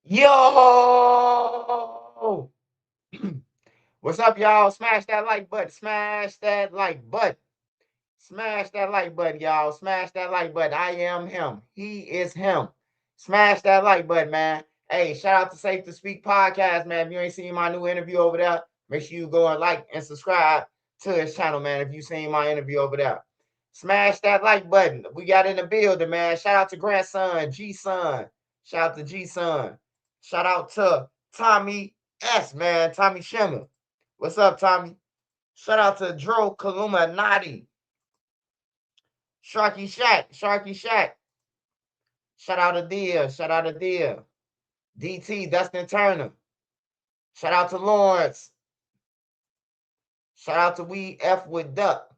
Yo! What's up, y'all? Smash that like button. Smash that like button. Smash that like button, y'all. Smash that like button. I am him. He is him. Smash that like button, man. Hey, shout out to Safe to Speak podcast, man. If you ain't seen my new interview over there, make sure you go and like and subscribe to his channel, man. If you seen my interview over there, smash that like button. We got in the building, man. Shout out to grandson, G Son. Shout out to G Son. Shout out to Tommy S, man. Tommy Shimmer. What's up, Tommy? Shout out to Dro Kaluminati. Sharky Shack. Sharky Shack. Shout out to Dia. Shout out to Dia. DT, Dustin Turner. Shout out to Lawrence. Shout out to We F with Duck.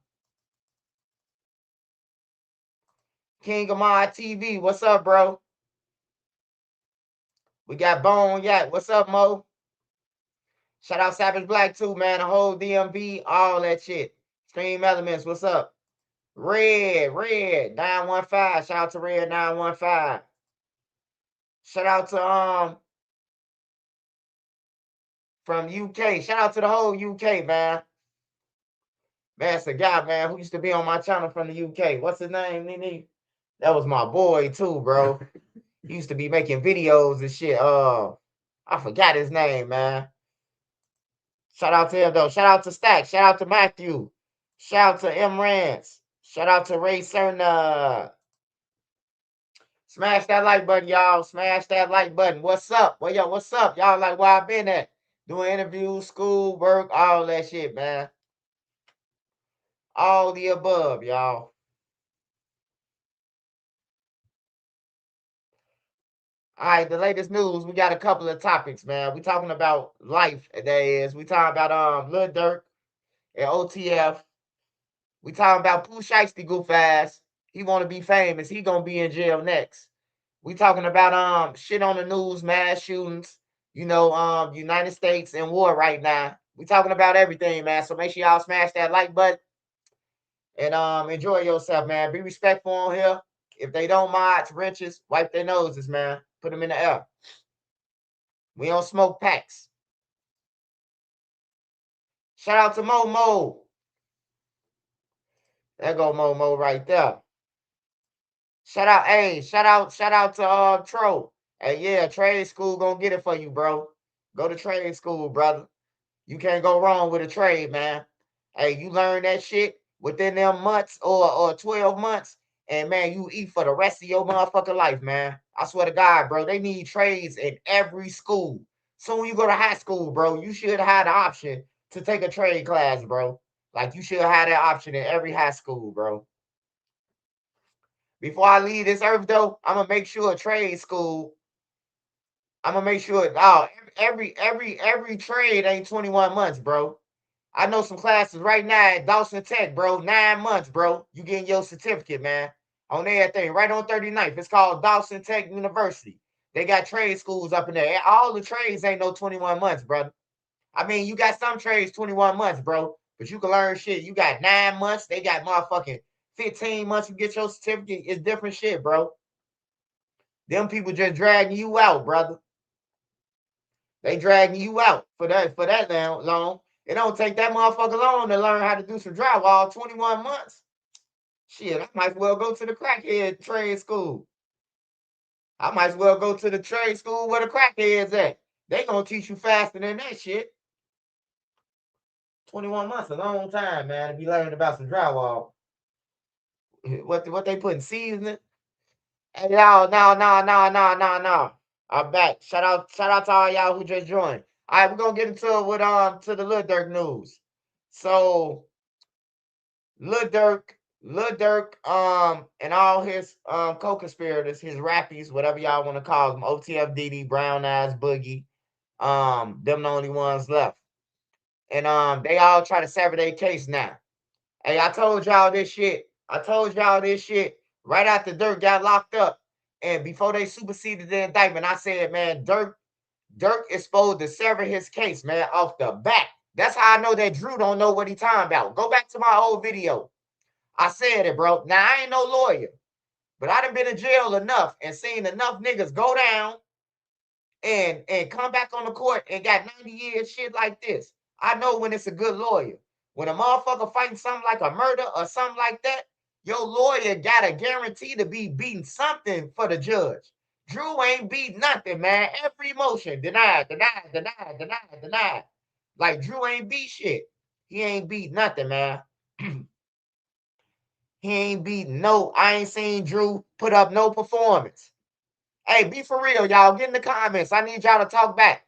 King of My TV. What's up, bro? We got Bone Yak. What's up, Mo? Shout out Savage Black too, man. The whole DMV, all that shit. Stream Elements, what's up? Red, 915. Shout out to Red 915. Shout out to from UK. Shout out to the whole UK, man. Man, it's a guy, man, who used to be on my channel from the UK. What's his name, Nene? That was my boy too, bro. He used to be making videos and shit. I forgot his name, man. Shout out to him though. Shout out to Stack. Shout out to Matthew. Shout out to M Rance. Shout out to Ray Cerna. Smash that like button, y'all. Smash that like button. What's up? Well, yo, what's up? Y'all like where I been at? Doing interviews, school, work, all that shit, man. All the above, y'all. All right, the latest news. We got a couple of topics, man. We talking about life. That is. We talking about Lil Durk and OTF. We talking about Pooh Shiesty goof ass. He want to be famous. He gonna be in jail next. We talking about shit on the news, mass shootings. United States in war right now. We talking about everything, man. So make sure y'all smash that like button and enjoy yourself, man. Be respectful on here. If they don't mod wrenches, wipe their noses, man. Put them in the air. We don't smoke packs. Shout out to Momo. There go Momo right there. Shout out to Tro. Hey, yeah, trade school gonna get it for you, bro. Go to trade school, brother. You can't go wrong with a trade, man. Hey, you learn that shit within them months or 12 months, and man, you eat for the rest of your motherfucking life, man. I swear to God, bro. They need trades in every school. So when you go to high school, bro, you should have the option to take a trade class, bro. Like you should have that option in every high school, bro. Before I leave this earth, though, I'm gonna make sure trade school. I'm gonna make sure. Oh, every trade ain't 21 months, bro. I know some classes right now at Dawson Tech, bro. 9 months, bro. You getting your certificate, man. On everything, right on 39th. It's called Dawson Tech University. They got trade schools up in there. All the trades ain't no 21 months, brother. I mean, you got some trades 21 months, bro. But you can learn shit. You got 9 months. They got motherfucking 15 months to get your certificate. It's different shit, bro. Them people just dragging you out, brother. They dragging you out for that long. It don't take that motherfucker long to learn how to do some drywall. 21 months. Shit, I might as well go to the crackhead trade school. I might as well go to the trade school where the crackheads at. They gonna teach you faster than that shit. 21 months, a long time, man, to be learning about some drywall. What they putting seasoning? Hey y'all, no. I'm back. Shout out to all y'all who just joined. All right, we're gonna get into it with to the Lil Durk news. So Lil Durk, and all his co-conspirators, his rappies, whatever y'all want to call them, OTFDD, Brown Eyes, Boogie, them the only ones left. And they all try to sever their case now. Hey, I told y'all this shit. Right after Durk got locked up. And before they superseded the indictment, I said, man, Durk is supposed to sever his case, man, off the bat. That's how I know that Drew don't know what he talking about. Go back to my old video. I said it, bro. Now, I ain't no lawyer, but I done been in jail enough and seen enough niggas go down and come back on the court and got 90 years, shit like this. I know when it's a good lawyer. When a motherfucker fighting something like a murder or something like that, your lawyer got a guarantee to be beating something for the judge. Drew ain't beat nothing, man. Every motion, denied, denied, denied, denied, denied. Like Drew ain't beat shit. He ain't beat nothing, man. He ain't beat no. I ain't seen Drew put up no performance. Hey, be for real, y'all. Get in the comments. I need y'all to talk back.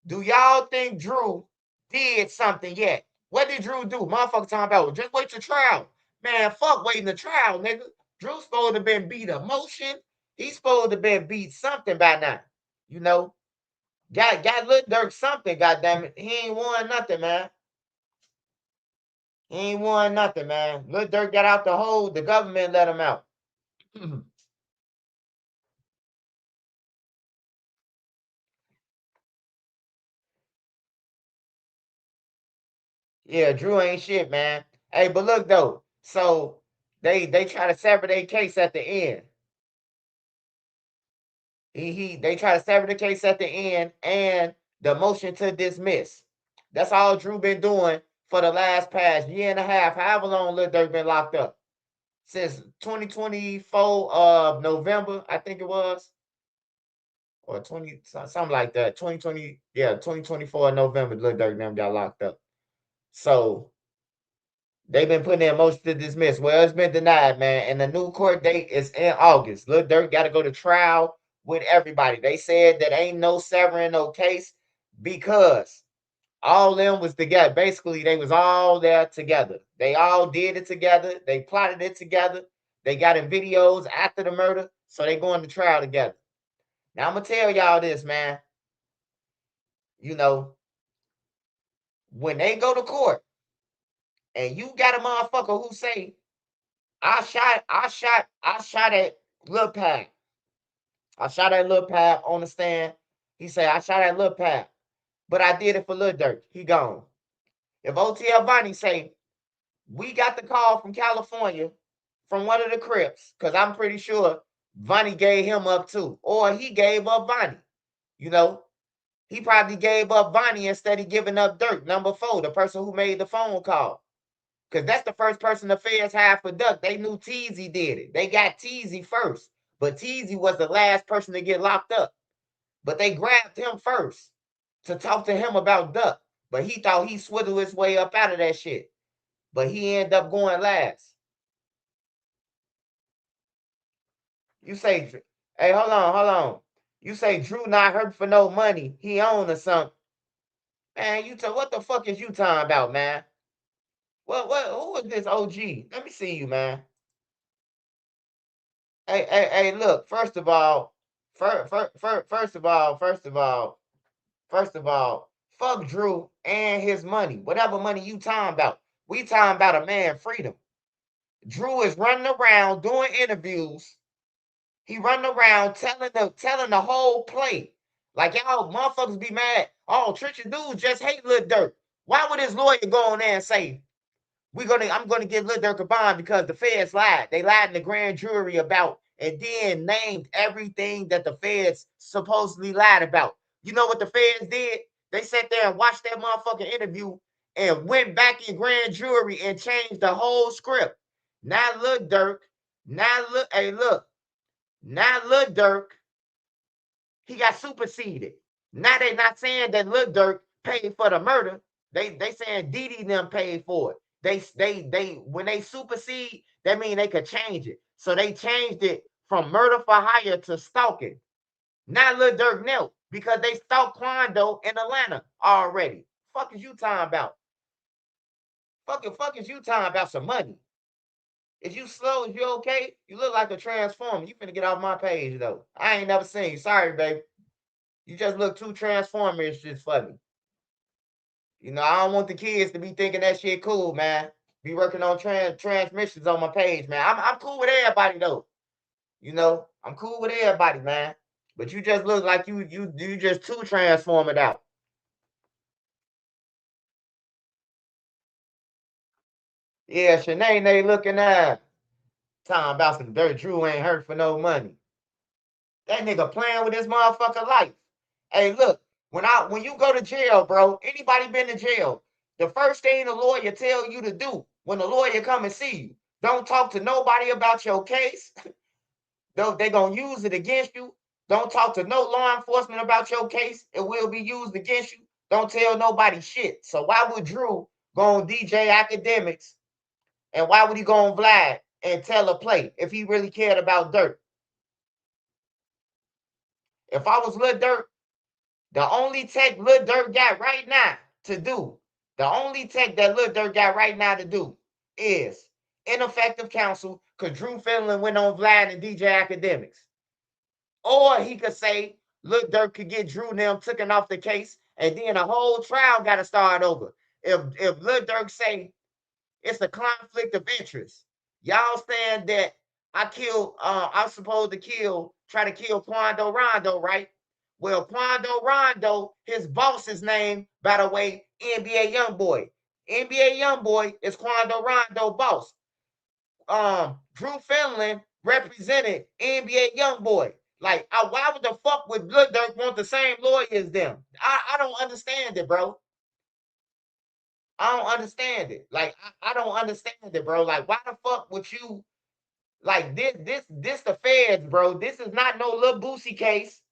Do y'all think Drew did something yet? What did Drew do? Motherfucker talking about just wait to trial. Man, fuck waiting the trial, nigga. Drew's supposed to been beat a motion. He's supposed to been beat something by now. You know? Got Lil Durk something, goddamn it. He ain't won nothing, man. He ain't won nothing, man. Lil Durk got out the hole, the government let him out. Yeah, Drew ain't shit, man. Hey, but look though. So they try to sever their case at the end. They try to sever the case at the end and the motion to dismiss. That's all Drew been doing for the last past year and a half, however long Lil Durk been locked up. Since 2024 of November, I think it was, or 20 something like that. 2020, yeah, 2024 November, Lil Durk them got locked up. So they've been putting in motion to dismiss. Well, it's been denied, man. And the new court date is in August. Lil Durk got to go to trial with everybody. They said that ain't no severing no case because all of them was together. Basically, they was all there together. They all did it together. They plotted it together. They got in videos after the murder, so they going to trial together. Now I'm gonna tell y'all this, man. You know, when they go to court and you got a motherfucker who say I shot at Lil Pat. I shot at Lil Pat on the stand. He said, I shot at Lil Pat, but I did it for Lil Durk. He gone. If OTL Bonnie say, we got the call from California from one of the Crips, because I'm pretty sure Vonnie gave him up too, or he gave up Vonnie. You know, he probably gave up Vonnie instead of giving up Durk, number 4, the person who made the phone call. Because that's the first person the feds had for Duck. They knew Teasy did it. They got Teasy first. But Teasy was the last person to get locked up. But they grabbed him first to talk to him about Duck. But he thought he swindled his way up out of that shit. But he ended up going last. You say, hey, hold on, hold on. You say Drew not hurt for no money. He owned or something. Man, what the fuck is you talking about, man? Who is this OG? Let me see you, man. Hey, look, first of all, fuck Drew and his money. Whatever money you talking about. We talking about a man freedom. Drew is running around doing interviews. He running around telling the whole play. Like y'all motherfuckers be mad. Oh, Trisha dudes just hate Lil Durk. Why would his lawyer go on there and say, I'm gonna get Lil Durk a bond because the feds lied. They lied in the grand jury about and then named everything that the feds supposedly lied about. You know what the feds did? They sat there and watched that motherfucking interview and went back in grand jury and changed the whole script. Now Lil Durk, now Lil Durk, he got superseded. Now they not saying that Lil Durk paid for the murder. They saying Didi them paid for it. They when they supersede, that mean they could change it. So they changed it from murder for hire to stalking. Now Lil Durk knelt because they stalked Quando in Atlanta already. Fuck is you talking about? Fuck is you talking about some money? Is you slow? Is you okay? You look like a transformer. You finna get off my page though. I ain't never seen you. Sorry, baby. You just look too transformers just for me. You know, I don't want the kids to be thinking that shit cool, man. Be working on transmissions on my page, man. I'm cool with everybody though. You know, I'm cool with everybody, man. But you just look like you just too transformed out. Yeah, Shanae they looking at talking about some dirt. Drew ain't hurt for no money. That nigga playing with his motherfucking life. Hey, look, when you go to jail, bro, anybody been to jail, the first thing the lawyer tell you to do when the lawyer come and see you, don't talk to nobody about your case. They gonna use it against you. Don't talk to no law enforcement about your case. It will be used against you. Don't tell nobody shit. So why would Drew go on DJ Academics and why would he go on Vlad and tell a play if he really cared about Durk? If I was Lil Durk, the only tech Lil Durk got right now to do, the only tech that Lil Durk got right now to do is ineffective counsel because Drew Finland went on Vlad and DJ Academics. Or he could say Lil Durk could get Drew and them taken off the case, and then the whole trial got to start over. If Lil Durk say it's a conflict of interest, y'all saying that I'm supposed to try to kill Quando Rondo, right? Well, Quando Rondo, his boss's name, by the way, NBA Youngboy. NBA Youngboy is Quando Rondo boss. Drew Finland represented NBA Youngboy. Like, why would the fuck would Lil Durk want the same lawyer as them? I don't understand it, bro. I don't understand it. Like, I don't understand it, bro. Like, why the fuck would you like this the feds, bro? This is not no little Boosie case.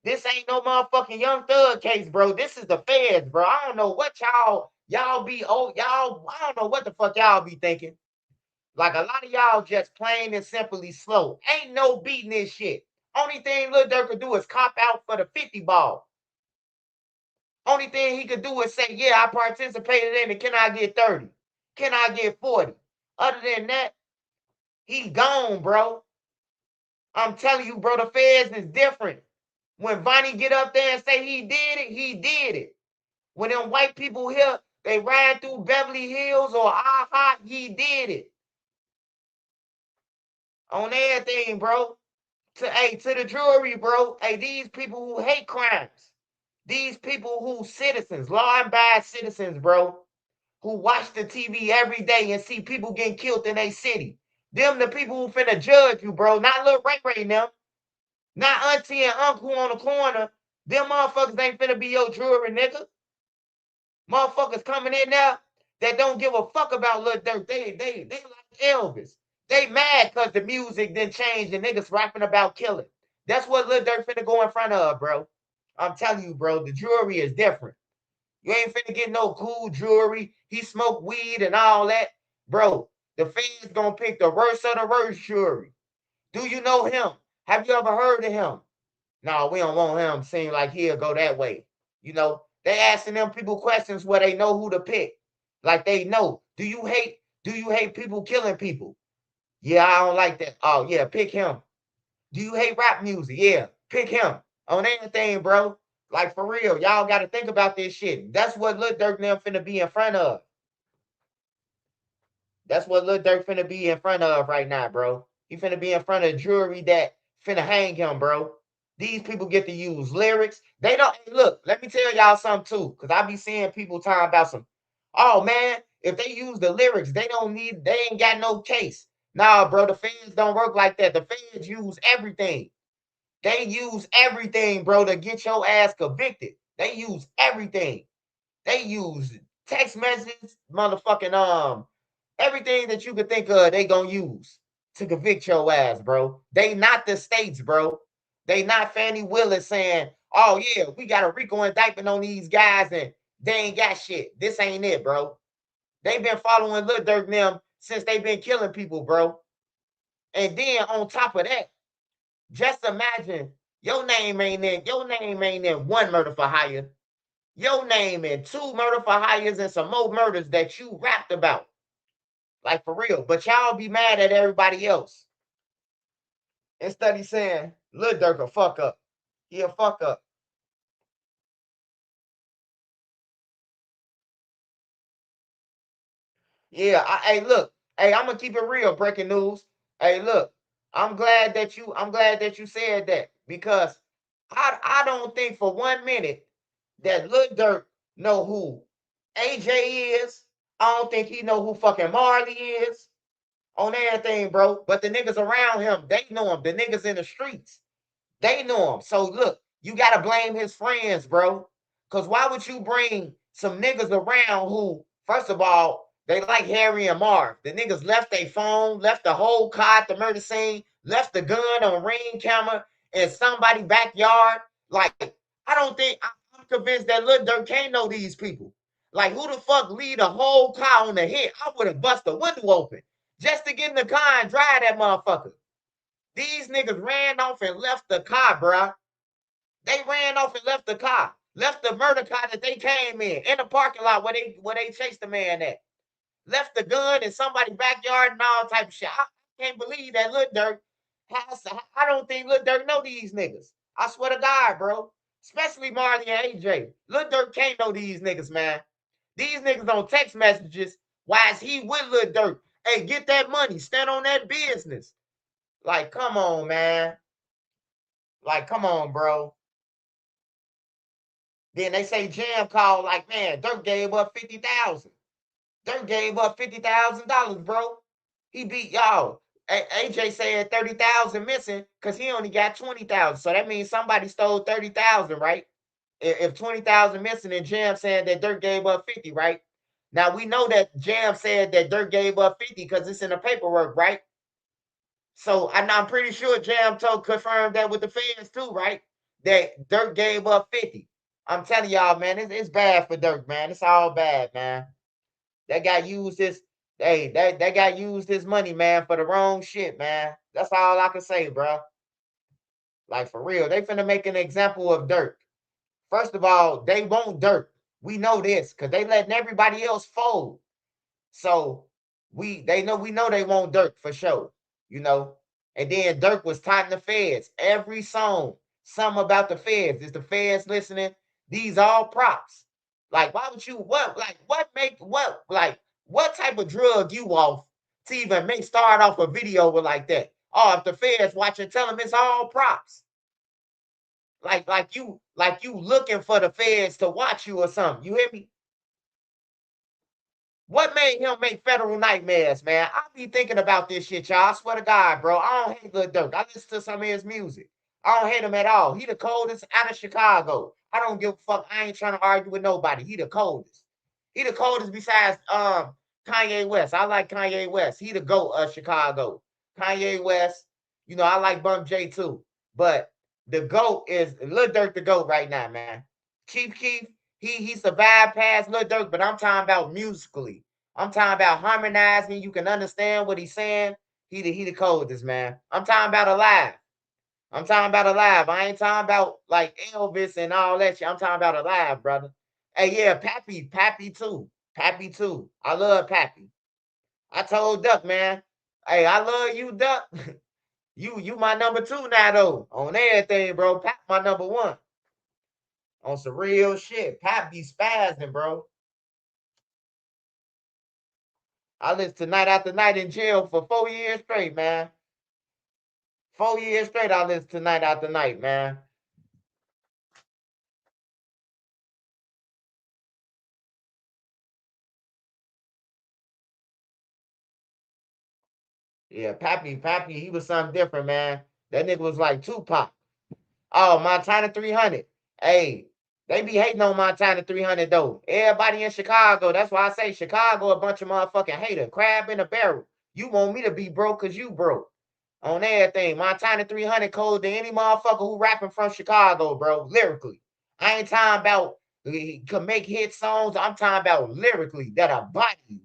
This ain't no motherfucking Young Thug case, bro. This is the feds, bro. I don't know what y'all be y'all. I don't know what the fuck y'all be thinking. Like a lot of y'all just plain and simply slow. Ain't no beating this shit. Only thing Lil Durk could do is cop out for the 50 ball. Only thing he could do is say, yeah, I participated in it. Can I get 30? Can I get 40? Other than that, he gone, bro. I'm telling you, bro, the feds is different. When Vonnie get up there and say he did it, he did it. When them white people here, they ride through Beverly Hills or aha, he did it. On everything, bro. To the jury, bro. Hey, these people who hate crimes, these people who citizens, law-abiding citizens, bro, who watch the TV every day and see people getting killed in their city. Them the people who finna judge you, bro. Not little Ray Ray them. Not auntie and uncle on the corner. Them motherfuckers ain't finna be your jury, nigga. Motherfuckers coming in there that don't give a fuck about Lil Durk. They like Elvis. They mad because the music didn't change and niggas rapping about killing. That's what Lil Durk finna go in front of, bro. I'm telling you, bro, the jury is different. You ain't finna get no cool jury. He smoked weed and all that. Bro, the fans gonna pick the worst of the worst jury. Do you know him? Have you ever heard of him? No, we don't want him. Seem like he'll go that way. You know, they asking them people questions where they know who to pick. Like they know. Do you hate people killing people? Yeah, I don't like that. Oh, yeah, pick him. Do you hate rap music? Yeah, pick him. On anything, bro. Like for real. Y'all gotta think about this shit. That's what Lil Durk and them finna be in front of. That's what Lil Durk finna be in front of right now, bro. He finna be in front of a jury that finna hang him, bro. These people get to use lyrics. They don't look. Let me tell y'all something too, because I be seeing people talking about some. Oh man, if they use the lyrics, they don't need. They ain't got no case. Nah, bro. The feds don't work like that. The feds use everything. They use everything, bro, to get your ass convicted. They use everything. They use text messages, motherfucking everything that you could think of, they gonna use to convict your ass, bro. They not the states, bro. They not Fannie Willis saying, oh yeah, we got a RICO indictment on these guys and they ain't got shit. This ain't it, bro. They been following Lil Durk and them since they been killing people, bro. And then on top of that, just imagine your name ain't in one murder for hire. Your name in two murder for hires and some more murders that you rapped about. Like for real. But y'all be mad at everybody else. Instead of saying, Lil Durk a fuck up. He a fuck up. Yeah, hey, look. Hey, I'm gonna keep it real, breaking news. Hey, look, I'm glad that you said that because I don't think for 1 minute that Lil Durk know who AJ is. I don't think he know who fucking Marley is on everything, bro. But the niggas around him, they know him. The niggas in the streets. They know him. So look, you gotta blame his friends, bro. Cause why would you bring some niggas around who, first of all, they like Harry and Marv. The niggas left their phone, left the whole car at the murder scene, left the gun on ring camera in somebody's backyard. Like, I don't think I'm convinced that Lil Durk can't know these people. Like, who the fuck leave a whole car on the hit? I would have bust the window open just to get in the car and drive that motherfucker. These niggas ran off and left the car, bruh. They ran off and left the car. Left the murder car that they came in the parking lot where they chased the man at. Left the gun in somebody's backyard and all type of shit. I can't believe that Lil Durk has. I don't think Lil Durk know these niggas. I swear to God, bro. Especially Marley and AJ. Lil Durk can't know these niggas, man. These niggas on text messages. Why is he with Lil Durk? Hey, get that money. Stand on that business. Like, come on, man. Like, come on, bro. Then they say Jam called like, man, Dirk gave up 50,000. Dirk gave up $50,000, bro. He beat y'all. AJ said 30,000 missing because he only got 20,000. So that means somebody stole 30,000, right? If 20,000 missing and Jam said that Dirk gave up 50, right? Now we know that Jam said that Dirk gave up 50 because it's in the paperwork, right? So I'm pretty sure Jam confirmed that with the fans too, right? That Dirk gave up 50. I'm telling y'all, man, it's bad for Dirk, man. It's all bad, man. That guy used his that guy used his money, man, for the wrong shit, man. That's all I can say, bro. Like for real, they finna make an example of Dirk. First of all, they want Dirk. We know this because they letting everybody else fold. So we know they want Dirk for sure, you know. And then Dirk was taunting the feds. Every song, something about the feds. Is the feds listening? These all props. Like, why would you what type of drug you off to even start off a video with like that? Oh, if the feds watching, tell them it's all props. Like you looking for the feds to watch you or something. You hear me? What made him make Federal Nightmares, man? I be thinking about this shit, y'all. I swear to God, bro. I don't hate Lil Durk. I listen to some of his music. I don't hate him at all. He the coldest out of Chicago. I don't give a fuck. I ain't trying to argue with nobody. He the coldest. He the coldest besides Kanye West. I like Kanye West. He the GOAT of Chicago. Kanye West. You know, I like Bump J too. But the GOAT is Lil Durk the GOAT right now, man. Chief Keef, he survived past Lil Durk, but I'm talking about musically. I'm talking about harmonizing. You can understand what he's saying. He the coldest, man. I'm talking about alive. I'm talking about alive. I ain't talking about like Elvis and all that shit. I'm talking about alive, brother. Hey, yeah, Pappy too. Pappy too. I love Pappy. I told Duck, man. Hey, I love you, Duck. you my number two now though. On everything, bro. Pap my number one. On some real shit. Pap be spazzing, bro. I lived to night after night in jail for 4 years straight, man. 4 years straight, I lived to night after night, man. Yeah, Pappy, he was something different, man. That nigga was like Tupac. Oh, Montana 300. Hey, they be hating on Montana 300 though. Everybody in Chicago, that's why I say Chicago a bunch of motherfucking hater. Crab in a barrel. You want me to be broke because you broke. On everything. Montana 300 cold to any motherfucker who rapping from Chicago, bro, lyrically. I ain't talking about he can make hit songs. I'm talking about lyrically that'll body you.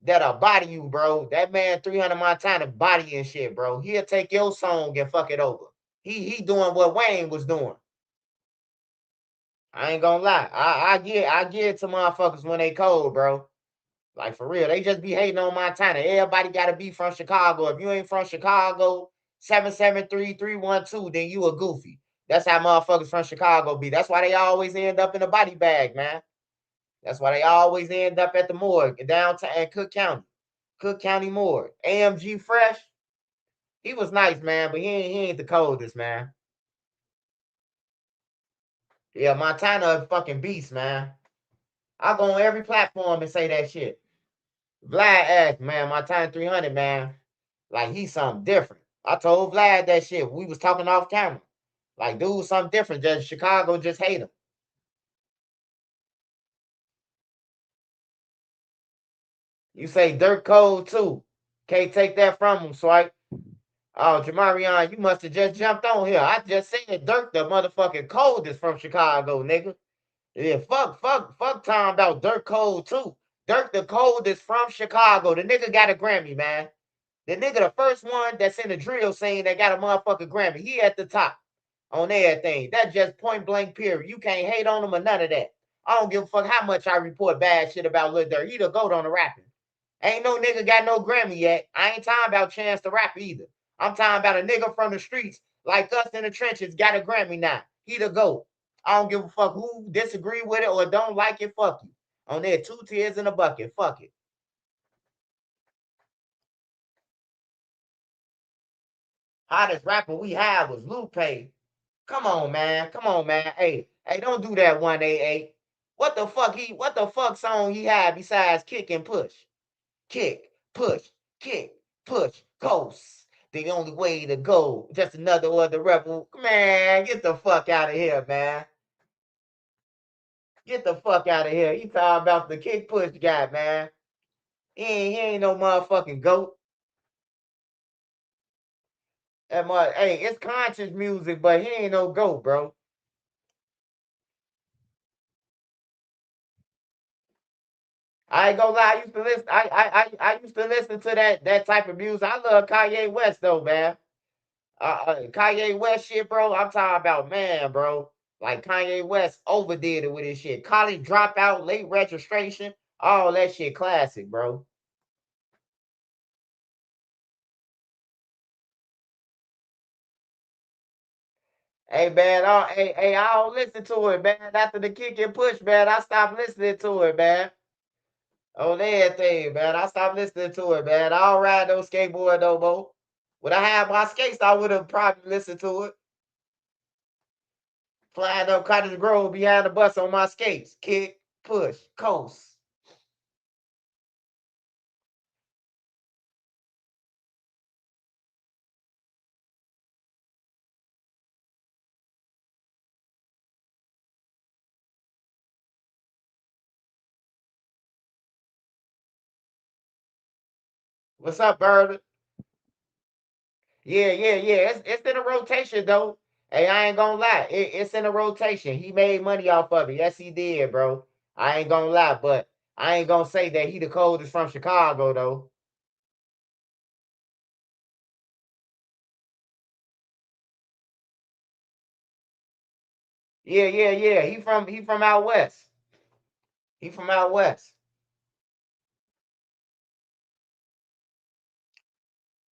That'll body you, bro. That man 300 Montana body and shit, bro. He'll take your song and fuck it over. He doing what Wayne was doing. I ain't gonna lie. I get it to motherfuckers when they cold, bro. Like for real. They just be hating on Montana. Everybody gotta be from Chicago. If you ain't from Chicago, 773-312, then you a goofy. That's how motherfuckers from Chicago be. That's why they always end up in a body bag, man. That's why they always end up at the morgue downtown in Cook County. Cook County Morgue. AMG Fresh. He was nice, man, but he ain't the coldest, man. Yeah, Montana a fucking beast, man. I go on every platform and say that shit. Vlad asked, man, Montana 300, man. Like he's something different. I told Vlad that shit. We was talking off camera. Like, dude, something different. Just Chicago just hate him. You say Dirt cold too. Can't take that from him, Swipe. Oh, Jamarion, you must have just jumped on here. I just said Dirk the motherfucking coldest from Chicago, nigga. Yeah, fuck time about Dirk cold too. Dirk the coldest from Chicago. The nigga got a Grammy, man. The nigga, the first one that's in the drill scene that got a motherfucking Grammy. He at the top on everything. That's just point blank period. You can't hate on him or none of that. I don't give a fuck how much I report bad shit about Lil Durk. He the GOAT on the rapping. Ain't no nigga got no Grammy yet. I ain't talking about Chance the Rapper either. I'm talking about a nigga from the streets like us in the trenches got a Grammy now. He the GOAT. I don't give a fuck who disagree with it or don't like it. Fuck you. On there, 2 tears in a bucket. Fuck it. Hottest rapper we had was Lupe. Come on, man. Come on, man. Hey, don't do that 188. What the fuck song he had besides kick and push? Kick, push, kick, push, ghost. The only way to go. Just another other rebel. Man, get the fuck out of here, man. Get the fuck out of here. You talking about the kick push guy, man. He ain't no motherfucking goat. Hey, it's conscious music, but he ain't no goat, bro. I ain't gonna lie. I used to listen. I used to listen to that type of music. I love Kanye West though, man. Kanye West shit, bro. I'm talking about, man, bro. Like Kanye West overdid it with his shit. College dropout, late registration, all that shit, classic, bro. Hey, man, I don't listen to it, man. After the kick and push, man, I stopped listening to it, man. On everything, man. I stopped listening to it, man. I don't ride no skateboard no more. When I had my skates, I would have probably listened to it. Flying up Cottage Grove behind the bus on my skates. Kick, push, coast. What's up, Bird? Yeah. It's in a rotation though. Hey, I ain't gonna lie. It's in a rotation. He made money off of it. Yes, he did, bro. I ain't gonna lie, but I ain't gonna say that he the coldest from Chicago though. Yeah. He from out west. He from out west.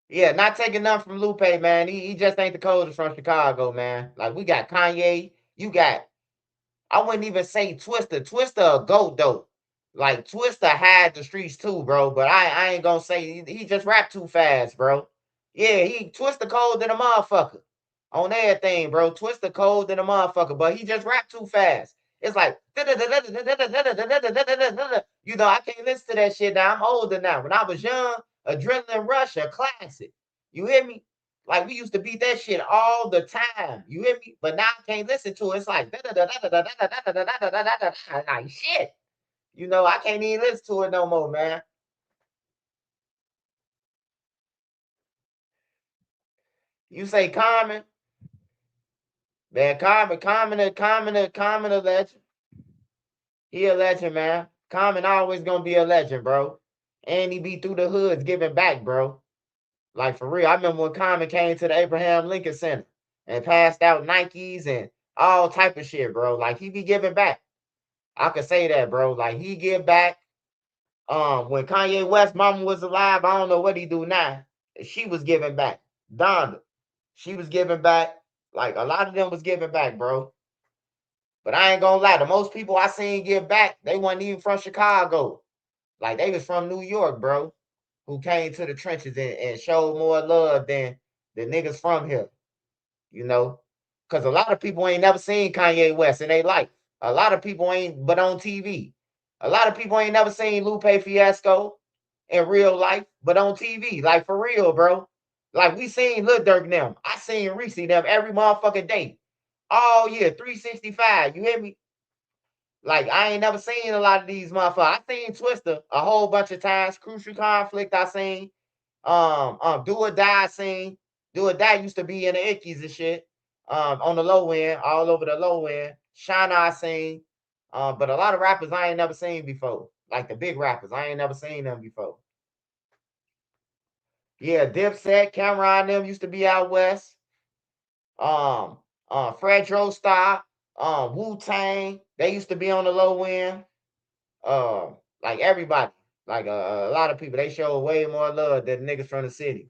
Yeah, not taking nothing from Lupe, man. He just ain't the coldest from Chicago, man. Like we got Kanye, you got I wouldn't even say Twister. Twister a goat though. Like Twister had the streets too, bro. But I ain't gonna say he just rap too fast, bro. Yeah, he Twister cold than a motherfucker. On everything, bro. Twister cold than a motherfucker, but he just rap too fast. It's like you know, I can't listen to that shit now. I'm older now. When I was young, Adrenaline Rush, a classic. You hear me? Like we used to beat that shit all the time. You hear me? But now I can't listen to it. It's like like shit. You know, I can't even listen to it no more, man. You say Common, man, Common a legend. He a legend, man. Common always gonna be a legend, bro. And he be through the hoods giving back, bro. Like for real. I remember when Common came to the Abraham Lincoln Center and passed out Nikes and all type of shit, bro. Like he be giving back. I could say that, bro. Like he give back. When Kanye West mama was alive, I don't know what he do now. She was giving back. Donda, she was giving back. Like a lot of them was giving back, bro. But I ain't gonna lie, the most people I seen give back, they wasn't even from Chicago. Like they was from New York, bro, who came to the trenches and showed more love than the niggas from here, you know? Because a lot of people ain't never seen Kanye West in their life. A lot of people ain't, but on TV. A lot of people ain't never seen Lupe Fiasco in real life, but on TV. Like for real, bro. Like we seen Lil Durk them. I seen Reese them every motherfucking day. All year, 365. You hear me? Like I ain't never seen a lot of these motherfuckers. I seen Twister a whole bunch of times. Crucial Conflict I seen. Do or Die scene. Do or Die used to be in the Ickies and shit. On the low end, all over the low end. Shana I seen. But a lot of rappers I ain't never seen before. Like the big rappers, I ain't never seen them before. Yeah, Dipset, Cameron them used to be out west. Um, Fredro Star, Wu Tang, they used to be on the low end. Like everybody, like a lot of people, they show way more love than niggas from the city.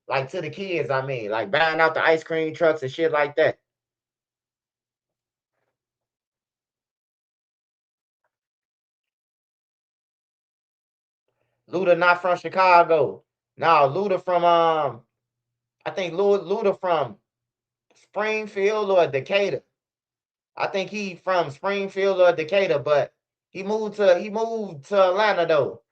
Like to the kids, I mean, like buying out the ice cream trucks and shit like that. Luda not from Chicago. No, Luda from I think Luda from Springfield or Decatur. I think he from Springfield or Decatur, but he moved to Atlanta though.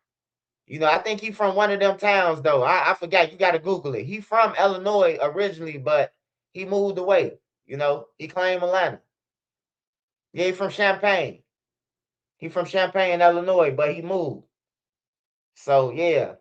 You know, I think he from one of them towns though. I forgot. You got to Google it. He from Illinois originally, but he moved away. You know, he claimed Atlanta. Yeah, he from Champaign. He from Champaign, Illinois, but he moved. So yeah.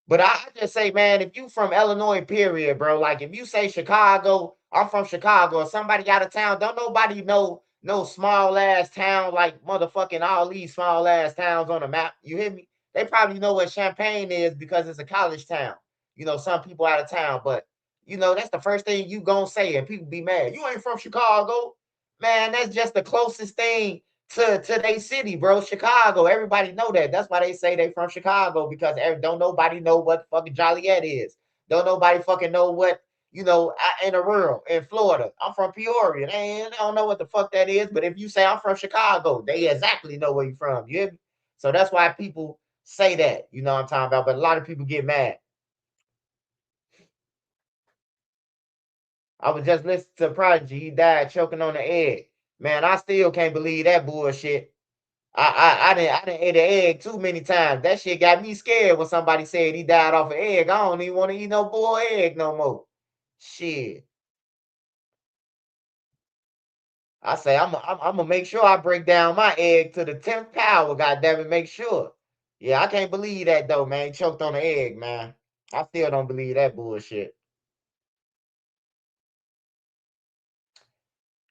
But I just say, man, if you from Illinois, period, bro. Like if you say Chicago, I'm from Chicago, or somebody out of town, don't nobody know no small ass town like motherfucking all these small ass towns on the map. You hear me? They probably know what Champaign is because it's a college town. You know, some people out of town, but you know, that's the first thing you gonna say, and people be mad. You ain't from Chicago. Man, that's just the closest thing to their city, bro. Chicago. Everybody know that. That's why they say they from Chicago because don't nobody know what fucking Joliet is. Don't nobody fucking know what in the rural in Florida. I'm from Peoria. They don't know what the fuck that is. But if you say I'm from Chicago, they exactly know where you from. You hear me? So that's why people say that. You know what I'm talking about. But a lot of people get mad. I was just listening to Prodigy. He died choking on the egg. Man, I still can't believe that bullshit. I didn't eat an egg too many times. That shit got me scared when somebody said he died off an egg. I don't even want to eat no boiled egg no more. Shit. I say I'm gonna make sure I break down my egg to the 10th power. Goddamn it, make sure. Yeah, I can't believe that though, man. He choked on the egg, man. I still don't believe that bullshit.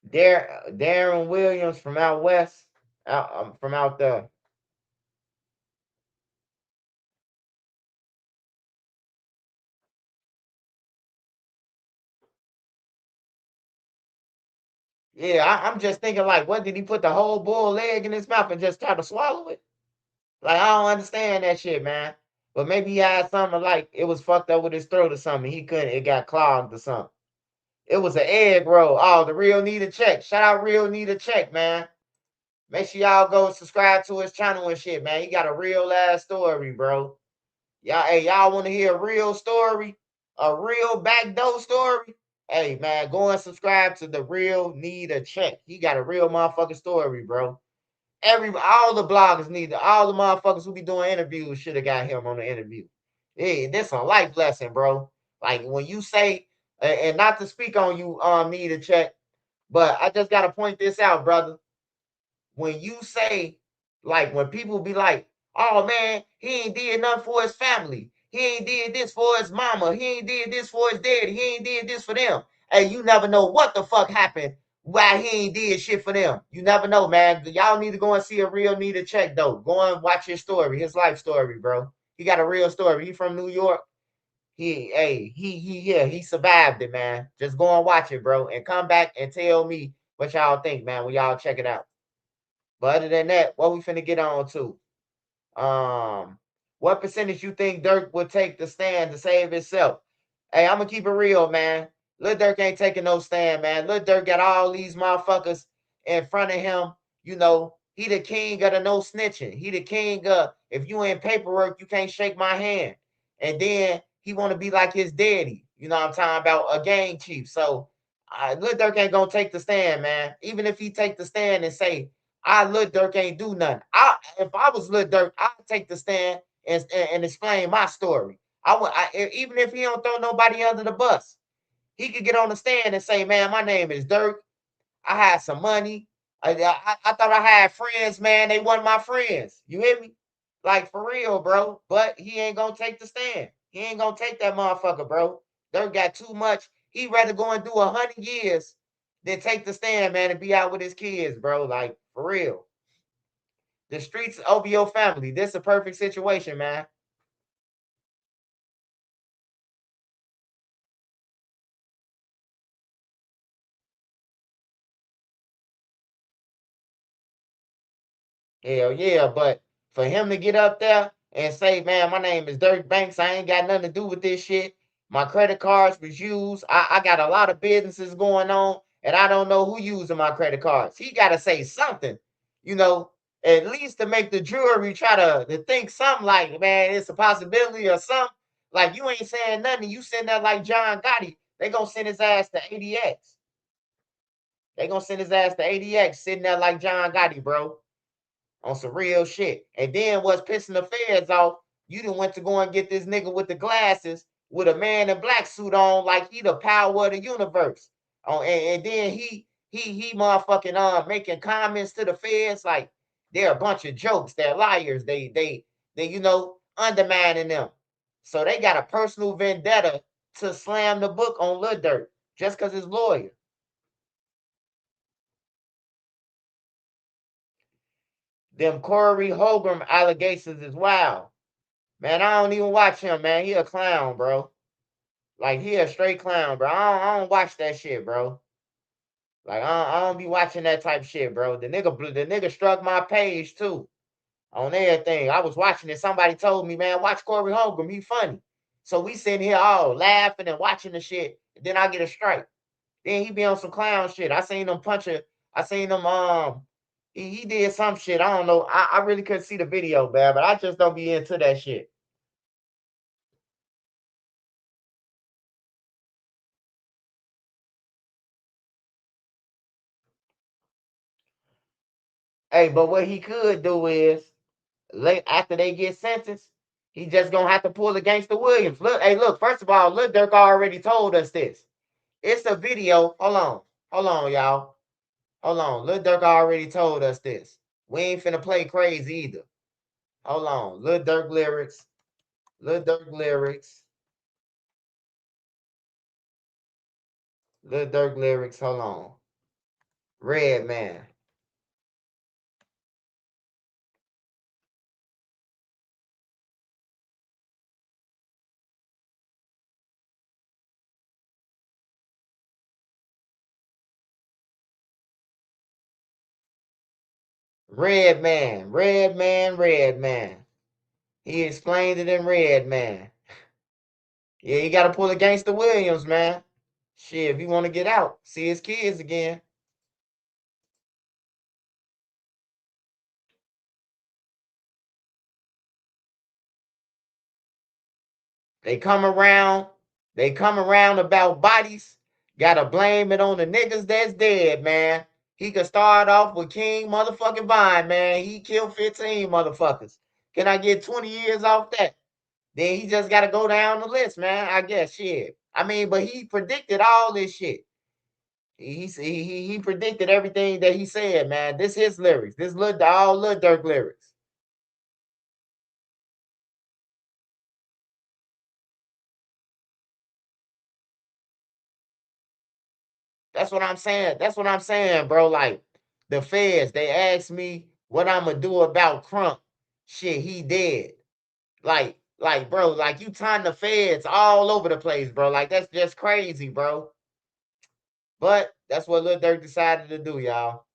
Darren Williams from out west, from out there. Yeah, I'm just thinking like, what did he put the whole boiled egg in his mouth and just try to swallow it? Like I don't understand that shit, man. But maybe he had something like it was fucked up with his throat or something. He couldn't. It got clogged or something. It was an egg roll. Oh, the real need a check. Shout out real need a check, man. Make sure y'all go subscribe to his channel and shit, man. He got a real ass story, bro. Y'all, hey, y'all want to hear a real story, a real backdoor story? Hey, man, go and subscribe to the real need a check. He got a real motherfucking story, bro. All the bloggers need all the motherfuckers who be doing interviews should have got him on the interview. Hey, this a life lesson, bro. Like when you say, and not to speak on you, need a check, but I just gotta point this out, brother. When you say, like, when people be like, oh man, he ain't did nothing for his family. He ain't did this for his mama. He ain't did this for his daddy. He ain't did this for them. Hey, you never know what the fuck happened why he ain't did shit for them. You never know, man. Y'all need to go and see a real need a check though. Go and watch his story, his life story, bro. He got a real story. He from New York. He survived it, man. Just go and watch it, bro, and come back and tell me what y'all think, man, when y'all check it out. But other than that, what we finna get on to? Um, what percentage you think Dirk would take the stand to save himself? Hey, I'm gonna keep it real, man. Lil Durk ain't taking no stand, man. Lil Durk got all these motherfuckers in front of him. You know, he the king of the no snitching. He the king of if you ain't paperwork, you can't shake my hand. And then he want to be like his daddy. You know what I'm talking about? A gang chief. So Lil Durk ain't gonna take the stand, man. Even if he take the stand and say, I Lil Durk ain't do nothing. If I was Lil Durk, I'd take the stand and explain my story. Even if he don't throw nobody under the bus, he could get on the stand and say, "Man, my name is Dirk. I had some money. I thought I had friends, man. They wasn't my friends. You hear me? Like for real, bro. But he ain't gonna take the stand. He ain't gonna take that motherfucker, bro. Dirk got too much. He rather go and do 100 years than take the stand, man, and be out with his kids, bro. Like for real. The streets over your family. This is a perfect situation, man. Hell yeah, but for him to get up there and say, "Man, my name is Dirk Banks. I ain't got nothing to do with this shit. My credit cards was used. I got a lot of businesses going on, and I don't know who using my credit cards." He got to say something, you know, at least to make the jury try to think something like, "Man, it's a possibility or something." Like you ain't saying nothing. You sitting there like John Gotti. They gonna send his ass to ADX. They gonna send his ass to ADX, sitting there like John Gotti, bro, on some real shit. And then what's pissing the feds off, you done went to go and get this nigga with the glasses with a man in black suit on like he the power of the universe. Oh, and then he motherfucking making comments to the feds like they're a bunch of jokes, they're liars, they undermining them. So they got a personal vendetta to slam the book on Lil Durk just because his lawyer. Them Corey Holgram allegations is wild. Man, I don't even watch him, man. He a clown, bro. Like he a straight clown, bro. I don't watch that shit, bro. Like I don't be watching that type shit, bro. The nigga struck my page too on everything. I was watching it. Somebody told me, man, watch Corey Holcomb. He funny. So we sitting here all laughing and watching the shit. And then I get a strike. Then he be on some clown shit. I seen him punch a. I seen him he did some shit. I don't know. I really couldn't see the video, man, but I just don't be into that shit. Hey, but what he could do is after they get sentenced, he just gonna have to pull against the Williams. Look, hey, look. First of all, Lil Durk already told us this. It's a video. Hold on, y'all. Hold on. Lil Durk already told us this. We ain't finna play crazy either. Hold on. Lil Durk lyrics. Lil Durk lyrics. Lil Durk lyrics. Hold on. Red Man. Red Man. Red Man. Red Man. He explained it in Red Man. Yeah, you got to pull against the Williams, man. Shit, if you want to get out, see his kids again. They come around, they come around about bodies. Gotta blame it on the niggas that's dead, man. He could start off with King motherfucking Vine, man. He killed 15 motherfuckers. Can I get 20 years off that? Then he just gotta go down the list, man. I guess shit. I mean, but he predicted all this shit. He predicted everything that he said, man. This his lyrics. This all Lil Durk lyrics. That's what I'm saying. That's what I'm saying, bro. Like the feds, they asked me what I'm gonna do about Crump. Shit, he dead. Bro, like you tying the feds all over the place, bro. Like that's just crazy, bro. But that's what Lil Durk decided to do, y'all.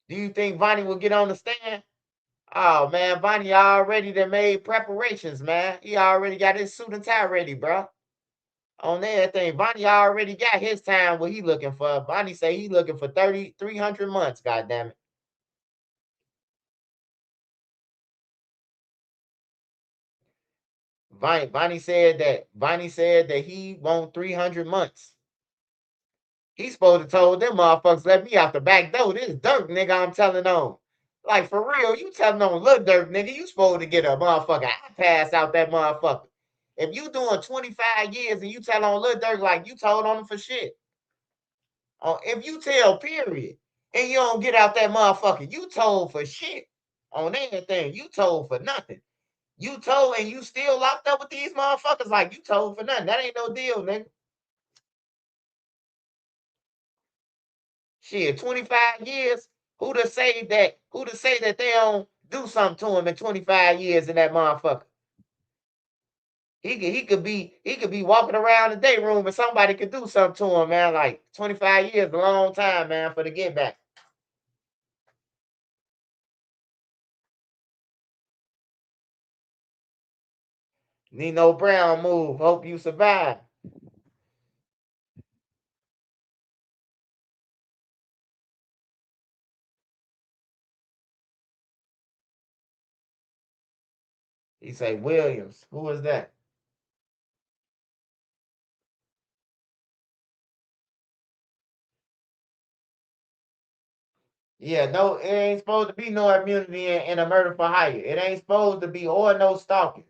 Do you think Vonnie will get on the stand? Oh man, Vonnie already done made preparations, man. He already got his suit and tie ready, bro. On everything. Bonnie already got his time what he looking for. Bonnie say he looking for 300 months, god damn it. Bonnie said that he want 300 months. He supposed to told them motherfuckers let me out the back door. This dirt nigga I'm telling on. Like for real, you telling on Lil Durk, nigga, you supposed to get a motherfucker I pass out that motherfucker. If you doing 25 years and you tell on Lil Durk like you told on him for shit. If you tell period and you don't get out that motherfucker, you told for shit on anything. You told for nothing. You told and you still locked up with these motherfuckers like you told for nothing. That ain't no deal, nigga. Shit, 25 years. Who to say that they don't do something to him in 25 years in that motherfucker? He could be walking around the day room and somebody could do something to him, man. Like 25 years, a long time, man, for the get back. Nino Brown move. Hope you survive. He say Williams. Who is that? Yeah, no, it ain't supposed to be no immunity in a murder for hire. It ain't supposed to be or no stalking.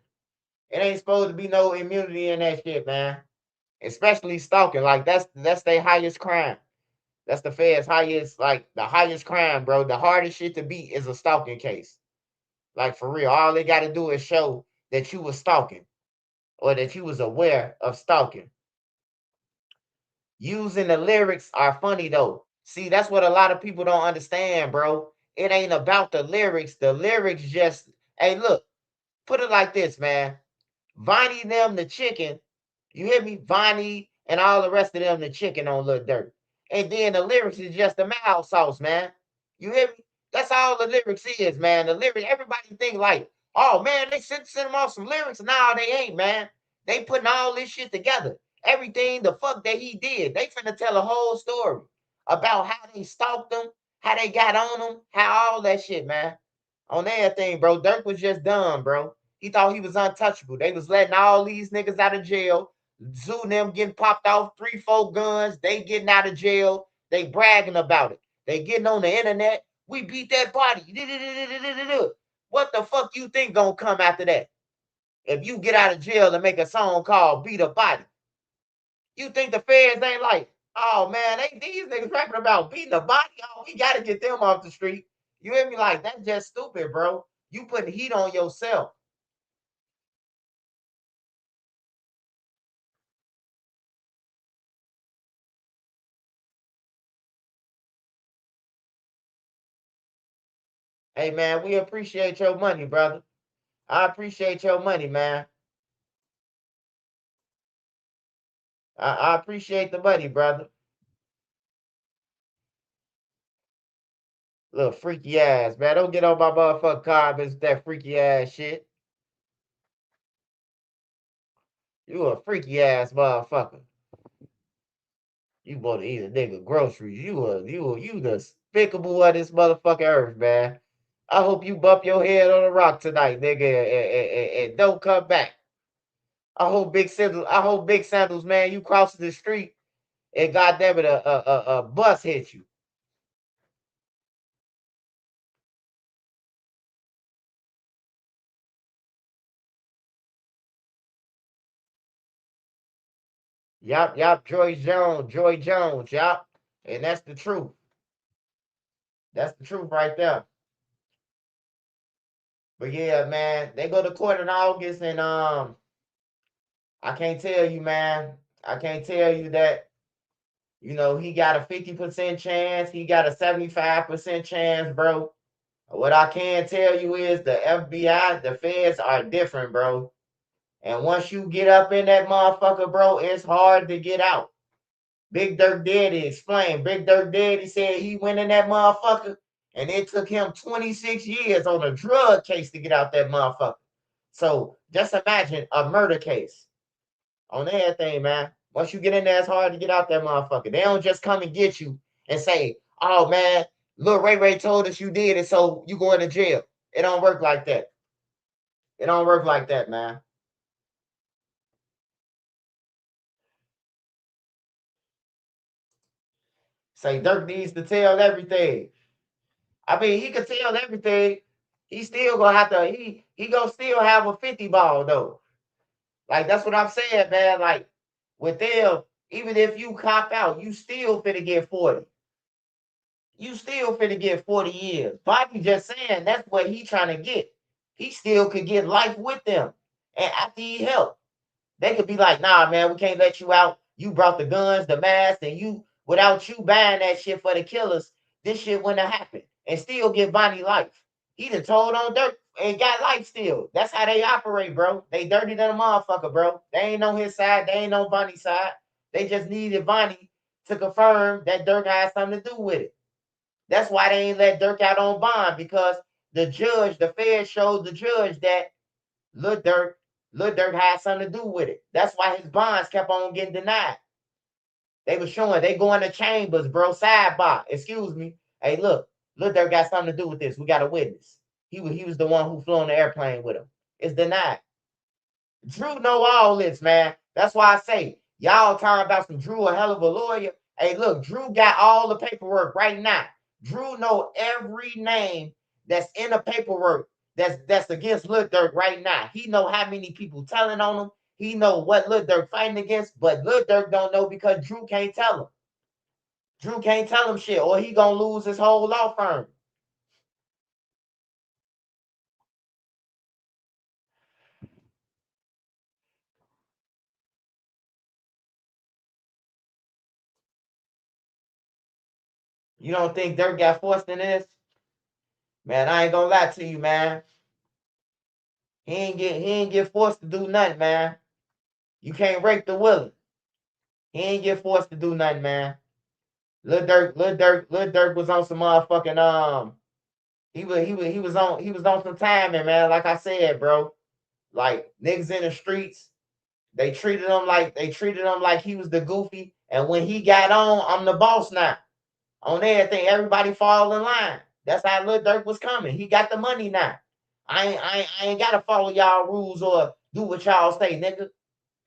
It ain't supposed to be no immunity in that shit, man. Especially stalking. Like that's their highest crime. That's the Fed's highest, like the highest crime, bro. The hardest shit to beat is a stalking case. Like for real. All they gotta do is show that you was stalking or that you was aware of stalking. Using the lyrics are funny though. See, that's what a lot of people don't understand, bro. It ain't about the lyrics. The lyrics just, hey, look, put it like this, man. Vonnie them the chicken. You hear me? Vonnie and all the rest of them the chicken on Lil Durk. And then the lyrics is just the mild sauce, man. You hear me? That's all the lyrics is, man. The lyrics, everybody think like, oh man, they sent them off some lyrics. No, they ain't, man. They putting all this shit together. Everything the fuck that he did. They finna tell a whole story about how they stalked them, how they got on them, how all that shit, man. On everything, bro. Dirk was just done, bro. He thought he was untouchable. They was letting all these niggas out of jail. Zoo and them getting popped off 3, 4 guns. They getting out of jail. They bragging about it. They getting on the internet. We beat that body. What the fuck you think gonna come after that? If you get out of jail and make a song called Beat a Body, you think the feds ain't like, oh man, these niggas rapping about beating a body? Oh, we gotta get them off the street. You hear me? Like, that's just stupid, bro. You putting heat on yourself. Hey man, we appreciate your money, brother. I appreciate your money, man. I appreciate the money, brother. Little freaky ass, man. Don't get on my motherfucking comments with that freaky ass shit. You a freaky ass motherfucker. You want to eat a nigga groceries. You the despicable of this motherfucking earth, man. I hope you bump your head on a rock tonight, nigga, and don't come back. I hope Big Sandals, man, you cross the street and goddamn it, a bus hit you. Yup, Joy Jones, yup. And that's the truth. That's the truth right there. But yeah, man, they go to court in August, and I can't tell you, man. I can't tell you that, he got a 50% chance, he got a 75% chance, bro. What I can tell you is the FBI, the feds are different, bro. And once you get up in that motherfucker, bro, it's hard to get out. Big Dirt Daddy explained. Big Dirt Daddy said he went in that motherfucker and it took him 26 years on a drug case to get out that motherfucker. So just imagine a murder case on everything, man. Once you get in there, it's hard to get out that motherfucker. They don't just come and get you and say, oh man, Lil Ray told us you did it, so you going to jail. It don't work like that. It don't work like that, man. Say Dirk needs to tell everything. I mean, he could tell everything. He still gonna have to. He gonna still have a 50 ball though. Like that's what I'm saying, man. Like with them, even if you cop out, you still finna get 40. You still finna get 40 years. Bobby just saying that's what he trying to get. He still could get life with them. And after he helped, they could be like, nah, man, we can't let you out. You brought the guns, the mask, and you without you buying that shit for the killers, this shit wouldn't have happened. And still get Bonnie life. He done told on dirt and got life still. That's how they operate, bro. They dirty than a motherfucker, bro. They ain't on his side. They ain't on Bonnie's side. They just needed Bonnie to confirm that Dirk had something to do with it. That's why they ain't let Dirk out on bond because the judge, the Fed showed the judge that Lil Durk, Lil Durk had something to do with it. That's why his bonds kept on getting denied. They were showing they going to chambers, bro. Sidebar. Excuse me. Hey, look, Lil Durk got something to do with this. We got a witness. He was the one who flew on the airplane with him. It's denied. Drew know all this, man. That's why I say y'all talking about some Drew a hell of a lawyer. Hey, look, Drew got all the paperwork right now. Drew know every name that's in the paperwork that's against Lil Durk right now. He know how many people telling on him. He know what Lil Durk fighting against, but Lil Durk don't know because Drew can't tell him. Drew can't tell him shit, or he gonna lose his whole law firm. You don't think Durk got forced in this? Man, I ain't gonna lie to you, man. He ain't get forced to do nothing, man. You can't rape the willing. He ain't get forced to do nothing, man. Lil Durk was on some motherfucking he was on some timing, man. Like I said, bro. Like niggas in the streets, they treated him like he was the goofy. And when he got on, I'm the boss now. On everything, everybody fall in line. That's how Lil Durk was coming. He got the money now. I ain't gotta follow y'all rules or do what y'all say, nigga.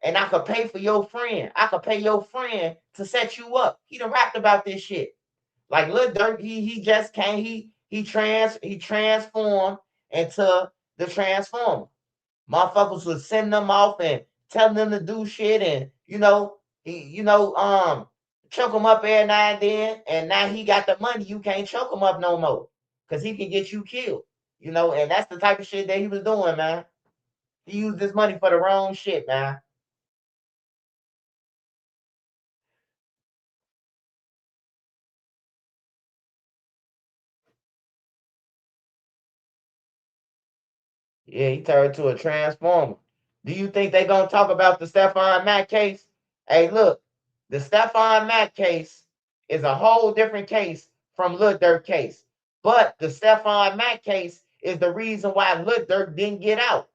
And I could pay for your friend. I could pay your friend to set you up. He done rapped about this shit. Like Lil Durk, he just can't he transformed into the transformer. Motherfuckers was sending them off and telling them to do shit and choke him up every now and then. And now he got the money. You can't choke him up no more. Cause he can get you killed. And that's the type of shit that he was doing, man. He used this money for the wrong shit, man. Yeah, he turned to a transformer. Do you think they gonna talk about the Stephon Mack case? Hey, look, the Stephon Mack case is a whole different case from Lil Durk case. But the Stephon Mack case is the reason why Lil Durk didn't get out.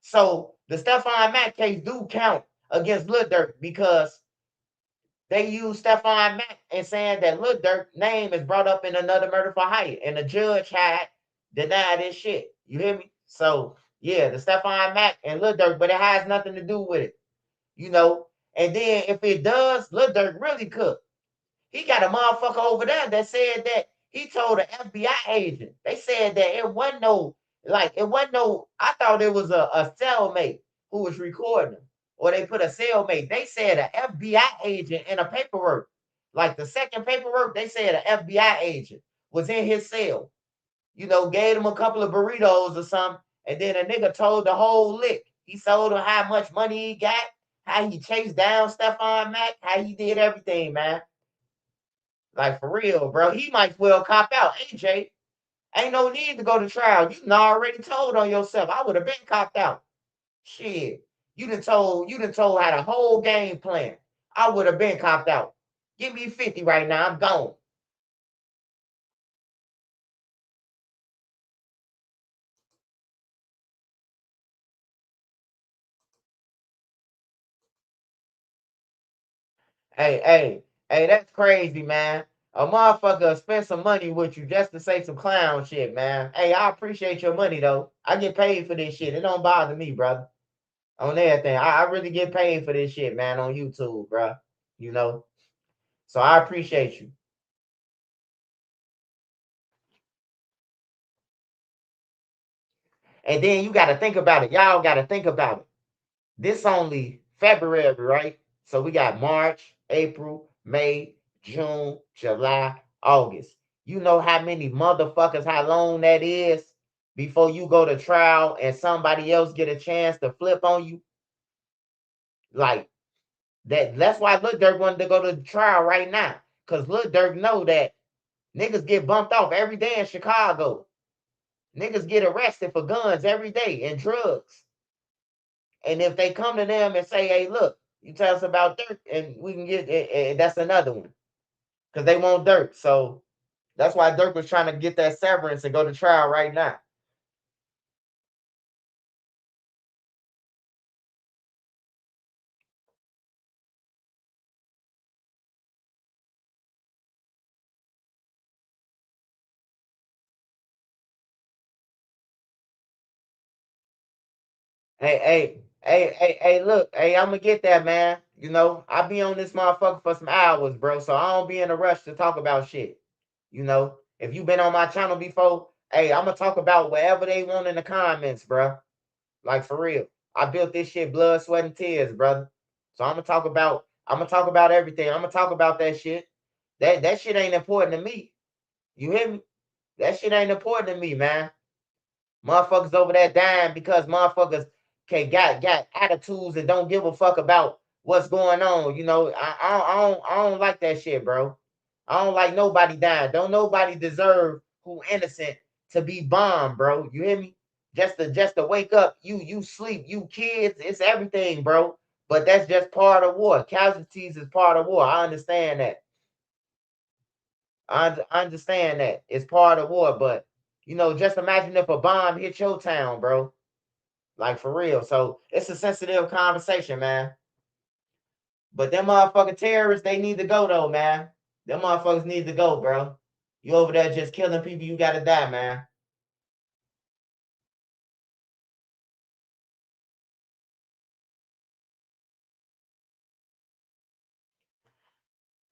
So the Stephon Mack case do count against Lil Durk because they use Stephon Mack and saying that Lil Durk name is brought up in another murder for hire, and the judge had denied this shit. You hear me? So yeah, the Stephon Mack and Lil Durk, but it has nothing to do with it, you know. And then if it does, Lil Durk really could. He got a motherfucker over there that said that he told an FBI agent. They said that it wasn't no. I thought it was a cellmate who was recording him, or they put a cellmate. They said an FBI agent in a paperwork, like the second paperwork. They said an FBI agent was in his cell. Gave him a couple of burritos or something, and then a nigga told the whole lick. He told him how much money he got, how he chased down Stephon Mack, how he did everything, man. Like for real, bro. He might well cop out. AJ, ain't no need to go to trial. You done already told on yourself. I would have been copped out. Shit. You done told how the whole game plan. I would have been copped out. Give me 50 right now. I'm gone. Hey, that's crazy, man. A motherfucker spend some money with you just to say some clown shit, man. Hey, I appreciate your money though. I get paid for this shit. It don't bother me, brother. On everything. I really get paid for this shit, man, on YouTube, bro. You know. So I appreciate you. And then you got to think about it. Y'all got to think about it. This only February, right? So we got March, April, May, June, July, August. You know how many motherfuckers, how long that is before you go to trial and somebody else get a chance to flip on you? Like that's why Lil Durk wanted to go to trial right now. Cause Lil Durk know that niggas get bumped off every day in Chicago. Niggas get arrested for guns every day and drugs. And if they come to them and say, hey, look, you tell us about Dirk and we can get it, and that's another one. Because they want Dirk. So that's why Dirk was trying to get that severance and go to trial right now. Hey, look, hey, I'm gonna get that, man. You know, I be on this motherfucker for some hours, bro. So I don't be in a rush to talk about shit. You know, if you been on my channel before, hey, I'm gonna talk about whatever they want in the comments, bro. Like for real. I built this shit blood, sweat, and tears, brother. So I'm gonna talk about everything. I'm gonna talk about that shit. That shit ain't important to me. You hear me? That shit ain't important to me, man. Motherfuckers over there dying because motherfuckers got attitudes and don't give a fuck about what's going on. You know, I don't like that shit, bro. I don't like nobody dying. Don't nobody deserve who innocent to be bombed, bro. You hear me? Just to wake up, you sleep, you kids, it's everything, bro. But that's just part of war. Casualties is part of war. I understand that. I understand that it's part of war, but just imagine if a bomb hit your town, bro. Like for real. So it's a sensitive conversation, man. But them motherfucking terrorists, they need to go though, man. Them motherfuckers need to go, bro. You over there just killing people, you gotta die, man.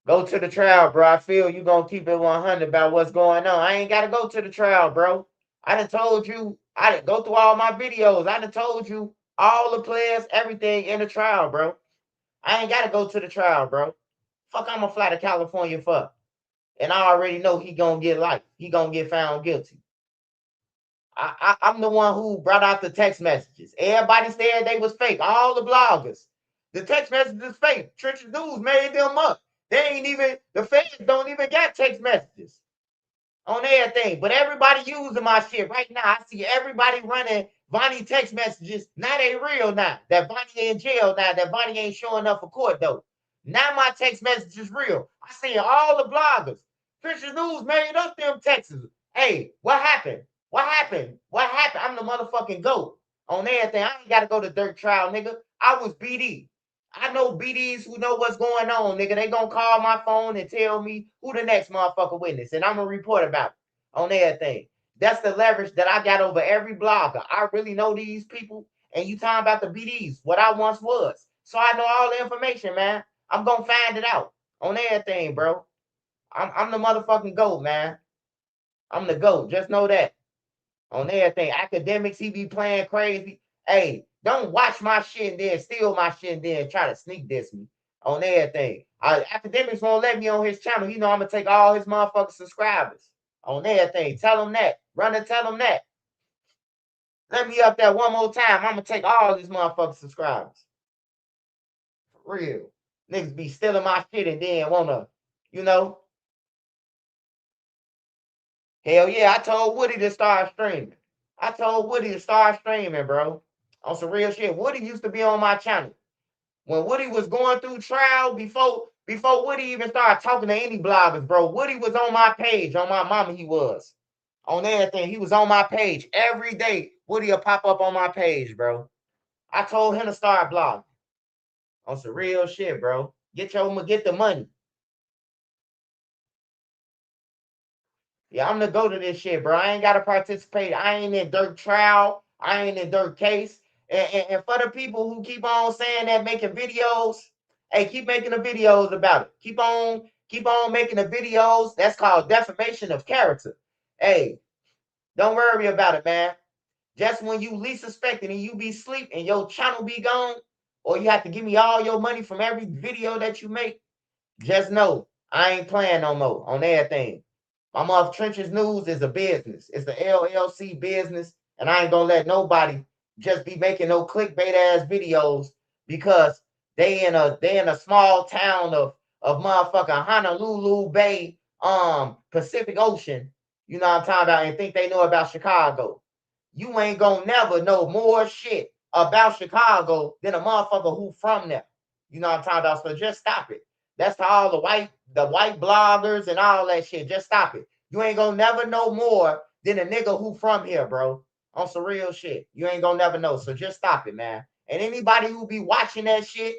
Go to the trial, bro. I feel you gonna keep it 100 about what's going on. I ain't gotta go to the trial, bro. I done told you, I done go through all my videos. I done told you all the players, everything in the trial, bro. I ain't gotta go to the trial, bro. Fuck, I'm gonna fly to California for. And I already know he gonna get life. He gonna get found guilty. I'm the one who brought out the text messages. Everybody said they was fake. All the bloggers. The text messages fake. Trenches News made them up. They ain't even, the feds don't even got text messages on everything. But everybody using my shit right now. I see everybody running Vonnie text messages. Now they real now. That Vonnie in jail now. That Vonnie ain't showing up for court though. Now my text message is real. I see all the bloggers. Christian News made up them texts. Hey, what happened? What happened? What happened? I'm the motherfucking GOAT on everything. I ain't got to go to Dirk trial, nigga. I was BD. I know BDs who know what's going on, nigga. They gonna call my phone and tell me who the next motherfucker witness, and I'm gonna report about it on everything. That's the leverage that I got over every blogger. I really know these people, and you talking about the BDs, what I once was. So I know all the information, man. I'm gonna find it out on everything, bro. I'm the motherfucking GOAT, man. I'm the GOAT. Just know that on everything. Academics, he be playing crazy. Hey, don't watch my shit and then steal my shit and then try to sneak this me on everything. Academics won't let me on his channel. You know I'm gonna take all his motherfucking subscribers on everything. Tell him that. Run and tell him that. Let me up there one more time. I'm gonna take all his motherfucking subscribers. For real. Niggas be stealing my shit and then wanna, you know. Hell yeah, I told Woody to start streaming. I told Woody to start streaming, bro. On some real shit. Woody used to be on my channel. When Woody was going through trial, before Woody even started talking to any bloggers, bro, Woody was on my page. On my mama, he was. On everything. He was on my page. Every day, Woody will pop up on my page, bro. I told him to start blogging. On some real shit, bro. Get the money. Yeah, I'm the go to this shit, bro. I ain't gotta participate. I ain't in Dirk trial. I ain't in Dirk case. And for the people who keep on saying that, making videos, hey, keep making the videos about it. Keep on making the videos. That's called defamation of character. Hey, don't worry about it, man. Just when you least suspect it and you be asleep and your channel be gone, or you have to give me all your money from every video that you make, just know I ain't playing no more on everything. My mother Trenches News is a business. It's the LLC business, and I ain't gonna let nobody just be making no clickbait ass videos because they in a small town of motherfucking Honolulu Bay, Pacific Ocean. You know what I'm talking about, and think they know about Chicago. You ain't gonna never know more shit about Chicago than a motherfucker who from there. You know what I'm talking about? So just stop it. That's to all the white bloggers and all that shit. Just stop it. You ain't gonna never know more than a nigga who from here, bro. On some real shit. You ain't gonna never know. So just stop it, man. And anybody who be watching that shit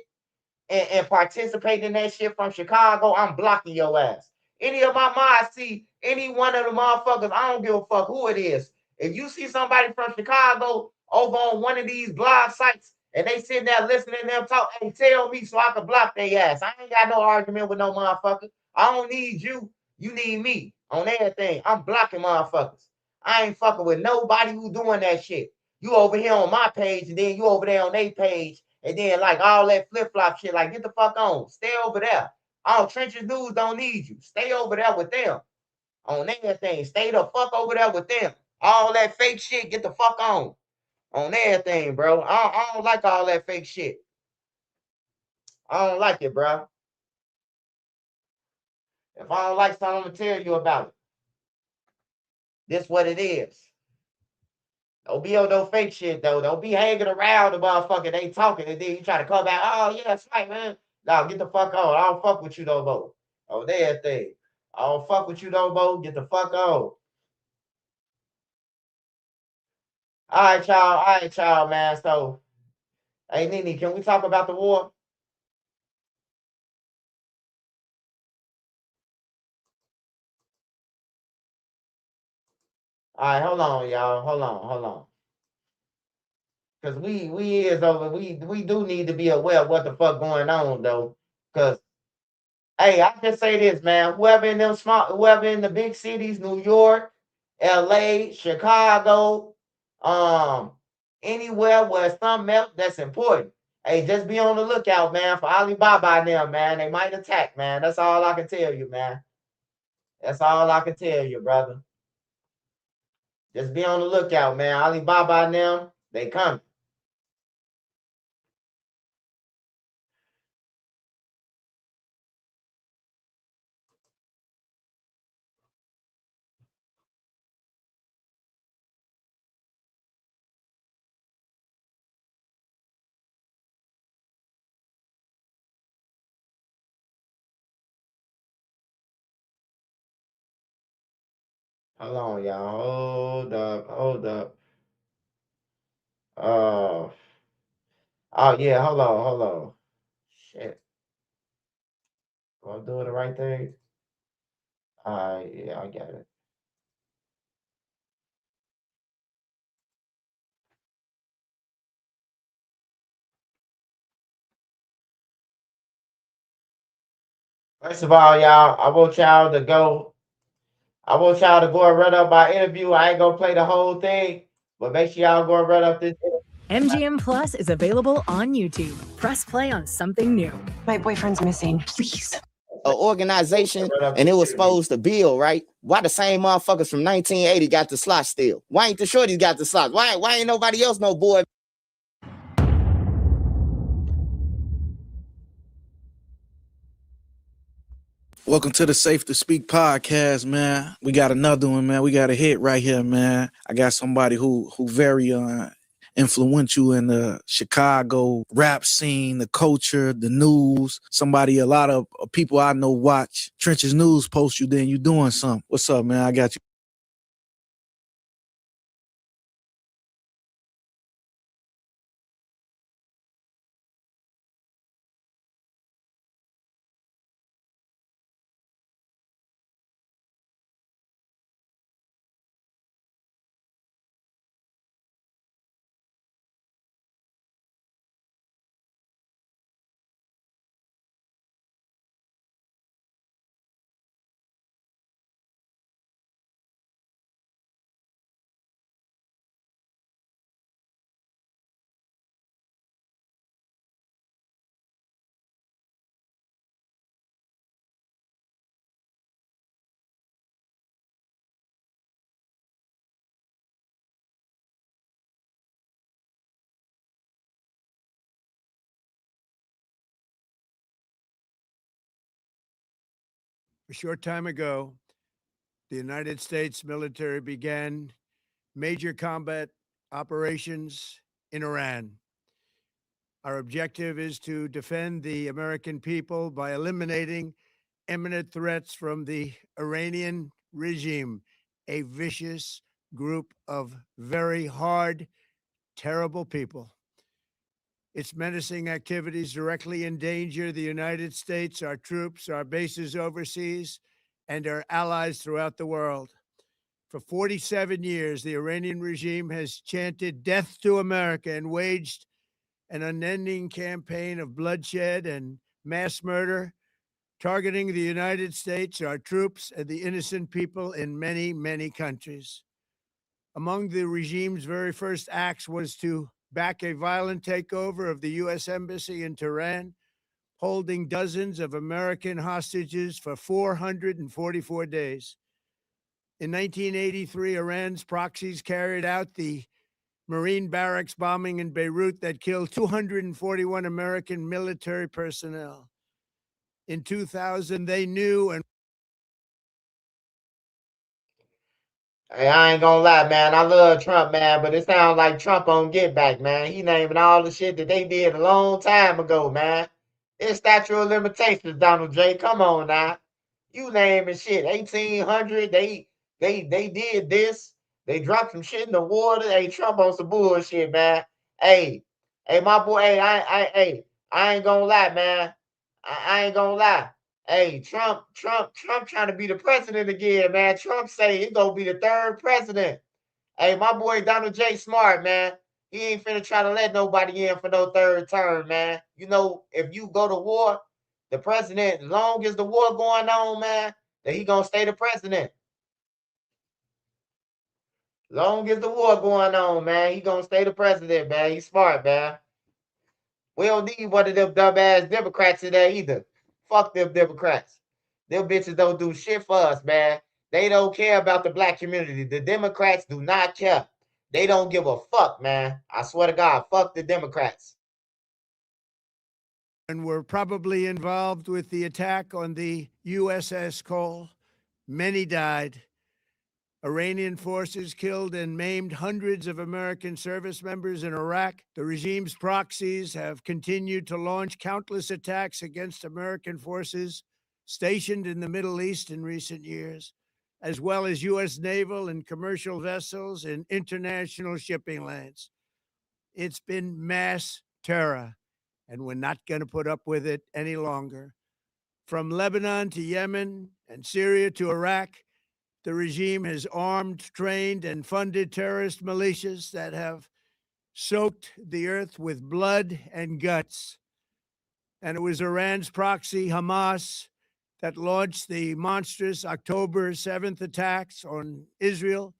and participate in that shit from Chicago, I'm blocking your ass. Any of my mods see any one of the motherfuckers, I don't give a fuck who it is. If you see somebody from Chicago over on one of these blog sites and they sitting there listening to them talk, hey, tell me so I can block their ass. I ain't got no argument with no motherfucker. I don't need you. You need me on everything. I'm blocking motherfuckers. I ain't fucking with nobody who doing that shit. You over here on my page and then you over there on their page and then like all that flip flop shit, like get the fuck on. Stay over there. All Trenches News don't need you. Stay over there with them on everything. Stay the fuck over there with them. All that fake shit, get the fuck on everything, bro. I don't like all that fake shit. I don't like it, bro. If I don't like something, I'm gonna tell you about it. This what it is. Don't be on no fake shit though. Don't be hanging around the motherfucker. They talking and then you try to come back. Oh yeah, that's right, man. Now get the fuck on. I don't fuck with you no more. Oh, that thing. I don't fuck with you no more. Get the fuck on. All right, y'all, man. So, hey, Nene, can we talk about the war? All right, hold on, y'all. Hold on. Cause we is over. We do need to be aware of what the fuck going on though. Cause hey, I just say this, man. Whoever in the big cities, New York, LA, Chicago, um, anywhere where something else that's important. Hey, just be on the lookout, man, for Alibaba and them, man. They might attack, man. That's all I can tell you, man. That's all I can tell you, brother. Just be on the lookout, man. Alibaba and them, they coming. Hold on, y'all. Hold up. Hold up. Uh, oh yeah, hold on, hold on. Shit. Am I doing the right thing? Yeah, I get it. First of all, y'all, I want y'all to go and run up my interview. I ain't gonna play the whole thing, but make sure y'all go and run up this MGM Plus is available on YouTube. Press play on something new. My boyfriend's missing. Please. An organization and it was supposed to build, right? Why the same motherfuckers from 1980 got the slot still? Why ain't the shorties got the slots? Why ain't nobody else no boy? Welcome to the Safe to Speak podcast, man. We got another one, man. We got a hit right here, man. I got somebody who very influential in the Chicago rap scene, the culture, the news. Somebody a lot of people I know watch Trenches News post you, then you doing something. What's up, man? I got you. A short time ago, the United States military began major combat operations in Iran. Our objective is to defend the American people by eliminating imminent threats from the Iranian regime, a vicious group of very hard, terrible people. Its menacing activities directly endanger the United States, our troops, our bases overseas, and our allies throughout the world. For 47 years, the Iranian regime has chanted death to America and waged an unending campaign of bloodshed and mass murder, targeting the United States, our troops, and the innocent people in many, many countries. Among the regime's very first acts was to back a violent takeover of the U.S. Embassy in Tehran, holding dozens of American hostages for 444 days. In 1983, Iran's proxies carried out the Marine barracks bombing in Beirut that killed 241 American military personnel. In 2000, they knew and Hey, I ain't gonna lie, man. I love Trump, man, but it sounds like Trump on get back, man. He naming all the shit that they did a long time ago, man. It's statute of limitations, Donald J. Come on now. You naming shit. 1800, they did this. They dropped some shit in the water. Hey, Trump on some bullshit, man. Hey, hey, my boy, I ain't gonna lie, man. I ain't gonna lie. Hey, Trump trying to be the president again, man. Trump say he gonna be the third president. Hey, my boy Donald J. Smart, man. He ain't finna try to let nobody in for no third term, man. You know, if you go to war, the president, as long as the war going on, man, that he gonna stay the president. Long as the war going on, man, he gonna stay the president, man. He's smart, man. We don't need one of them dumbass Democrats in there either. Fuck them Democrats. Them bitches don't do shit for us, man. They don't care about the black community. The Democrats do not care. They don't give a fuck, man. I swear to God, fuck the Democrats. were probably involved with the attack on the USS Cole. Many died. Iranian forces killed and maimed hundreds of American service members in Iraq. The regime's proxies have continued to launch countless attacks against American forces stationed in the Middle East in recent years, as well as U.S. naval and commercial vessels in international shipping lanes. It's been mass terror, and we're not going to put up with it any longer. From Lebanon to Yemen and Syria to Iraq, the regime has armed, trained, and funded terrorist militias that have soaked the earth with blood and guts. And it was Iran's proxy, Hamas, that launched the monstrous October 7th attacks on Israel,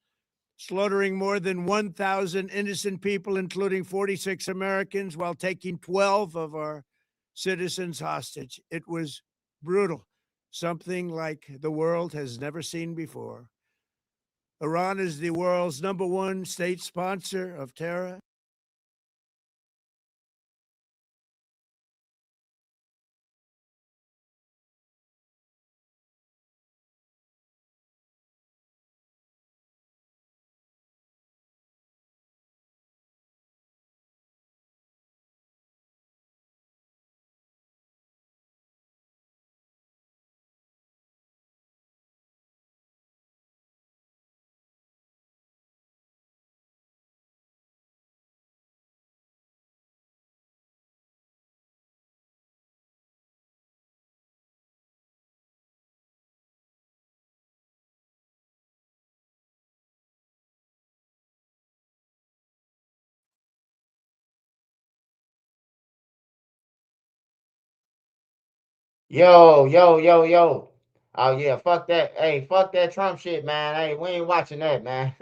slaughtering more than 1,000 innocent people, including 46 Americans, while taking 12 of our citizens hostage. It was brutal, something like the world has never seen before. Iran is the world's #1 state sponsor of terror. Yo, yo, yo, yo. Oh yeah, fuck that. Hey, fuck that Trump shit, man. Hey, we ain't watching that, man.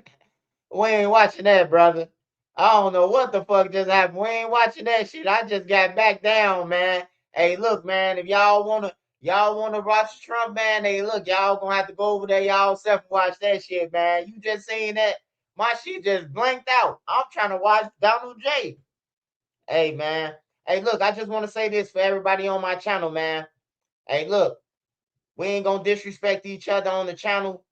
We ain't watching that, brother. I don't know what the fuck just happened. We ain't watching that shit. I just got back down, man. Hey, look, man, if y'all wanna watch Trump, man, hey, look, y'all gonna have to go over there y'all self and watch that shit, man. You just seen that. My shit just blanked out. I'm trying to watch Donald J. Hey, man. Hey, look, I just want to say this for everybody on my channel, man. Hey, look, We ain't gonna disrespect each other on the channel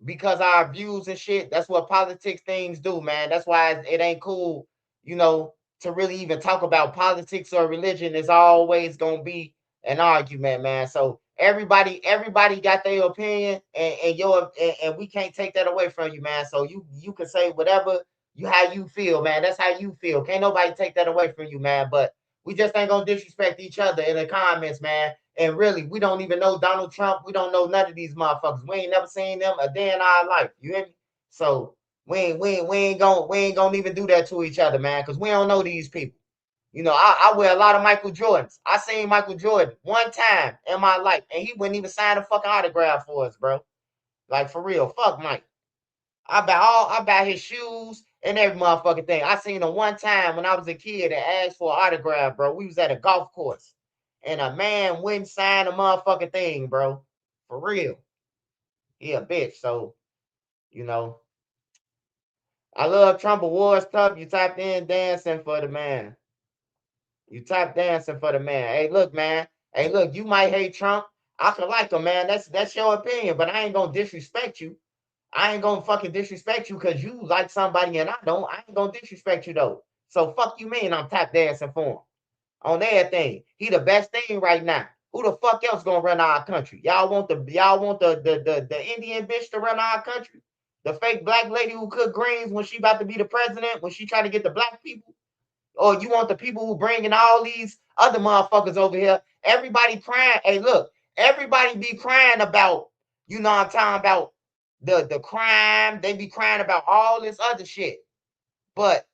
because our views and shit. That's what politics things do, man. That's why it ain't cool, you know, to really even talk about politics or religion. Is always gonna be an argument, man. So everybody got their opinion, and we can't take that away from you, man. So you can say whatever how you feel, man. That's how you feel. Can't nobody take that away from you, man. But we just ain't gonna disrespect each other in the comments, man. And really, we don't even know Donald Trump. We don't know none of these motherfuckers. We ain't never seen them a day in our life. You hear me? So we ain't gonna even do that to each other, man, because we don't know these people. You know, I wear a lot of Michael Jordans. I seen Michael Jordan one time in my life, and he wouldn't even sign a fucking autograph for us, bro. Like, for real. Fuck Mike. I buy his shoes and every motherfucking thing. I seen him one time when I was a kid and asked for an autograph, bro. We was at a golf course, and a man wouldn't sign a motherfucking thing, bro. For real. He a bitch. So, you know, I love Trump Awards stuff. You typed in dancing for the man. You type dancing for the man. Hey, look, man. Hey, look, you might hate Trump. I can like him, man. That's your opinion, but I ain't gonna disrespect you. I ain't gonna fucking disrespect you because you like somebody and I don't. I ain't gonna disrespect you though. So fuck you mean I'm tap dancing for him on everything. He the best thing right now. Who the fuck else gonna run our country? Y'all want the Indian bitch to run our country? The fake black lady who cook greens when she about to be the president, when she trying to get the black people? Or you want the people who bringing all these other motherfuckers over here? Everybody crying. Hey, look, everybody be crying about, you know what I'm talking about, the crime. They be crying about all this other shit. But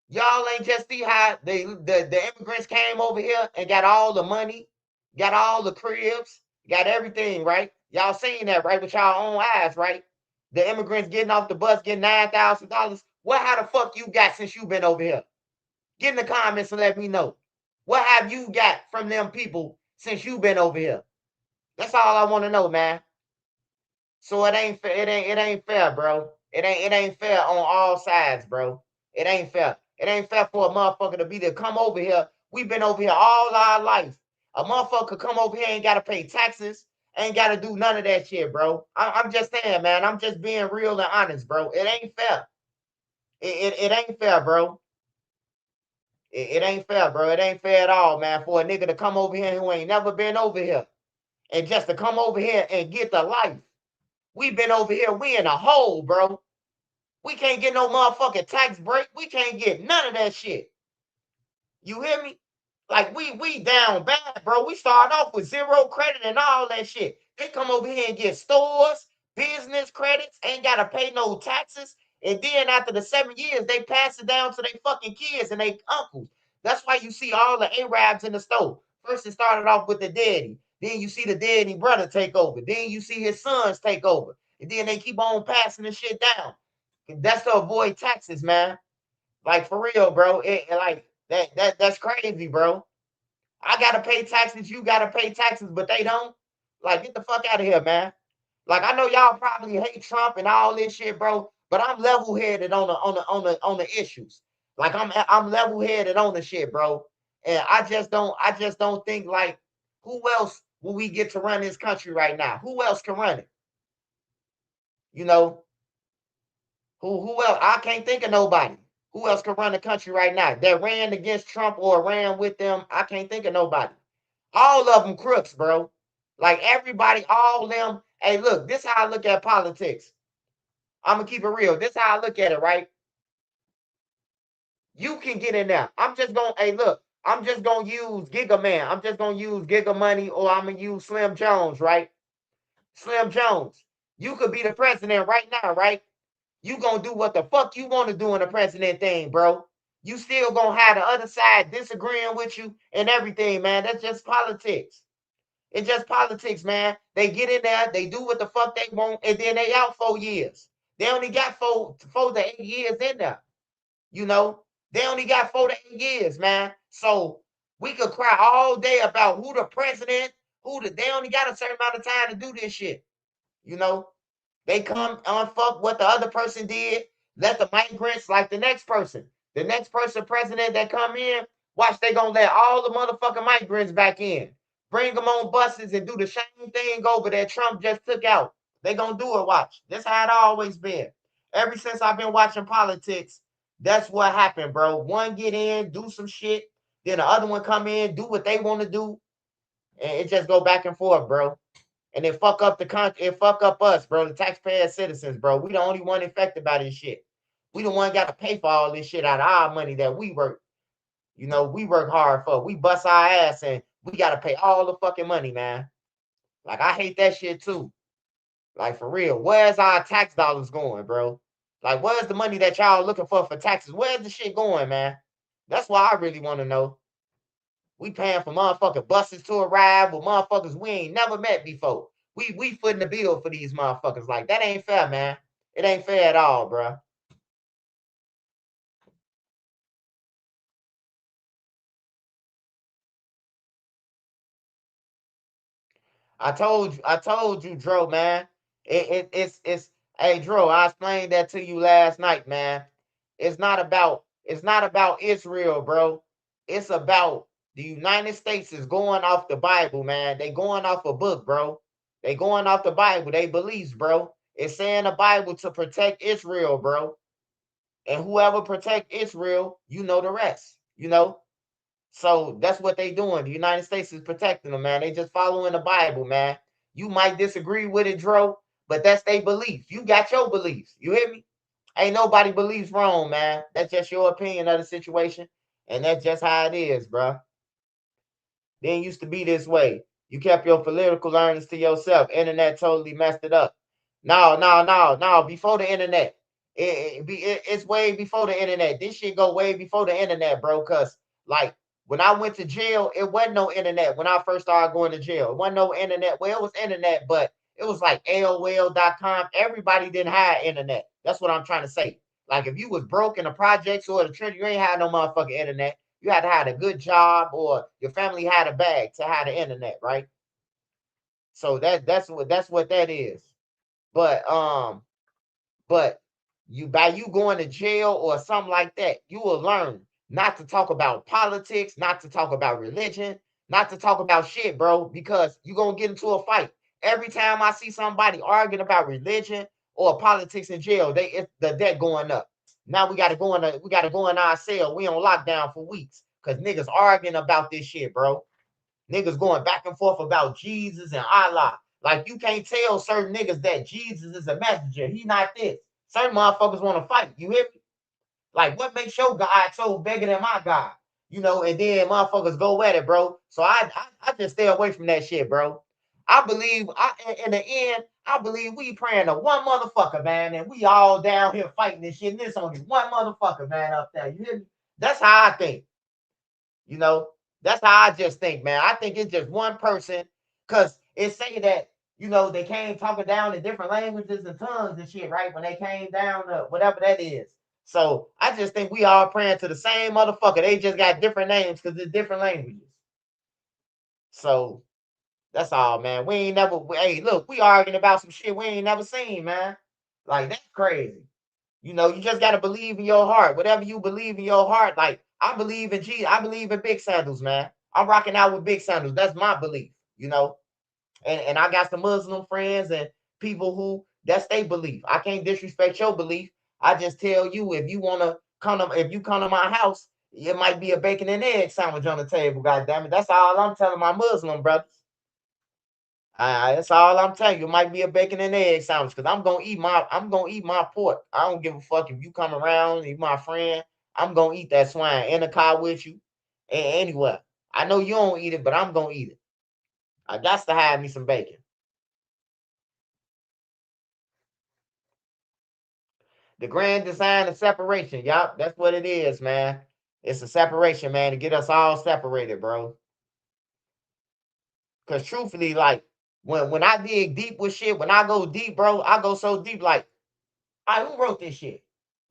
y'all ain't just see how the immigrants came over here and got all the money, got all the cribs, got everything, right? Y'all seen that, right? With y'all own eyes, right? The immigrants getting off the bus, getting $9,000. What how the fuck you got since you been over here? Get in the comments and let me know. What have you got from them people since you've been over here? That's all I want to know, man. So it ain't fair. It ain't fair, bro. It ain't fair on all sides, bro. It ain't fair. It ain't fair for a motherfucker to be to come over here. We've been over here all our life. A motherfucker could come over here, ain't gotta pay taxes, ain't gotta do none of that shit, bro. I'm just saying, man. I'm just being real and honest, bro. It ain't fair. It ain't fair, bro. It ain't fair, bro. It ain't fair at all, man, for a nigga to come over here who ain't never been over here and just to come over here and get the life. We been over here, we in a hole, bro. We can't get no motherfucking tax break. We can't get none of that shit. You hear me? Like we down bad, bro. We start off with zero credit and all that shit. They come over here and get stores, business credits, ain't gotta pay no taxes. And then after the 7 years, they pass it down to their fucking kids and their uncles. That's why you see all the Arabs in the store. First, it started off with the daddy. Then you see the daddy brother take over. Then you see his sons take over. And then they keep on passing the shit down. That's to avoid taxes, man. Like for real, bro. Like that's crazy, bro. I gotta pay taxes, you gotta pay taxes, but they don't. Like, get the fuck out of here, man. Like, I know y'all probably hate Trump and all this shit, bro, but I'm level headed on the issues. Like I'm level headed on the shit, bro. And I just don't think like who else will we get to run this country right now? Who else can run it? You know, who else? I can't think of nobody. Who else can run the country right now that ran against Trump or ran with them? I can't think of nobody. All of them crooks, bro. Like everybody, all them. Hey, look, this is how I look at politics. I'm gonna keep it real. This is how I look at it, right? You can get in there. I'm just gonna, hey, look, I'm just gonna use Giga Man. I'm just gonna use Giga Money, or I'm gonna use Slim Jones, right? Slim Jones. You could be the president right now, right? You gonna do what the fuck you want to do in the president thing, bro. You still gonna have the other side disagreeing with you and everything, man. That's just politics. It's just politics, man. They get in there, they do what the fuck they want, and then they out 4 years. They only got four to 8 years in there. You know, they only got 4 to 8 years, man. So we could cry all day about who the president, they only got a certain amount of time to do this shit. You know, they come on fuck what the other person did. Let the migrants like the next person. The next person president that come in, watch they gonna let all the motherfucking migrants back in. Bring them on buses and do the same thing over that Trump just took out. They gonna do it, watch. That's how it always been. Ever since I've been watching politics, that's what happened, bro. One get in, do some shit, then the other one come in, do what they want to do, and it just go back and forth, bro. And it fuck up the country, it fuck up us, bro, the taxpayer citizens, bro. We the only one affected by this shit. We the one got to pay for all this shit out of our money that we work. We work hard for. We bust our ass and we got to pay all the fucking money, man. Like, I hate that shit too. Like, for real. Where's our tax dollars going, bro? Like, where's the money that y'all looking for taxes? Where's the shit going, man? That's what I really want to know. We paying for motherfucking buses to arrive with motherfuckers we ain't never met before. We footing the bill for these motherfuckers. Like, that ain't fair, man. It ain't fair at all, bro. I told you, Dro, man. It's hey Dro, I explained that to you last night, man. It's not about Israel, bro. It's about the United States is going off the Bible, man. They going off a book, bro. They going off the Bible. They beliefs, bro. It's saying the Bible to protect Israel, bro. And whoever protect Israel, you know the rest. So that's what they doing. The United States is protecting them, man. They just following the Bible, man. You might disagree with it, Dro, but that's their belief. You got your beliefs. You hear me? Ain't nobody believes wrong, man. That's just your opinion of the situation. And that's just how it is, bro. Didn't used to be this way. You kept your political learnings to yourself. Internet totally messed it up. No. Before the internet, it's way before the internet. This shit go way before the internet, bro. Cause like when I went to jail, it wasn't no internet. When I first started going to jail, it wasn't no internet. Well, it was internet, but it was like AOL.com. Everybody didn't have internet. That's what I'm trying to say. Like if you was broke in the projects or the trench, you ain't had no motherfucking internet. You had to have a good job or your family had a bag to have the internet, right? So that's what that is. But but you by you going to jail or something like that, you will learn not to talk about politics, not to talk about religion, not to talk about shit, bro, because you're gonna get into a fight. Every time I see somebody arguing about religion or politics in jail, it's the debt going up. Now we gotta go in our cell. We on lockdown for weeks because niggas arguing about this shit, bro. Niggas going back and forth about Jesus and Allah. Like you can't tell certain niggas that Jesus is a messenger. He not this. Certain motherfuckers want to fight. You hear me? Like what makes your God so bigger than my God? And then motherfuckers go at it, bro. So I just stay away from that shit, bro. I believe in the end, I believe we praying to one motherfucker, man, and we all down here fighting this shit. And there's only one motherfucker, man, up there. You hear me? That's how I think. You know, that's how I just think, man. I think it's just one person because it say that, they came talking down in different languages and tongues and shit, right? When they came down to whatever that is. So I just think we all praying to the same motherfucker. They just got different names because it's different languages. So that's all, man. We ain't never, hey, look, we arguing about some shit we ain't never seen, man. Like, that's crazy. You just gotta believe in your heart. Whatever you believe in your heart, like I believe in Jesus. I believe in big sandals, man. I'm rocking out with big sandals. That's my belief. And I got some Muslim friends and people who that's their belief. I can't disrespect your belief. I just tell you if you come to my house, it might be a bacon and egg sandwich on the table. God damn it. That's all I'm telling my Muslim brothers. That's all I'm telling you. It might be a bacon and egg sandwich because I'm gonna eat my pork. I don't give a fuck if you come around, you my friend. I'm gonna eat that swine in the car with you. Anywhere. I know you don't eat it, but I'm gonna eat it. I got to have me some bacon. The grand design of separation. Yup, that's what it is, man. It's a separation, man, to get us all separated, bro. Cause truthfully, like when I dig deep with shit, when I go deep, bro, I go so deep, like who wrote this shit?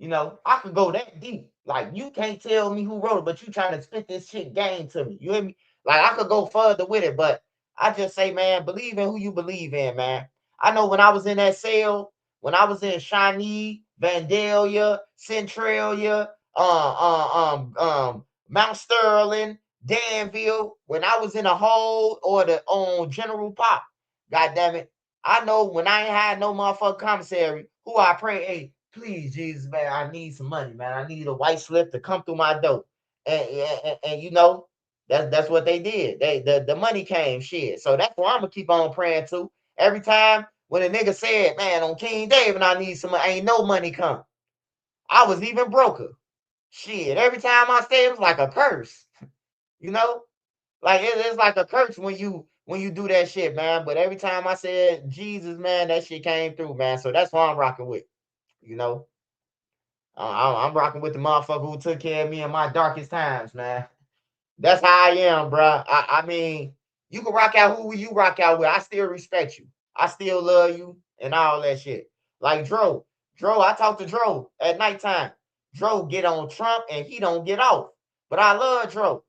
I could go that deep. Like, you can't tell me who wrote it, but you trying to spit this shit game to me. You hear me? Like, I could go further with it, but I just say, man, believe in who you believe in, man. I know when I was in that cell, when I was in Shawnee, Vandalia, Centralia, Mount Sterling, Danville, when I was in a hole or on General Pop, God damn it. I know when I ain't had no motherfucking commissary, who I pray, hey, please, Jesus, man, I need some money, man. I need a white slip to come through my door. And you know, that's what they did. The money came, shit. So that's why I'm gonna keep on praying too. Every time when a nigga said, man, on King David, I need some money, ain't no money come. I was even broker. Shit, every time I say it was like a curse, you know? Like it's like a curse when you do that shit, man. But every time I said Jesus, man, that shit came through, man. So that's what I'm rocking with, you know. I'm rocking with the motherfucker who took care of me in my darkest times, man. That's how I am, bro. I mean, you can rock out who you rock out with. I still respect you. I still love you and all that shit. Like Dro, I talk to Dro at nighttime. Dro get on Trump and he don't get off. But I love Dro.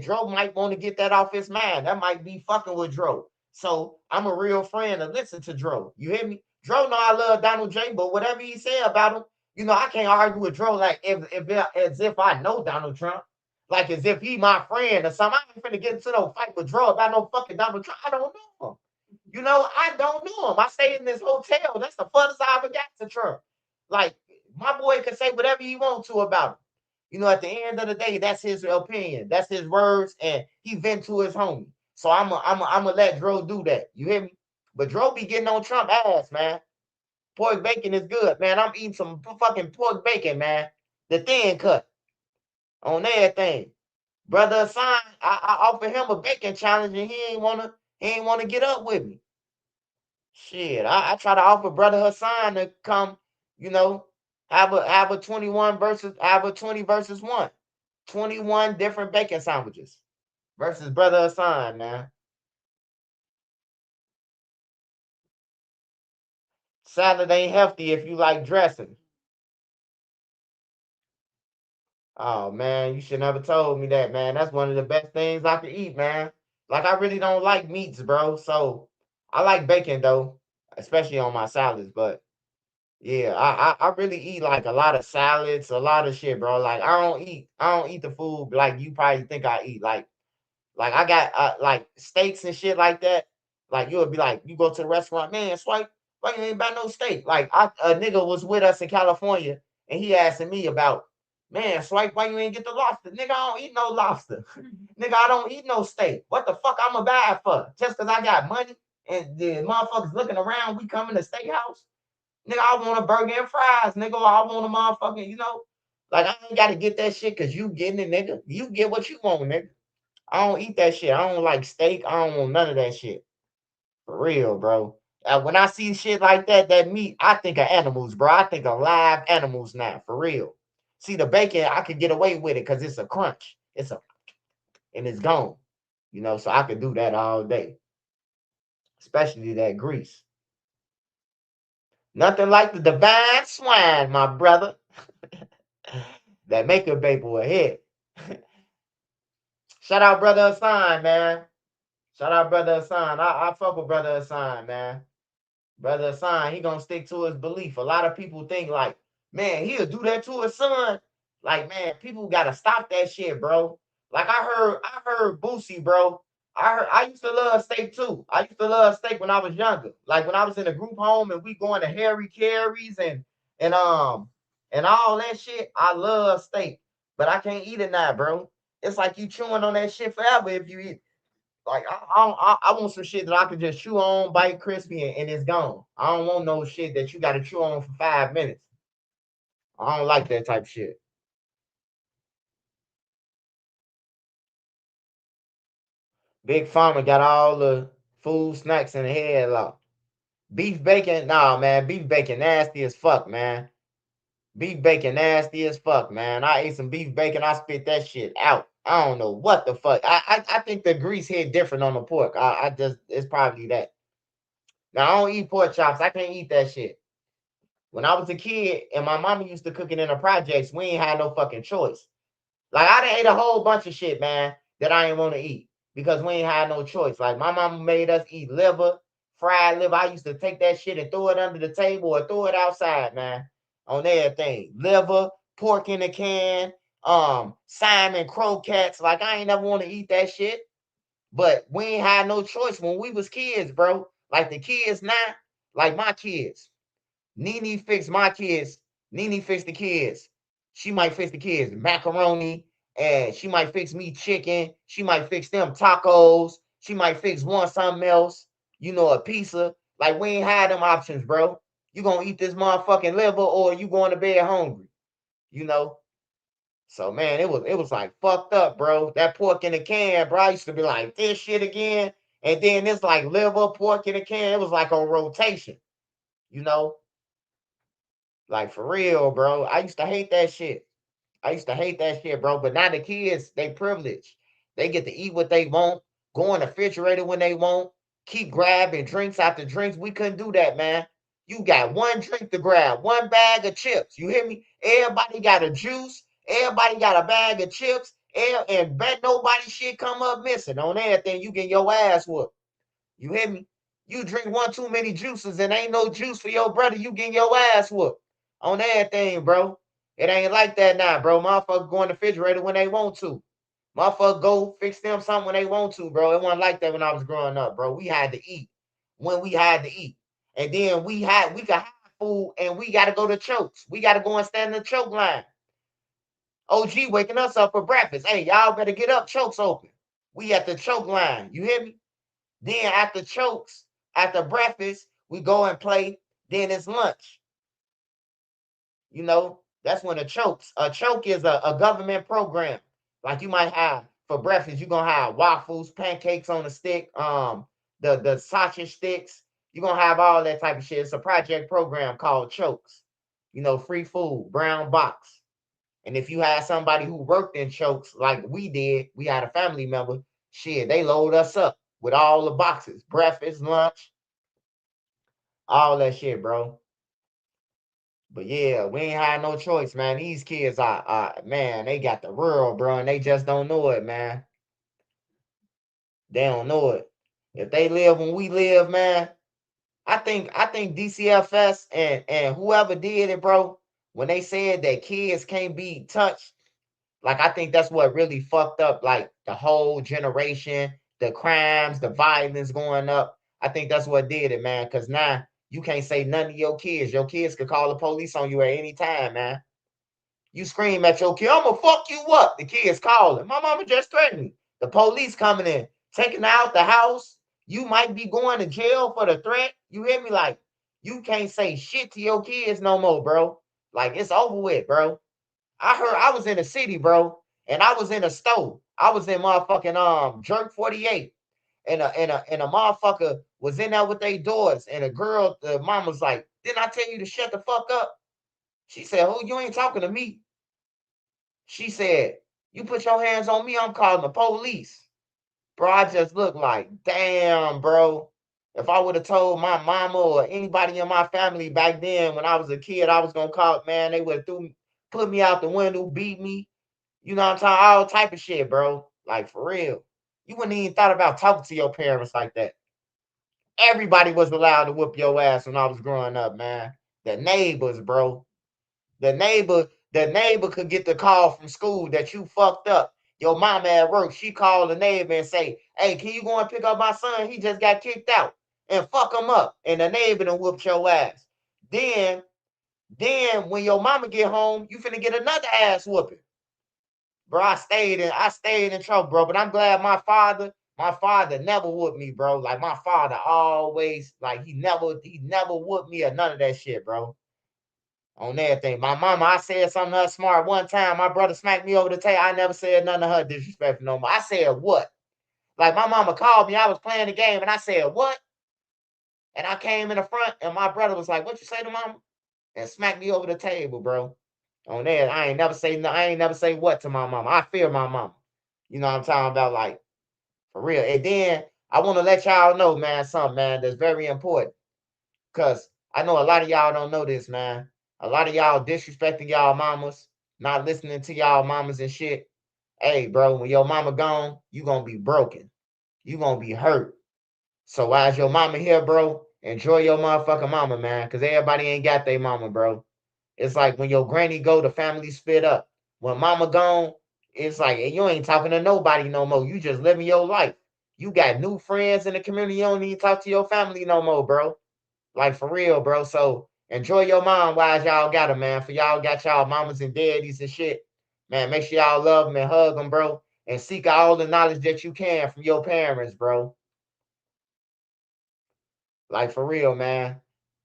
Dro might want to get that off his mind. That might be fucking with Dro. So I'm a real friend to listen to Dro. You hear me? Dro know I love Donald J, but whatever he said about him, you know, I can't argue with Dro like as if I know Donald Trump. Like as if he my friend or something. I ain't finna get into no fight with Dro about no fucking Donald Trump. I don't know him. You know, I don't know him. I stay in this hotel. That's the furthest I ever got to Trump. Like, my boy can say whatever he wants to about him. You know, at the end of the day, that's his opinion. That's his words, and he vent to his homie. So I'm gonna let Dro do that. You hear me? But Dro be getting on Trump ass, man. Pork bacon is good, man. I'm eating some fucking pork bacon, man. The thin cut on everything. Brother Hassan, I offered him a bacon challenge and he ain't wanna get up with me. Shit, I try to offer Brother Hassan to come, you know, have a 20 versus 1. 21 different bacon sandwiches versus Brother Hassan, man. Salad ain't healthy if you like dressing. Oh man, you should never told me that, man. That's one of the best things I could eat, man. Like I really don't like meats, bro. So I like bacon though, especially on my salads. But yeah, I really eat like a lot of salads, a lot of shit, bro. Like I don't eat the food like you probably think I eat. Like I got like steaks and shit like that. Like you'll be like, you go to the restaurant, man, Swipe, why you ain't buy no steak? Like a nigga was with us in California and he asking me about, man, Swipe, why you ain't get the lobster? Nigga, I don't eat no lobster. Nigga, I don't eat no steak. What the fuck I'ma buy it for? Just cause I got money and the motherfuckers looking around, we come in the steakhouse. Nigga, I want a burger and fries, nigga. I want a motherfucking, you know. Like I ain't gotta get that shit cause you getting it, nigga. You get what you want, nigga. I don't eat that shit. I don't like steak. I don't want none of that shit. For real, bro. When I see shit like that, that meat, I think of animals, bro. I think of live animals now, for real. See, the bacon, I could get away with it because it's a crunch. And it's gone. You know, so I could do that all day. Especially that grease. Nothing like the divine swine, my brother. That make a baby a hit. Shout out brother Hassan, man. Shout out brother Hassan. I fuck with brother Hassan, man. Brother Hassan, he gonna stick to his belief. A lot of people think like, man, he'll do that to his son. Like, man, people gotta stop that shit, bro. Like I heard Boosie, bro. I used to love steak too. I used to love steak when I was younger. Like when I was in a group home and we going to Harry Carey's and and all that shit. I love steak, but I can't eat it now, bro. It's like you chewing on that shit forever if you eat. Like I want some shit that I can just chew on, bite crispy, and it's gone. I don't want no shit that you got to chew on for 5 minutes. I don't like that type of shit. Big Pharma got all the food snacks in the headlock. Beef bacon, nah, man. Beef bacon nasty as fuck, man. Beef bacon nasty as fuck, man. I ate some beef bacon. I spit that shit out. I don't know what the fuck. I think the grease hit different on the pork. I just it's probably that. Now I don't eat pork chops. I can't eat that shit. When I was a kid and my mama used to cook it in the projects, we ain't had no fucking choice. Like I done ate a whole bunch of shit, man, that I ain't want to eat because we ain't had no choice. Like my mama made us eat liver, fried liver. I used to take that shit and throw it under the table or throw it outside, man, on everything. Liver, pork in a can, salmon croquettes. Like I ain't never want to eat that shit. But we ain't had no choice when we was kids, bro. Like the kids now, like my kids. Nene fixed my kids. Nene fixed the kids. She might fix the kids macaroni, and she might fix me chicken. She might fix them tacos. She might fix one something else. A pizza. Like we ain't had them options, bro. You gonna eat this motherfucking liver, or you going to bed hungry? You know. So man, it was like fucked up, bro. That pork in the can, bro. I used to be like this shit again, and then it's like liver, pork in the can. It was like on rotation, you know. Like for real, bro. I used to hate that shit. I used to hate that shit, bro. But now the kids, they privileged. They get to eat what they want, go in the refrigerator when they want, keep grabbing drinks after drinks. We couldn't do that, man. You got one drink to grab, one bag of chips. You hear me? Everybody got a juice. Everybody got a bag of chips. And bet nobody shit come up missing. On everything, you get your ass whooped. You hear me? You drink one too many juices and ain't no juice for your brother, you getting your ass whooped. On everything, bro. It ain't like that now, bro. Motherfuckers go in the refrigerator when they want to. Motherfuckers go fix them something when they want to, bro. It wasn't like that when I was growing up, bro. We had to eat when we had to eat. And then we could have food and we gotta go to chokes. We gotta go and stand in the choke line. OG waking us up for breakfast. Hey, y'all better get up, chokes open. We at the choke line. You hear me? Then after chokes, after breakfast, we go and play. Then it's lunch. That's when a choke is a government program. Like you might have for breakfast, you're gonna have waffles, pancakes on a stick, the sausage sticks. You're gonna have all that type of shit. It's a project program called chokes. Free food, brown box. And if you had somebody who worked in chokes like we did, we had a family member, shit, they load us up with all the boxes, breakfast, lunch, all that shit, bro. But yeah, we ain't had no choice, man. These kids man, they got the world, bro, and they just don't know it, man. They don't know it. If they live when we live, man, I think DCFS and whoever did it, bro, when they said that kids can't be touched, like I think that's what really fucked up like the whole generation, the crimes, the violence going up. I think that's what did it, man. Cause now you can't say nothing to your kids. Your kids could call the police on you at any time, man. You scream at your kid, I'm gonna fuck you up. The kid's calling. My mama just threatened me. The police coming in, taking out the house. You might be going to jail for the threat. You hear me? Like, you can't say shit to your kids no more, bro. Like, it's over with, bro. I heard I was in the city, bro, and I was in a store. I was in motherfucking Jerk 48. And a motherfucker was in there with their doors. And a girl, the mom was like, didn't I tell you to shut the fuck up? She said, oh, you ain't talking to me. She said, you put your hands on me, I'm calling the police. Bro, I just looked like, damn, bro. If I would have told my mama or anybody in my family back then when I was a kid, I was gonna call it, man, they would have put me out the window, beat me. You know what I'm talking? All type of shit, bro. Like for real. You wouldn't even thought about talking to your parents like that. Everybody was allowed to whoop your ass when I was growing up, man. The neighbors, bro. The neighbor could get the call from school that you fucked up. Your mama at work, she called the neighbor and say, hey, can you go and pick up my son? He just got kicked out. And fuck him up. And the neighbor done whooped your ass. Then, then when your mama get home, you finna get another ass whooping. Bro, I stayed in trouble, bro. But I'm glad my father never whooped me, bro. Like my father always, like he never whooped me or none of that shit, bro. On everything. My mama, I said something to her smart one time. My brother smacked me over the table. I never said nothing to her disrespectful no more. I said what? Like my mama called me. I was playing the game and I said what? And I came in the front and my brother was like, what you say to mama? And smacked me over the table, bro. On there, I ain't never say no, I ain't never say what to my mama. I fear my mama. You know what I'm talking about? Like, for real. And then I want to let y'all know, man, something, man, that's very important. Because I know a lot of y'all don't know this, man. A lot of y'all disrespecting y'all mamas, not listening to y'all mamas and shit. Hey, bro, when your mama gone, you gonna be broken. You gonna be hurt. So as your mama here, bro, enjoy your motherfucking mama, man. Cause everybody ain't got their mama, bro. It's like when your granny go, the family split up. When mama gone, it's like you ain't talking to nobody no more. You just living your life. You got new friends in the community. You don't need to talk to your family no more, bro. Like for real, bro. So enjoy your mom while y'all got them, man. For y'all got y'all mamas and daddies and shit. Man, make sure y'all love them and hug them, bro. And seek all the knowledge that you can from your parents, bro. Like for real, man.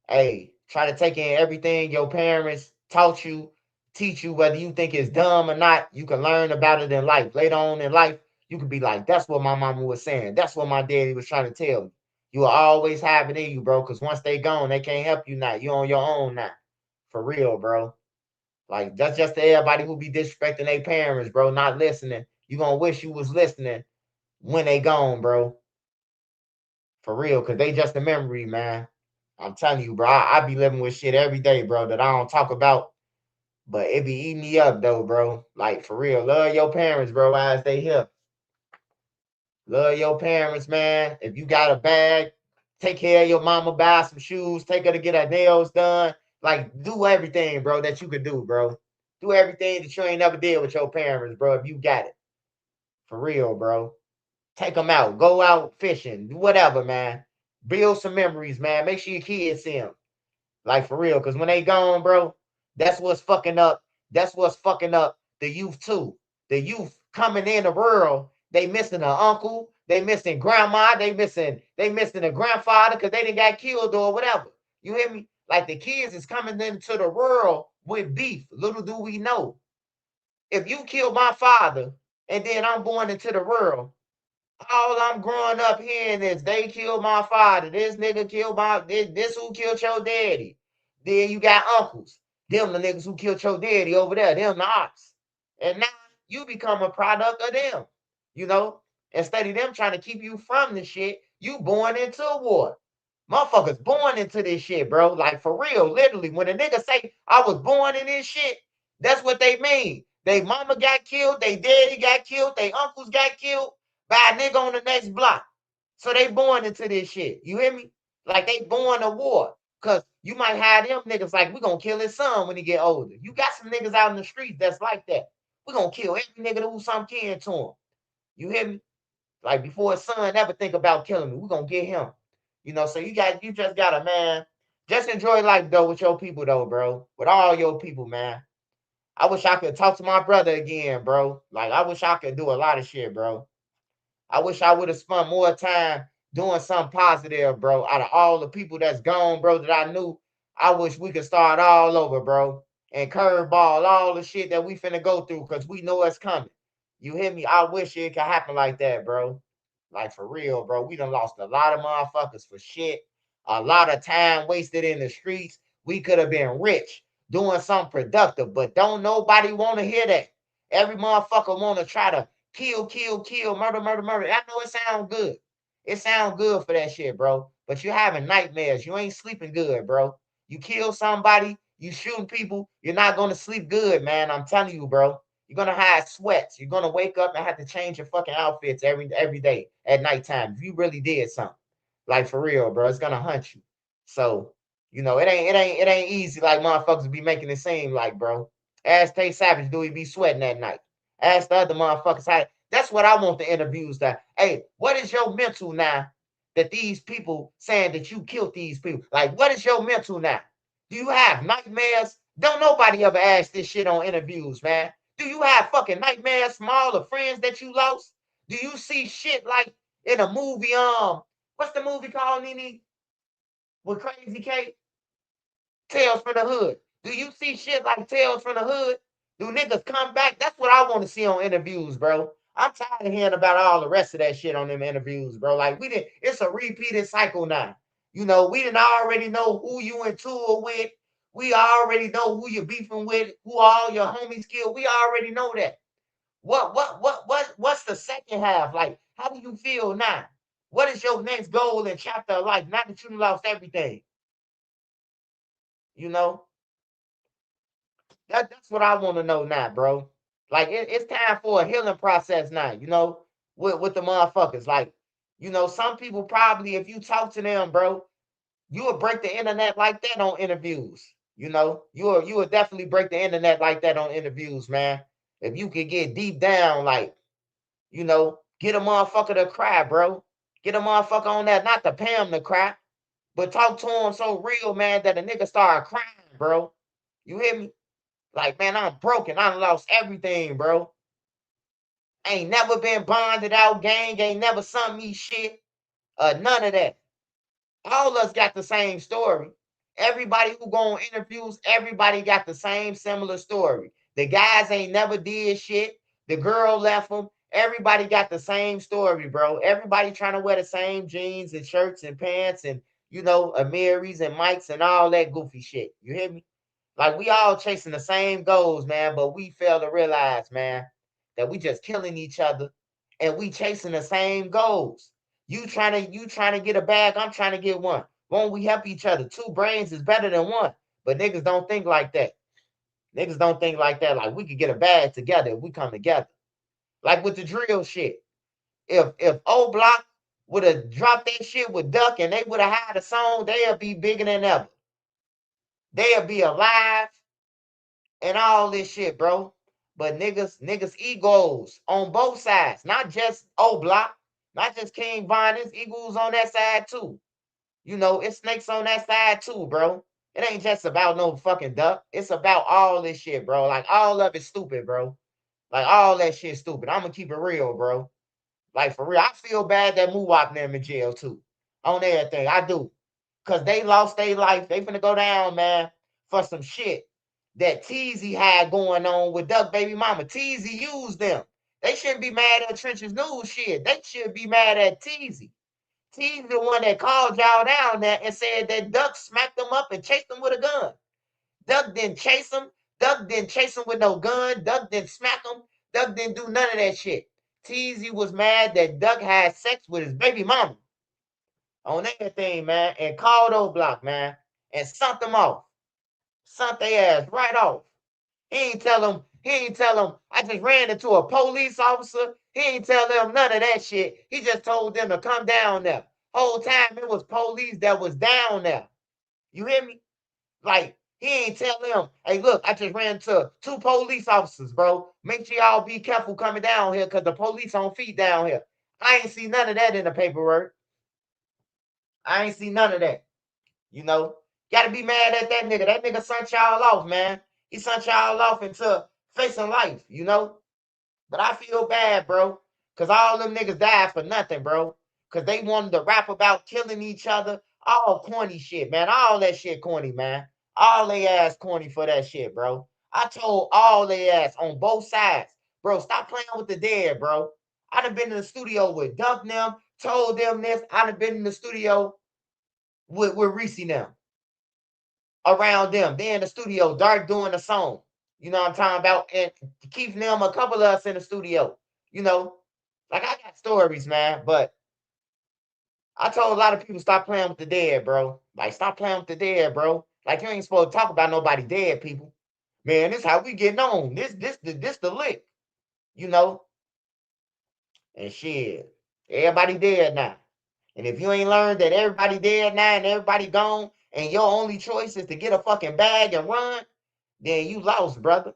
Hey, try to take in everything your parents taught you, teach you, whether you think it's dumb or not. You can learn about it in life. Later on in life, you can be like, that's what my mama was saying. That's what my daddy was trying to tell me. You will always have it in you, bro, because once they gone, they can't help you now. You on your own now. For real, bro. Like, that's just to everybody who be disrespecting their parents, bro, not listening. You gonna wish you was listening when they gone, bro. For real, because they just a memory, man. I'm telling you, bro. I be living with shit every day, bro, that I don't talk about, but it be eating me up, though, bro. Like, for real. Love your parents, bro, as they here. Love your parents, man. If you got a bag, take care of your mama, buy some shoes, take her to get her nails done. Like, do everything, bro, that you could do, bro. Do everything that you ain't never did with your parents, bro, if you got it. For real, bro. Take them out. Go out fishing. Do whatever, man. Build some memories, man. Make sure your kids see them. Like for real. Because when they gone, bro, that's what's fucking up. That's what's fucking up the youth too. The youth coming in the world, they missing an uncle, they missing grandma, they missing a grandfather because they didn't got killed or whatever. You hear me? Like the kids is coming into the world with beef. Little do we know. If you kill my father and then I'm born into the world, all I'm growing up hearing is they killed my father. This nigga killed this who killed your daddy. Then you got uncles. Them the niggas who killed your daddy over there. Them the ops. And now you become a product of them. You know? Instead of them trying to keep you from the shit, you born into a war. Motherfuckers born into this shit, bro. Like for real, literally. When a nigga say I was born in this shit, that's what they mean. They mama got killed, they daddy got killed, they uncles got killed by a nigga on the next block. So they born into this shit. You hear me? Like they born a war. Cause you might have them niggas like we gonna kill his son when he get older. You got some niggas out in the streets that's like that. We gonna kill every nigga that who's some kin to him. You hear me? Like before his son ever think about killing me, we gonna get him. So you just gotta, man, just enjoy life though with your people though, bro. With all your people, man. I wish I could talk to my brother again, bro. Like I wish I could do a lot of shit, bro. I wish I would have spent more time doing something positive, bro. Out of all the people that's gone, bro, that I knew, I wish we could start all over, bro. And curveball all the shit that we finna go through because we know it's coming. You hear me? I wish it could happen like that, bro. Like for real, bro. We done lost a lot of motherfuckers for shit. A lot of time wasted in the streets. We could have been rich doing something productive, but don't nobody want to hear that. Every motherfucker want to try to kill, kill, kill, murder, murder, murder. I know it sounds good. It sounds good for that shit, bro. But you're having nightmares. You ain't sleeping good, bro. You kill somebody, you shooting people, you're not gonna sleep good, man. I'm telling you, bro. You're gonna have sweats. You're gonna wake up and have to change your fucking outfits every day at nighttime if you really did something. Like for real, bro. It's gonna hunt you. So, it ain't easy like motherfuckers be making it seem like, bro. Ask Tay Savage, do he be sweating that night? Ask the other motherfuckers how. That's what I want the interviews that. Hey, what is your mental now that these people saying that you killed these people? Like, what is your mental now? Do you have nightmares? Don't nobody ever ask this shit on interviews, man. Do you have fucking nightmares from all the friends that you lost? Do you see shit like in a movie? What's the movie called, Nene? With Crazy Kate? Tales from the Hood. Do you see shit like Tales from the Hood? Do niggas come back? That's what I want to see on interviews, bro. I'm tired of hearing about all the rest of that shit on them interviews, bro. Like it's a repeated cycle now. We didn't already know who you in tour with. We already know who you're beefing with, who all your homies killed. We already know that. What's the second half? Like, how do you feel now? What is your next goal and chapter of life? Now that you lost everything, you know? That's what I want to know now, bro. Like it's time for a healing process now, with the motherfuckers. Like, some people probably, if you talk to them, bro, you will break the internet like that on interviews. You will definitely break the internet like that on interviews, man. If you could get deep down, like, get a motherfucker to cry, bro. Get a motherfucker on that, not to pay him to cry, but talk to him so real, man, that a nigga start crying, bro. You hear me? Like, man, I'm broken. I lost everything, bro. Ain't never been bonded out, gang. Ain't never sent me shit. None of that. All of us got the same story. Everybody who go on interviews, everybody got the same similar story. The guys ain't never did shit. The girl left them. Everybody got the same story, bro. Everybody trying to wear the same jeans and shirts and pants and, Amiris and mics and all that goofy shit. You hear me? Like, we all chasing the same goals, man, but we fail to realize, man, that we just killing each other and we chasing the same goals. You trying to get a bag, I'm trying to get one. Won't we help each other? Two brains is better than one. But niggas don't think like that. Niggas don't think like that. Like, we could get a bag together if we come together. Like with the drill shit. If O Block would have dropped that shit with Duck and they would have had a song, they'll be bigger than ever. They'll be alive and all this shit, bro. But niggas egos on both sides, not just O Block, not just King Von. There's egos on that side too. It's snakes on that side too, bro. It ain't just about no fucking Duck. It's about all this shit, bro. Like, all of it stupid, bro. Like, all that shit stupid. I'm gonna keep it real, bro. Like, for real. I feel bad that Muwap them in jail too. On everything. I do. Cause they lost their life. They finna go down, man, for some shit that Teezy had going on with Duck Baby Mama. Teezy used them. They shouldn't be mad at Trench's News shit. They should be mad at Teezy. Teezy the one that called y'all down there and said that Duck smacked them up and chased them with a gun. Duck didn't chase him. Duck didn't chase him with no gun. Duck didn't smack him. Duck didn't do none of that shit. Teezy was mad that Duck had sex with his baby mama on everything, man, and called O Block, man, and sent them off. Sent their ass right off. He ain't tell them, I just ran into a police officer. He ain't tell them none of that shit. He just told them to come down there. Whole time it was police that was down there. You hear me? Like, he ain't tell them, hey, look, I just ran into 2 police officers, bro. Make sure y'all be careful coming down here because the police on feet down here. I ain't see none of that in the paperwork. I ain't see none of that. Gotta be mad at that nigga. That nigga sent y'all off, man. He sent y'all off into facing life. But I feel bad, bro, because all them niggas died for nothing, bro. Because they wanted to rap about killing each other. All corny shit, man. All that shit corny, man. All they ass corny for that shit, bro. I told all they ass on both sides, bro, stop playing with the dead, bro. I done been in the studio with Duck them, told them this. I done been in the studio with Reese now around them. They in the studio, Dark doing the song. You know what I'm talking about? And keeping them, a couple of us in the studio. Like, I got stories, man, but I told a lot of people stop playing with the dead, bro. Like, stop playing with the dead, bro. Like, you ain't supposed to talk about nobody dead, people. Man, this how we getting on. This the lick, you know? And shit, everybody dead now. And if you ain't learned that everybody dead now and everybody gone, and your only choice is to get a fucking bag and run, then you lost, brother.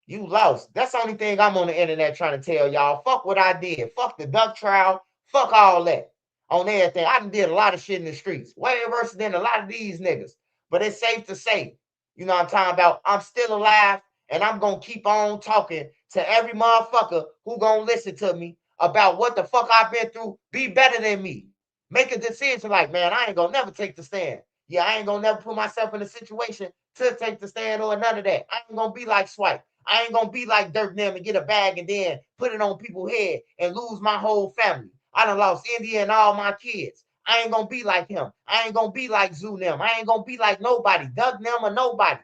You lost. That's the only thing I'm on the internet trying to tell y'all. Fuck what I did. Fuck the Duck trial. Fuck all that. On everything. I done did a lot of shit in the streets. Way worse than a lot of these niggas. But it's safe to say, you know what I'm talking about? I'm still alive, and I'm going to keep on talking to every motherfucker who going to listen to me about what the fuck I've been through. Be better than me. Make a decision like, man, I ain't going to never take the stand. Yeah, I ain't going to never put myself in a situation to take the stand or none of that. I ain't going to be like Swipe. I ain't gonna be like Dirk them and get a bag and then put it on people's head and lose my whole family. I done lost India and all my kids. I ain't gonna be like him. I ain't gonna be like Zoo them. I ain't gonna be like nobody, Doug them or nobody.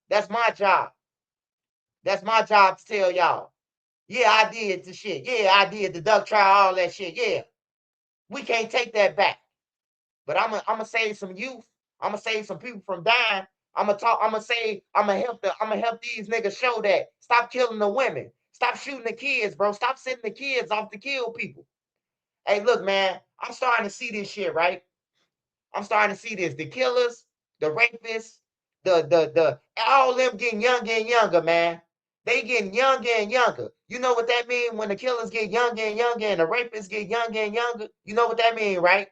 That's my job. That's my job to tell y'all. Yeah, I did the shit. Yeah, I did the Duck trial, all that shit. Yeah, we can't take that back. But I'm gonna save some youth. I'm gonna save some people from dying. I'm gonna help these niggas show that. Stop killing the women. Stop shooting the kids, bro. Stop sending the kids off to kill people. Hey, look, man, I'm starting to see this shit, right? I'm starting to see this. The killers, the rapists, the all them getting younger and younger, man. They getting younger and younger. You know what that means when the killers get younger and younger and the rapists get younger and younger? You know what that means, right?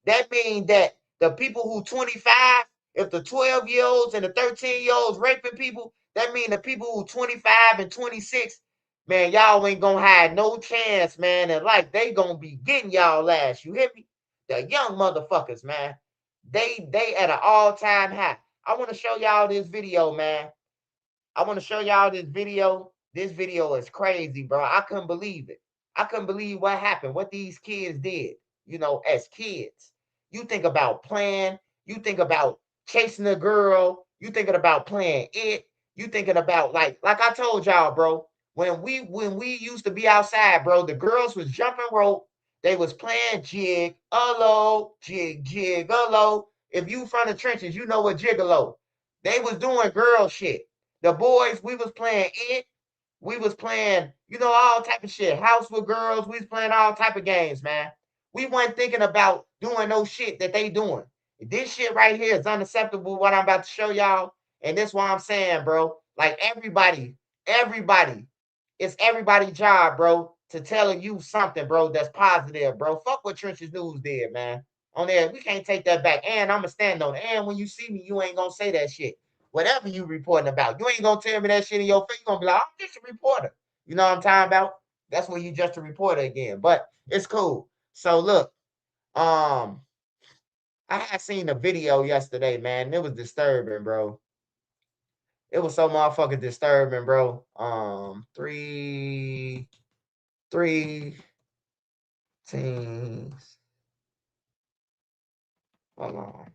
That means that the people who 25, if the 12-year-olds and the 13-year-olds raping people, that means the people who 25 and 26, man, y'all ain't gonna have no chance, man. And like they gonna be getting y'all ass. You hear me? The young motherfuckers, man. They at an all-time high. I want to show y'all this video, man. I want to show y'all this video. This video is crazy, bro. I couldn't believe it. I couldn't believe what happened, what these kids did, as kids. You think about playing, you think about chasing a girl, you thinking about playing it, you thinking about like I told y'all, bro. When we used to be outside, bro, the girls was jumping rope, they was playing jig-a-low, jig-a-low. If you from the trenches, you know what gigolo. They was doing girl shit. The boys, we was playing it. We was playing, all type of shit. House with girls. We was playing all type of games, man. We weren't thinking about doing no shit that they doing. This shit right here is unacceptable, what I'm about to show y'all. And this is what I'm saying, bro. Like everybody, it's everybody's job, bro, to tell you something, bro, that's positive, bro. Fuck what Trenches News did, man. On there, we can't take that back. And I'm going to stand on it. And when you see me, you ain't going to say that shit. Whatever you reporting about, you ain't going to tell me that shit in your face. You're going to be like, I'm just a reporter. You know what I'm talking about? That's when you just a reporter again. But it's cool. So look, I had seen a video yesterday, man. It was disturbing, bro. It was so motherfucking disturbing, bro. Three teams. Hold on.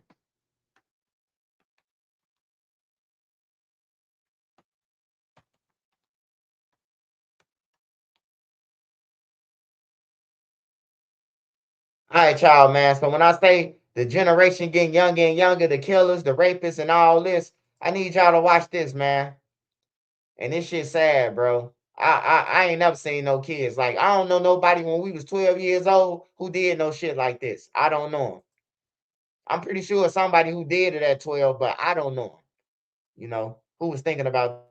All right, y'all, man. So when I say the generation getting younger and younger, the killers, the rapists, and all this, I need y'all to watch this, man. And this shit sad, bro. I ain't never seen no kids. Like, I don't know nobody when we was 12 years old who did no shit like this. I don't know him. I'm pretty sure somebody who did it at 12, but I don't know him. Who was thinking about.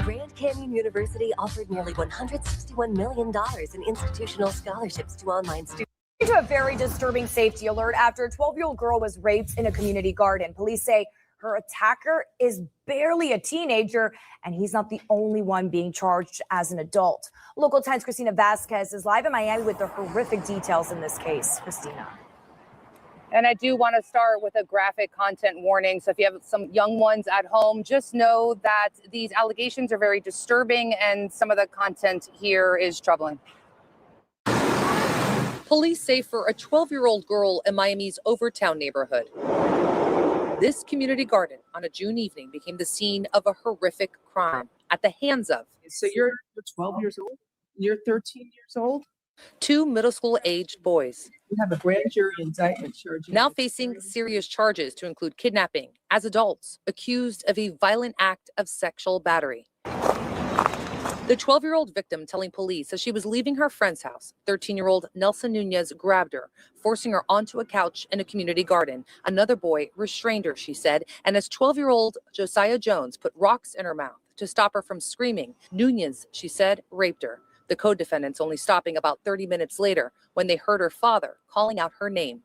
Grand Canyon University offered nearly $161 million in institutional scholarships to online students. To a very disturbing safety alert after a 12-year-old girl was raped in a community garden. Police say her attacker is barely a teenager, and he's not the only one being charged as an adult. Local 10's Christina Vasquez is live in Miami with the horrific details in this case. Christina. And I do want to start with a graphic content warning. So if you have some young ones at home, just know that these allegations are very disturbing and some of the content here is troubling. Police say for a 12-year-old girl in Miami's Overtown neighborhood, this community garden on a June evening became the scene of a horrific crime at the hands of. So you're 12 years old? You're 13 years old? Two middle school aged boys. We have a grand jury indictment charging. Now facing serious charges to include kidnapping as adults, accused of a violent act of sexual battery. The 12-year-old victim telling police as she was leaving her friend's house, 13-year-old Nelson Nunez grabbed her, forcing her onto a couch in a community garden. Another boy restrained her, she said, and as 12-year-old Josiah Jones put rocks in her mouth to stop her from screaming, Nunez, she said, raped her. The co-defendants only stopping about 30 minutes later when they heard her father calling out her name.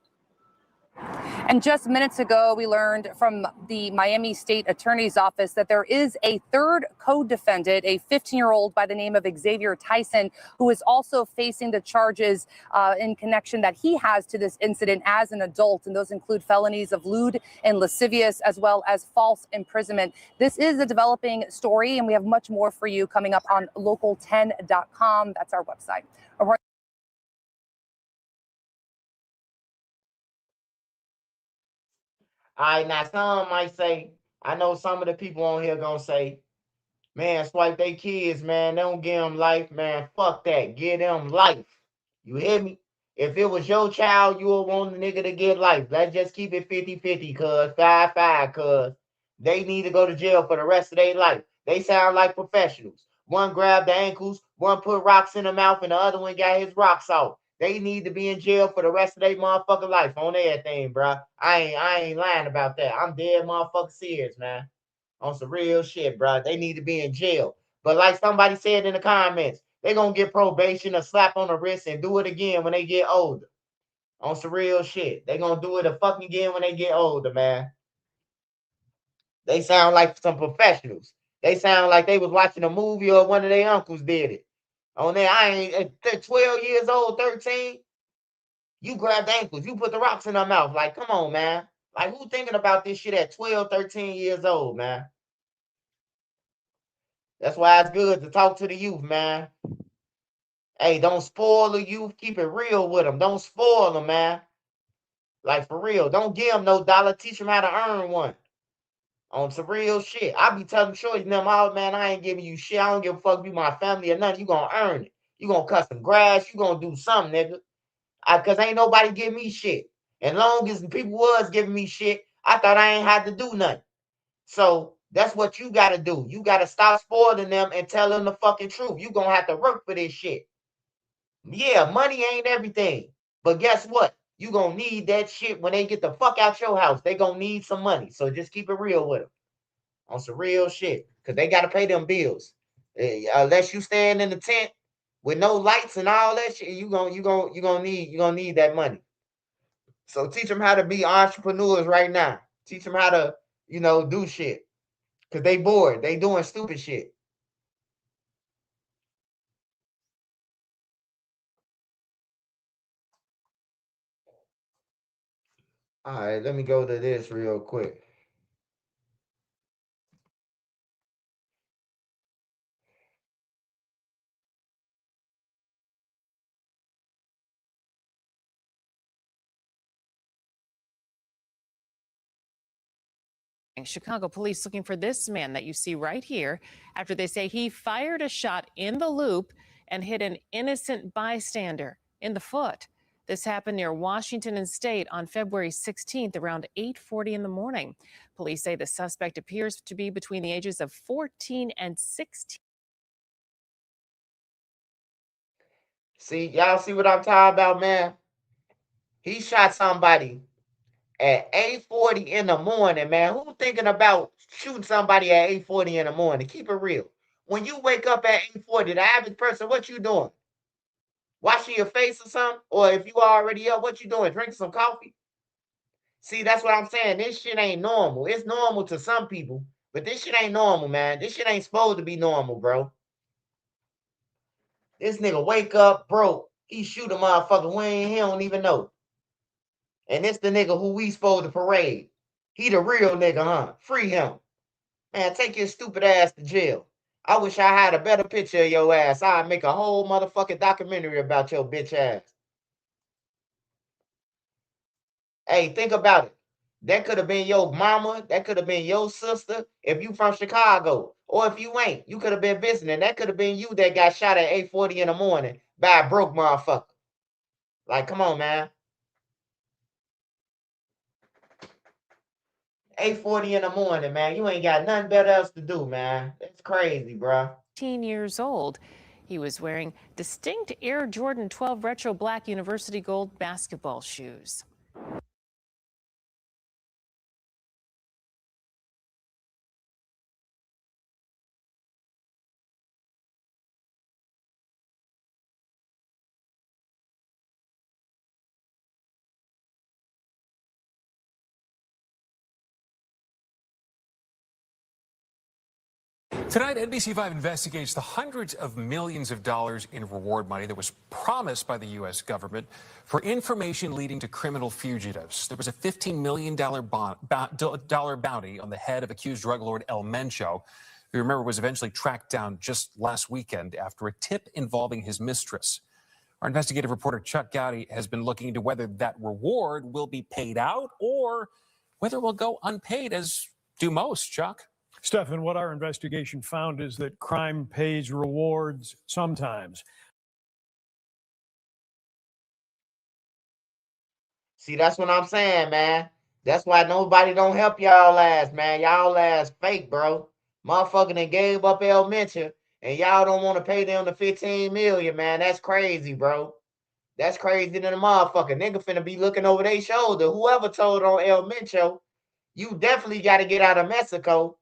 And just minutes ago, we learned from the Miami State Attorney's Office that there is a third co-defendant, a 15-year-old by the name of Xavier Tyson, who is also facing the charges in connection that he has to this incident as an adult. And those include felonies of lewd and lascivious, as well as false imprisonment. This is a developing story, and we have much more for you coming up on local10.com. That's our website. All right, now some might say, I know some of the people on here gonna say, man, swipe they kids, man. They don't give them life, man. Fuck that. Give them life. You hear me? If it was your child, you would want the nigga to get life. Let's just keep it 50-50, cuz 5-5, cuz they need to go to jail for the rest of their life. They sound like professionals. One grabbed the ankles, One put rocks in the mouth and the other one got his rocks off. They need to be in jail for the rest of their motherfucking life on everything, bro. I ain't lying about that. I'm dead motherfucking serious, man. On some real shit, bro. They need to be in jail. But like somebody said in the comments, they gonna get probation, a slap on the wrist, and do it again when they get older. On some real shit. They gonna do it a fucking again when they get older, man. They sound like some professionals. They sound like they was watching a movie or one of their uncles did it. On there, I ain't 12 years old, 13. You grab the ankles, you put the rocks in their mouth. Like, come on, man. Like, who thinking about this shit at 12, 13 years old, man? That's why it's good to talk to the youth, man. Hey, don't spoil the youth. Keep it real with them. Don't spoil them, man. Like, for real. Don't give them no dollar. Teach them how to earn one. On some real shit. I be telling shorties them all, man, I ain't giving you shit. I don't give a fuck if you my family or nothing. You gonna earn it. You gonna cut some grass. You gonna do something, nigga. Cause ain't nobody give me shit. And long as the people was giving me shit, I thought I ain't had to do nothing. So that's what you gotta do. You gotta stop spoiling them and tell them the fucking truth. You gonna have to work for this shit. Yeah, money ain't everything. But guess what? You gonna need that shit when they get the fuck out your house. They gonna need some money. So just keep it real with them. On some real shit. Cause they gotta pay them bills. Unless you stand in the tent with no lights and all that shit, you gonna need that money. So teach them how to be entrepreneurs right now. Teach them how to, do shit. Cause they bored. They doing stupid shit. All right, let me go to this real quick. Chicago police looking for this man that you see right here after they say he fired a shot in the loop and hit an innocent bystander in the foot. This happened near Washington and State on February 16th around 8:40 in the morning. Police say the suspect appears to be between the ages of 14 and 16. See, y'all see what I'm talking about, man? He shot somebody at 8:40 in the morning, man. Who thinking about shooting somebody at 8:40 in the morning? Keep it real. When you wake up at 8:40, the average person, what you doing? Washing your face or something? Or if you already up, what you doing? Drinking some coffee? See, that's what I'm saying. This shit ain't normal. It's normal to some people, but this shit ain't normal, man. This shit ain't supposed to be normal, bro. This nigga wake up broke. He shoot a motherfucker when he don't even know. And it's the nigga who we supposed to parade. He the real nigga, huh? Free him. Man, take your stupid ass to jail. I wish I had a better picture of your ass. I'd make a whole motherfucking documentary about your bitch ass. Hey, think about it. That could have been your mama. That could have been your sister if you from Chicago. Or if you ain't, you could have been visiting. That could have been you that got shot at 8:40 in the morning by a broke motherfucker. Like, come on, man. 8:40 in the morning, man. You ain't got nothing better else to do, man. It's crazy, bro. 18 years old. He was wearing distinct Air Jordan 12 retro black University gold basketball shoes. Tonight, NBC5 investigates the hundreds of millions of dollars in reward money that was promised by the U.S. government for information leading to criminal fugitives. There was a $15 million bounty on the head of accused drug lord El Mencho, who, remember, was eventually tracked down just last weekend after a tip involving his mistress. Our investigative reporter Chuck Gowdy has been looking into whether that reward will be paid out or whether it will go unpaid, as do most. Chuck? Stefan, what our investigation found is that crime pays rewards sometimes. See, that's what I'm saying, man. That's why nobody don't help y'all ass, man. Y'all ass fake, bro. Motherfucker done gave up elementary and y'all don't want to pay them the 15 million, man. That's crazy, bro. That's crazy than a motherfucker. Nigga finna be looking over their shoulder. Whoever told on El Mencho, you definitely got to get out of Mexico.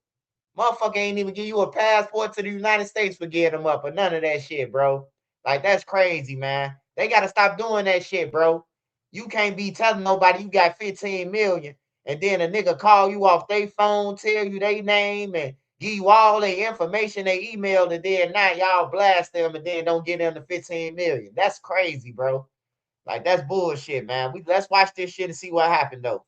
Motherfucker ain't even give you a passport to the United States for getting them up or none of that shit, bro. Like, that's crazy, man. They got to stop doing that shit, bro. You can't be telling nobody you got 15 million and then a nigga call you off their phone, tell you their name, and give you all their information they emailed, and then now y'all blast them and then don't get them the 15 million. That's crazy, bro. Like, that's bullshit, man. Let's watch this shit and see what happened, though.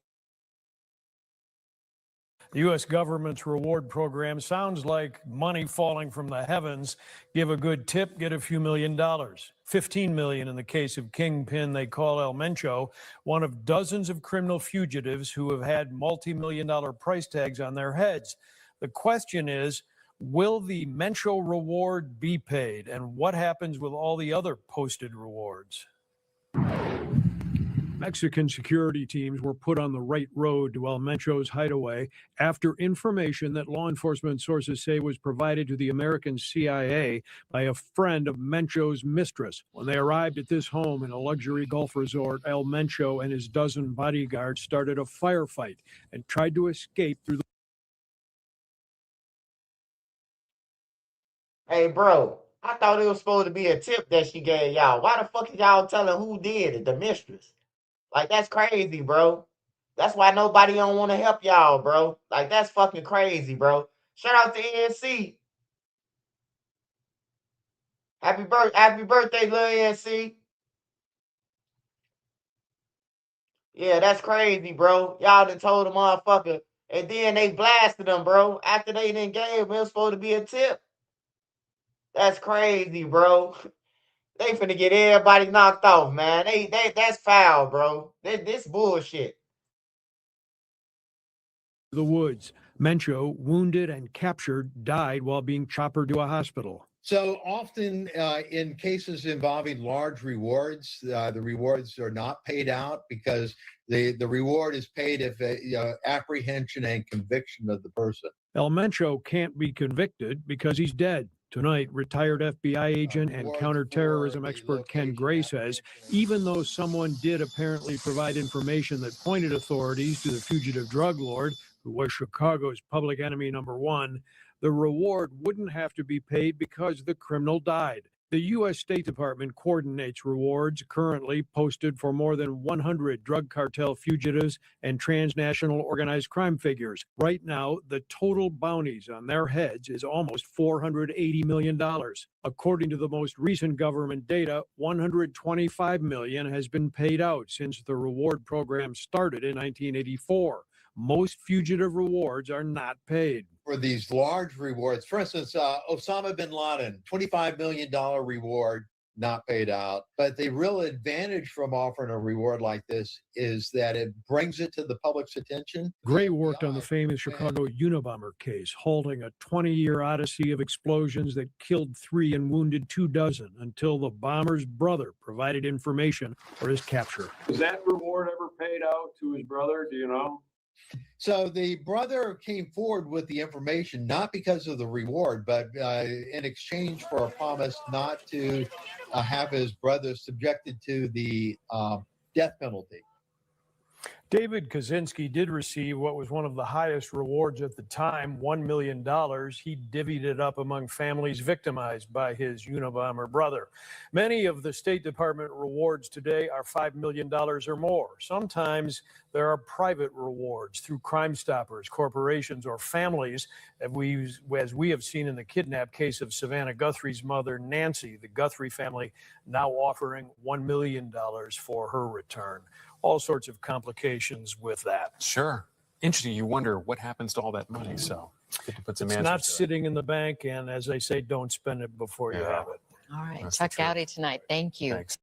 The U.S. government's reward program sounds like money falling from the heavens. Give a good tip, get a few $1,000,000. 15 million in the case of Kingpin they call El Mencho, one of dozens of criminal fugitives who have had multi-million-dollar price tags on their heads. The question is, will the Mencho reward be paid? And what happens with all the other posted rewards? Mexican security teams were put on the right road to El Mencho's hideaway after information that law enforcement sources say was provided to the American CIA by a friend of Mencho's mistress. When they arrived at this home in a luxury Gulf resort, El Mencho and his dozen bodyguards started a firefight and tried to escape through the... Hey, bro, I thought it was supposed to be a tip that she gave y'all. Why the fuck is y'all telling who did it? The mistress. Like, that's crazy, bro. That's why nobody don't want to help y'all, bro. Like, that's fucking crazy, bro. Shout out to NC. Happy birthday, Lil NC. Yeah, that's crazy, bro. Y'all done told the motherfucker. And then they blasted them, bro. After they didn't gave him, it was supposed to be a tip. That's crazy, bro. They finna get everybody knocked off, man. That's foul, bro. This bullshit. the woods. Mencho, wounded and captured, died while being choppered to a hospital. So often in cases involving large rewards, the rewards are not paid out because the reward is paid if apprehension and conviction of the person. El Mencho can't be convicted because he's dead. Tonight, retired FBI agent and counterterrorism expert Ken Gray says even though someone did apparently provide information that pointed authorities to the fugitive drug lord, who was Chicago's public enemy number one, the reward wouldn't have to be paid because the criminal died. The U.S. State Department coordinates rewards currently posted for more than 100 drug cartel fugitives and transnational organized crime figures. Right now, the total bounties on their heads is almost $480 million. According to the most recent government data, $125 million has been paid out since the reward program started in 1984. Most fugitive rewards are not paid. For these large rewards, for instance, Osama bin Laden, $25 million reward, not paid out. But the real advantage from offering a reward like this is that it brings it to the public's attention. Gray worked on the famous Chicago Unabomber case, halting a 20-year odyssey of explosions that killed 3 and wounded 24 until the bomber's brother provided information for his capture. Was that reward ever paid out to his brother? Do you know? So the brother came forward with the information, not because of the reward, but in exchange for a promise not to have his brother subjected to the death penalty. David Kaczynski did receive what was one of the highest rewards at the time, $1 million. He divvied it up among families victimized by his Unabomber brother. Many of the State Department rewards today are $5 million or more. Sometimes there are private rewards through Crime Stoppers, corporations, or families, as we have seen in the kidnap case of Savannah Guthrie's mother, Nancy, the Guthrie family now offering $1 million for her return. All sorts of complications with that. Sure. Interesting. You wonder what happens to all that money. So good to put some it's answers not to sitting in the bank, and as they say, don't spend it before you have it. All right, That's Chuck the truth. Gowdy tonight. Thank you. Thanks.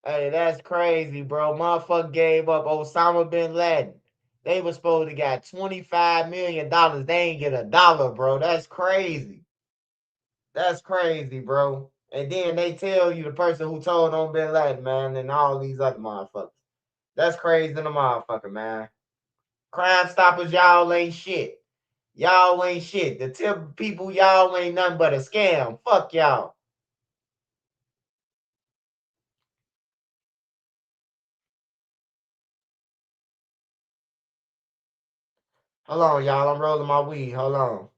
Hey, that's crazy, bro. Motherfucker gave up Osama bin Laden. They was supposed to got $25 million. They ain't get a dollar, bro. That's crazy. That's crazy, bro. And then they tell you the person who told on bin Laden, man, and all these other motherfuckers. That's crazy than a motherfucker, man. Crime Stoppers, y'all ain't shit. Y'all ain't shit. The tip people, y'all ain't nothing but a scam. Fuck y'all. Hold on, y'all. I'm rolling my weed. Hold on.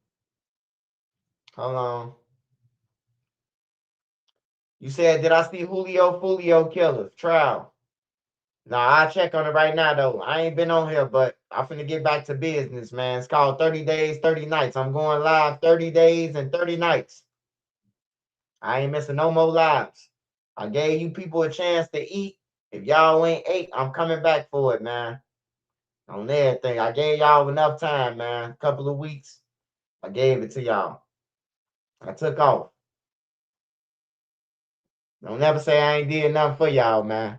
Hold on. You said, did I see Julio killers? Trial. Nah, I'll check on it right now, though. I ain't been on here, but I'm finna get back to business, man. It's called 30 Days, 30 Nights. I'm going live 30 days and 30 nights. I ain't missing no more lives. I gave you people a chance to eat. If y'all ain't ate, I'm coming back for it, man. On everything. I gave y'all enough time, man. A couple of weeks. I gave it to y'all. I took off. Don't never say I ain't did nothing for y'all, man.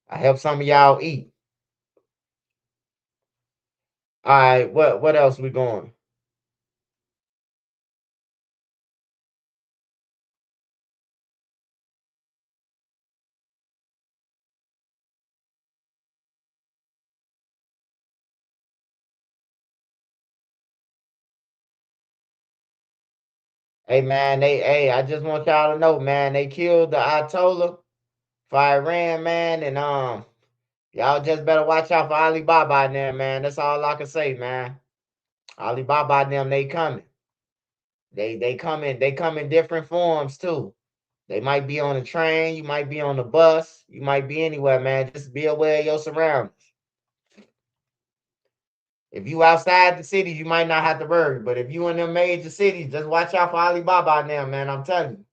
I helped some of y'all eat. All right, what else we going? Hey man, I just want y'all to know, man, they killed the Ayatollah for Iran, man, and y'all just better watch out for Alibaba in there, man. That's all I can say, man. Alibaba and them, they coming. They come in different forms too. They might be on a train, you might be on a bus, you might be anywhere, man. Just be aware of your surroundings. If you outside the cities, you might not have to worry. But if you in them major cities, just watch out for Alibaba now, man. I'm telling you.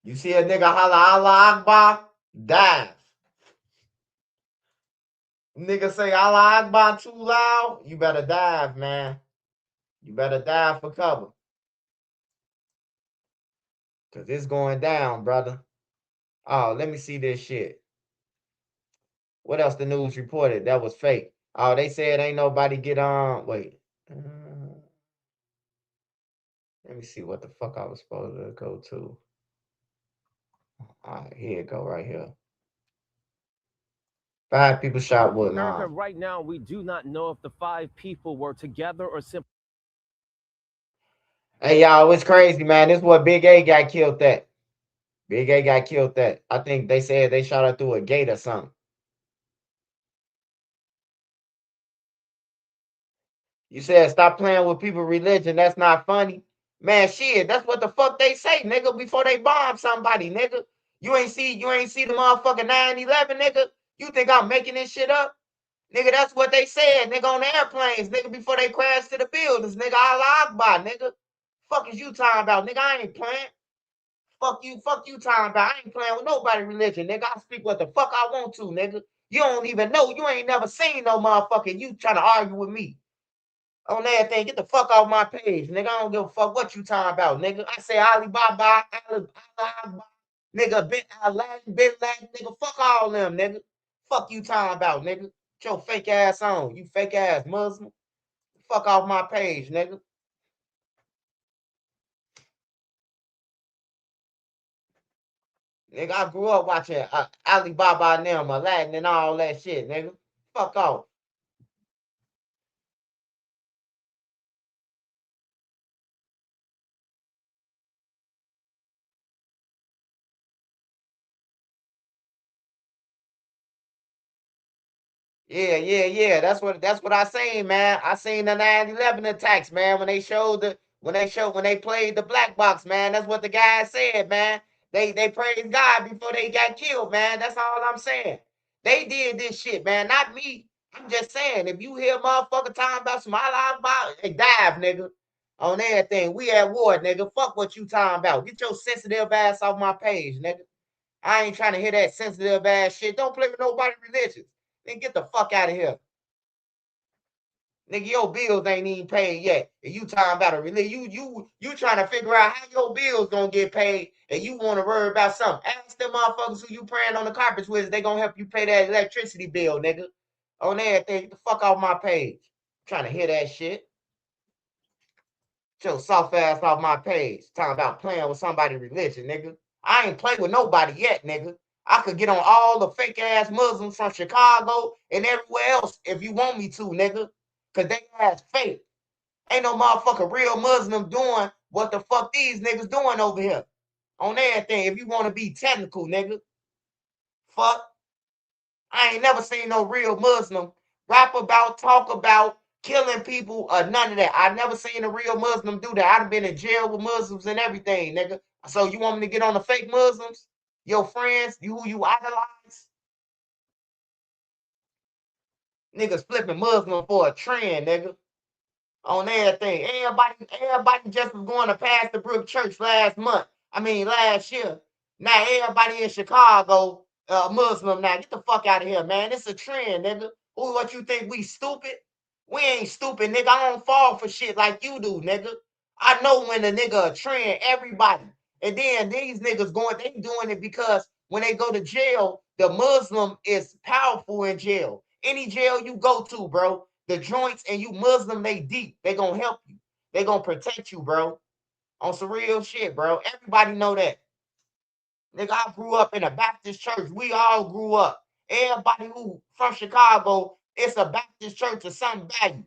You see a nigga holla Allah Akbar, dive. Nigga say Allah Akbar too loud, you better dive, man. You better dive for cover. Cause it's going down, brother. Oh, let me see this shit. What else the news reported? That was fake. Oh, they said ain't nobody get on. Wait. Let me see what the fuck I was supposed to go to. All right, here it go right here. 5 people shot Woodlawn. America, right now, we do not know if the 5 people were together or simply. Hey, y'all, it's crazy, man. This is what Big A got killed at. Big A got killed at. I think they said they shot her through a gate or something. You said stop playing with people's religion. That's not funny. Man, shit, that's what the fuck they say, nigga, before they bomb somebody, nigga. You ain't see the motherfucking 9/11, nigga. You think I'm making this shit up? Nigga, that's what they said, nigga, on the airplanes, nigga, before they crashed to the buildings, nigga. Allah Akbar, nigga. Fuck is you talking about, nigga? I ain't playing. Fuck you talking about. I ain't playing with nobody religion, nigga. I speak what the fuck I want to, nigga. You don't even know. You ain't never seen no motherfucking you trying to argue with me. On everything, get the fuck off my page, nigga. I don't give a fuck what you talking about, nigga. I say Alibaba, nigga, Bin Laden, nigga. Fuck all them, nigga. Fuck you talking about, nigga. Get your fake ass on, you fake ass Muslim. Fuck off my page, nigga. Nigga, I grew up watching Alibaba and them, Aladdin and all that shit, nigga. Fuck off. Yeah. That's what I seen, man. I seen the 9/11 attacks, man. When they played the black box, man. That's what the guy said, man. They praised God before they got killed, man. That's all I'm saying. They did this shit, man. Not me. I'm just saying, if you hear motherfucker talking about some Allah about, hey, dive, nigga. On everything. We at war, nigga. Fuck what you talking about. Get your sensitive ass off my page, nigga. I ain't trying to hear that sensitive ass shit. Don't play with nobody religious. Then get the fuck out of here. Nigga, your bills ain't even paid yet. And you talking about a religion. You trying to figure out how your bills gonna get paid and you want to worry about something. Ask them motherfuckers who you praying on the carpets with, they gonna help you pay that electricity bill, nigga. On everything. Get the fuck off my page. Trying to hear that shit. Get your soft ass off my page. Talking about playing with somebody's religion, nigga. I ain't played with nobody yet, nigga. I could get on all the fake ass Muslims from Chicago and everywhere else if you want me to, nigga. Cause they ass fake. Ain't no motherfucker real Muslim doing what the fuck these niggas doing over here. On everything, if you want to be technical, nigga. Fuck. I ain't never seen no real Muslim rap about, talk about killing people or none of that. I never seen a real Muslim do that. I've been in jail with Muslims and everything, nigga. So you want me to get on the fake Muslims? Your friends, who you idolize? Niggas flipping Muslim for a trend, nigga. On everything. Everybody just was going to Pastor Brook Church last year. Now everybody in Chicago, Muslim now. Get the fuck out of here, man. It's a trend, nigga. Who what you think we stupid? We ain't stupid, nigga. I don't fall for shit like you do, nigga. I know when a nigga a trend, everybody. And then these niggas they doing it because when they go to jail, the Muslim is powerful in jail. Any jail you go to, bro, the joints and you Muslim, they deep. They gonna help you. They gonna protect you, bro. On some real shit, bro. Everybody know that. Nigga, I grew up in a Baptist church. We all grew up. Everybody who from Chicago, it's a Baptist church of some value.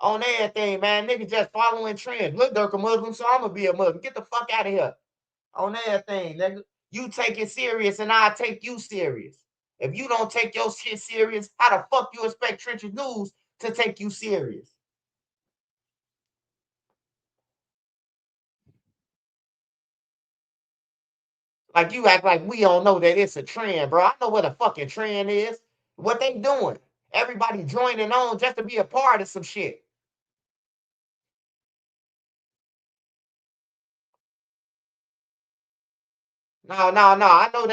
On everything, man. Nigga just following trends. Lil Durk a Muslim, so I'm gonna be a Muslim. Get the fuck out of here. On everything, nigga. You take it serious and I take you serious. If you don't take your shit serious, how the fuck you expect Trenches News to take you serious? Like you act like we don't know that it's a trend, bro. I know what a fucking trend is. What they doing? Everybody joining on just to be a part of some shit. No. I know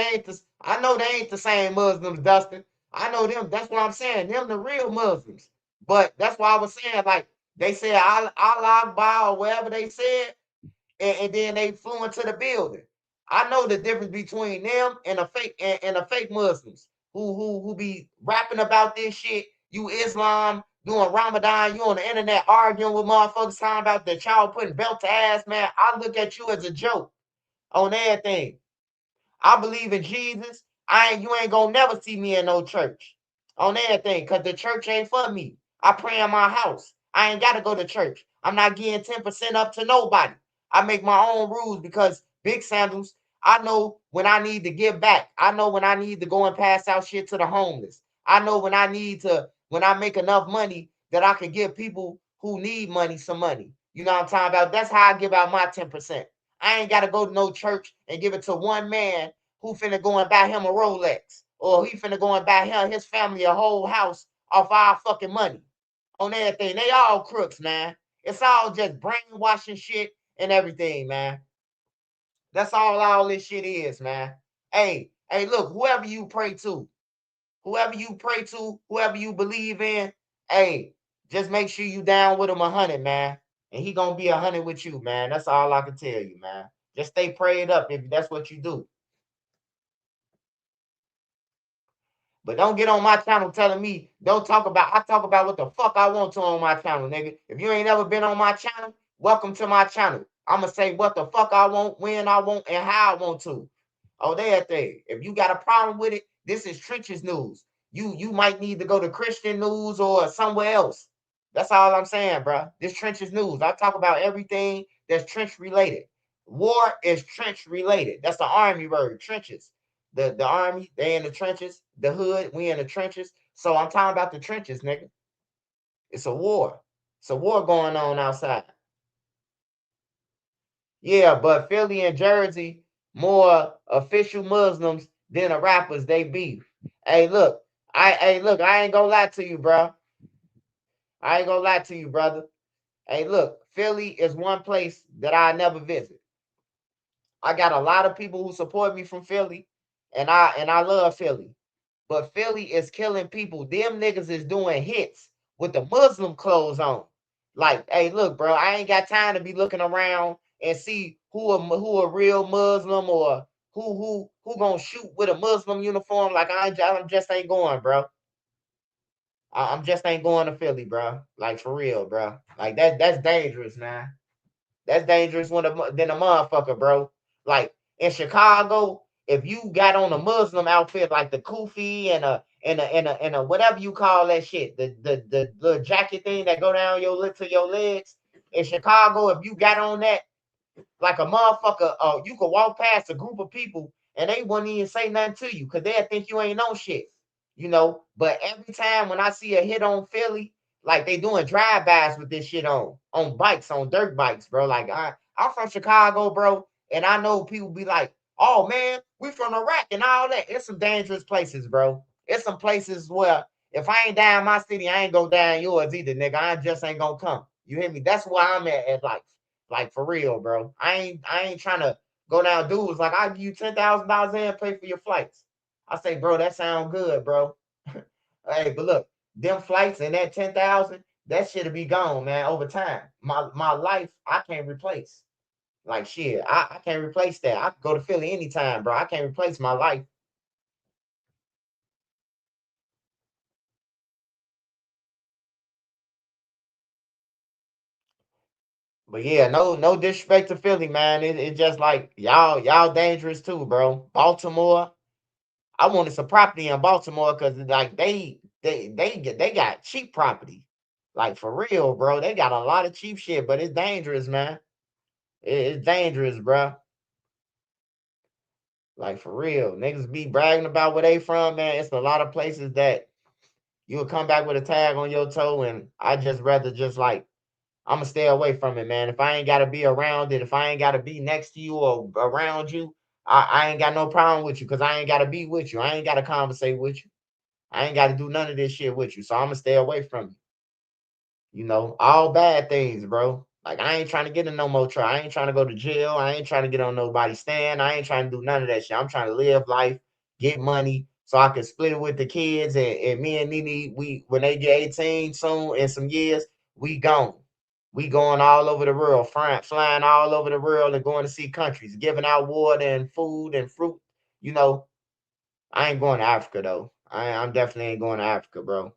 they ain't the same Muslims, Dustin. I know them. That's what I'm saying. Them the real Muslims. But that's why I was saying, like, they said Allah Akbar or whatever they said, and then they flew into the building. I know the difference between them and a fake Muslims who be rapping about this shit. You Islam doing Ramadan, you on the internet arguing with motherfuckers talking about that y'all putting belt to ass, man. I look at you as a joke on everything. I believe in Jesus. You ain't gonna never see me in no church on everything because the church ain't for me. I pray in my house. I ain't gotta go to church. I'm not getting 10% up to nobody. I make my own rules because big sandals, I know when I need to give back. I know when I need to go and pass out shit to the homeless. I know when when I make enough money that I can give people who need money some money. You know what I'm talking about? That's how I give out my 10%. I ain't got to go to no church and give it to one man who finna go and buy him a Rolex, or he finna go and buy his family a whole house off our fucking money on everything. They all crooks, man. It's all just brainwashing shit and everything, man. That's all this shit is, man. Hey, look, whoever you pray to, whoever you believe in, hey, just make sure you down with him 100, man. And he gonna be 100 with you, man. That's all I can tell you, man. Just stay prayed up if that's what you do. But don't get on my channel telling me, I talk about what the fuck I want to on my channel, nigga. If you ain't never been on my channel, welcome to my channel. I'ma say what the fuck I want, when I want, and how I want to. Oh, that thing. If you got a problem with it, this is Trenches News. You might need to go to Christian News or somewhere else. That's all I'm saying, bro. This Trenches News. I talk about everything that's trench related. War is trench related. That's the army word, trenches. The army, they in the trenches. The hood, we in the trenches. So I'm talking about the trenches, nigga. It's a war. It's a war going on outside. Yeah, but Philly and Jersey, more official Muslims than the rappers, they beef. Look, I ain't gonna lie to you, bro. I ain't gonna lie to you, brother. Look, Philly is one place that I never visit. I got a lot of people who support me from Philly, and I love Philly. But Philly is killing people. Them niggas is doing hits with the Muslim clothes on. Like, hey, look, bro, I ain't got time to be looking around and see who a real Muslim or who gonna shoot with a Muslim uniform. Like, I'm just ain't going, bro. I'm just ain't going to Philly, bro. Like, for real, bro. Like, that's dangerous, man. That's dangerous than a motherfucker, bro. Like in Chicago, if you got on a Muslim outfit like the kufi and a whatever you call that shit, the little jacket thing that go down your lip to your legs in Chicago, if you got on that like a motherfucker, you could walk past a group of people and they wouldn't even say nothing to you because they'll think you ain't no shit, you know. But every time when I see a hit on Philly, like they doing drive-bys with this shit on bikes, on dirt bikes, bro. Like I'm from Chicago, bro, and I know people be like, oh man, we from Iraq and all that. It's some dangerous places, bro. It's some places where if I ain't down my city, I ain't go down yours either, nigga. I just ain't gonna come. You hear me? That's where I'm at life. Like for real, bro. I ain't trying to go down dudes. Like I'll give you $10,000 and pay for your flights. I say, bro, that sound good, bro. Hey, but look, them flights and that 10,000, that shit'll be gone, man, over time. My life, I can't replace. Like shit, I can't replace that. I can go to Philly anytime, bro. I can't replace my life. But yeah, no disrespect to Philly, man. It's just like y'all dangerous too, bro. Baltimore, I wanted some property in Baltimore because like they got cheap property. Like for real, bro. They got a lot of cheap shit, but it's dangerous, man. It's dangerous, bro. Like for real. Niggas be bragging about where they from, man. It's a lot of places that you'll come back with a tag on your toe, and I just rather just like I'ma stay away from it, man. If I ain't gotta be around it, if I ain't gotta be next to you or around you, I ain't got no problem with you because I ain't gotta be with you. I ain't gotta conversate with you. I ain't got to do none of this shit with you. So I'm gonna stay away from you. You know, all bad things, bro. Like I ain't trying to get in no more trouble. I ain't trying to go to jail. I ain't trying to get on nobody's stand. I ain't trying to do none of that shit. I'm trying to live life, get money, so I can split it with the kids. And me and Nene, we when they get 18 soon in some years, we gone. We going all over the world, flying all over the world and going to see countries, giving out water and food and fruit. You know, I ain't going to Africa though. I'm definitely ain't going to Africa, bro.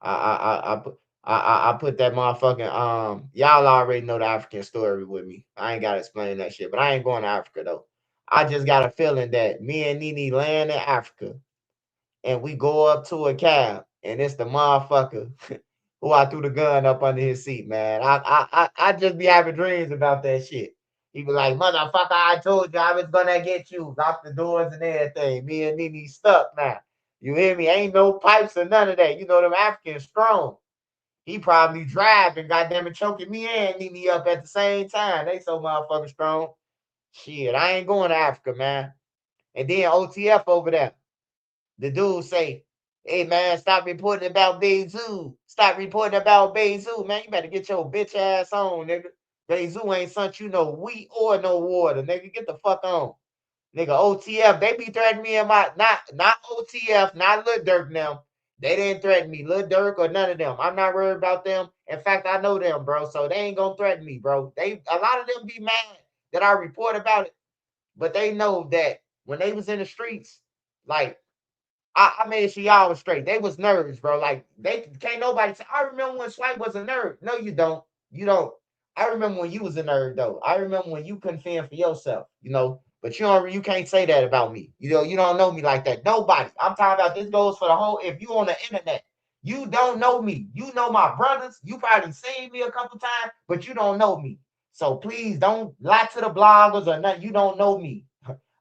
I put that motherfucking y'all already know the African story with me. I ain't gotta explain that shit, but I ain't going to Africa though. I just got a feeling that me and Nene land in Africa and we go up to a cab and it's the motherfucker who I threw the gun up under his seat, man. I just be having dreams about that shit. He be like, motherfucker, I told you I was gonna get you. Lock the doors and everything. Me and Nene stuck now. You hear me? Ain't no pipes or none of that. You know them Africans strong. He probably driving, goddamn it, choking me and Nene up at the same time. They so motherfucking strong. Shit, I ain't going to Africa, man. And then OTF over there. The dude say, hey man, stop reporting about Beizou. Stop reporting about Beizou, man. You better get your bitch ass on, nigga. Beizou ain't sent you no wheat or no water, nigga. Get the fuck on. Nigga, OTF, they be threatening me in my not OTF, not Lil Durk now. They didn't threaten me, Lil Durk or none of them. I'm not worried about them. In fact, I know them, bro. So they ain't gonna threaten me, bro. They a lot of them be mad that I report about it, but they know that when they was in the streets, like I made sure y'all was straight. They was nerds, bro. Like they can't nobody say. I remember when Swipe was a nerd. No, you don't. You don't. I remember when you was a nerd though. I remember when you couldn't fend for yourself. You know, but you don't. You can't say that about me. You know, you don't know me like that. Nobody. I'm talking about this goes for the whole. If you on the internet, you don't know me. You know my brothers. You probably seen me a couple times, but you don't know me. So please don't lie to the bloggers or nothing. You don't know me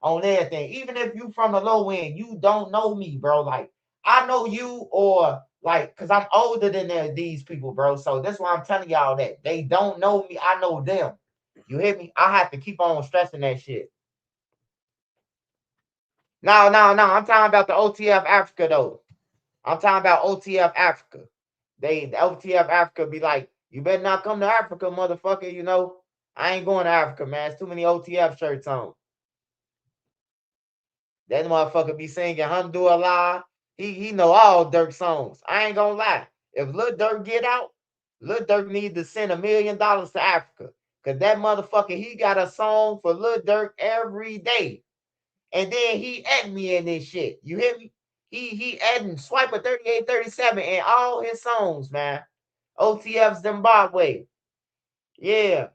on everything. Even if you from the low end, you don't know me, bro. Like I know you or like because I'm older than these people, bro. So that's why I'm telling y'all that they don't know me. I know them. You hear me? I have to keep on stressing that shit. No. I'm talking about the OTF Africa though. I'm talking about OTF Africa. The OTF Africa be like, you better not come to Africa, motherfucker. You know, I ain't going to Africa, man. It's too many OTF shirts on. That motherfucker be singing Alhamdulillah. He know all Dirk songs. I ain't gonna lie. If Lil Durk get out, Lil Durk need to send $1 million to Africa. Cause that motherfucker, he got a song for Lil Durk every day. And then he add me in this shit. You hear me? He adding Swiper 3837 in all his songs, man. OTF Zimbabwe. Yeah.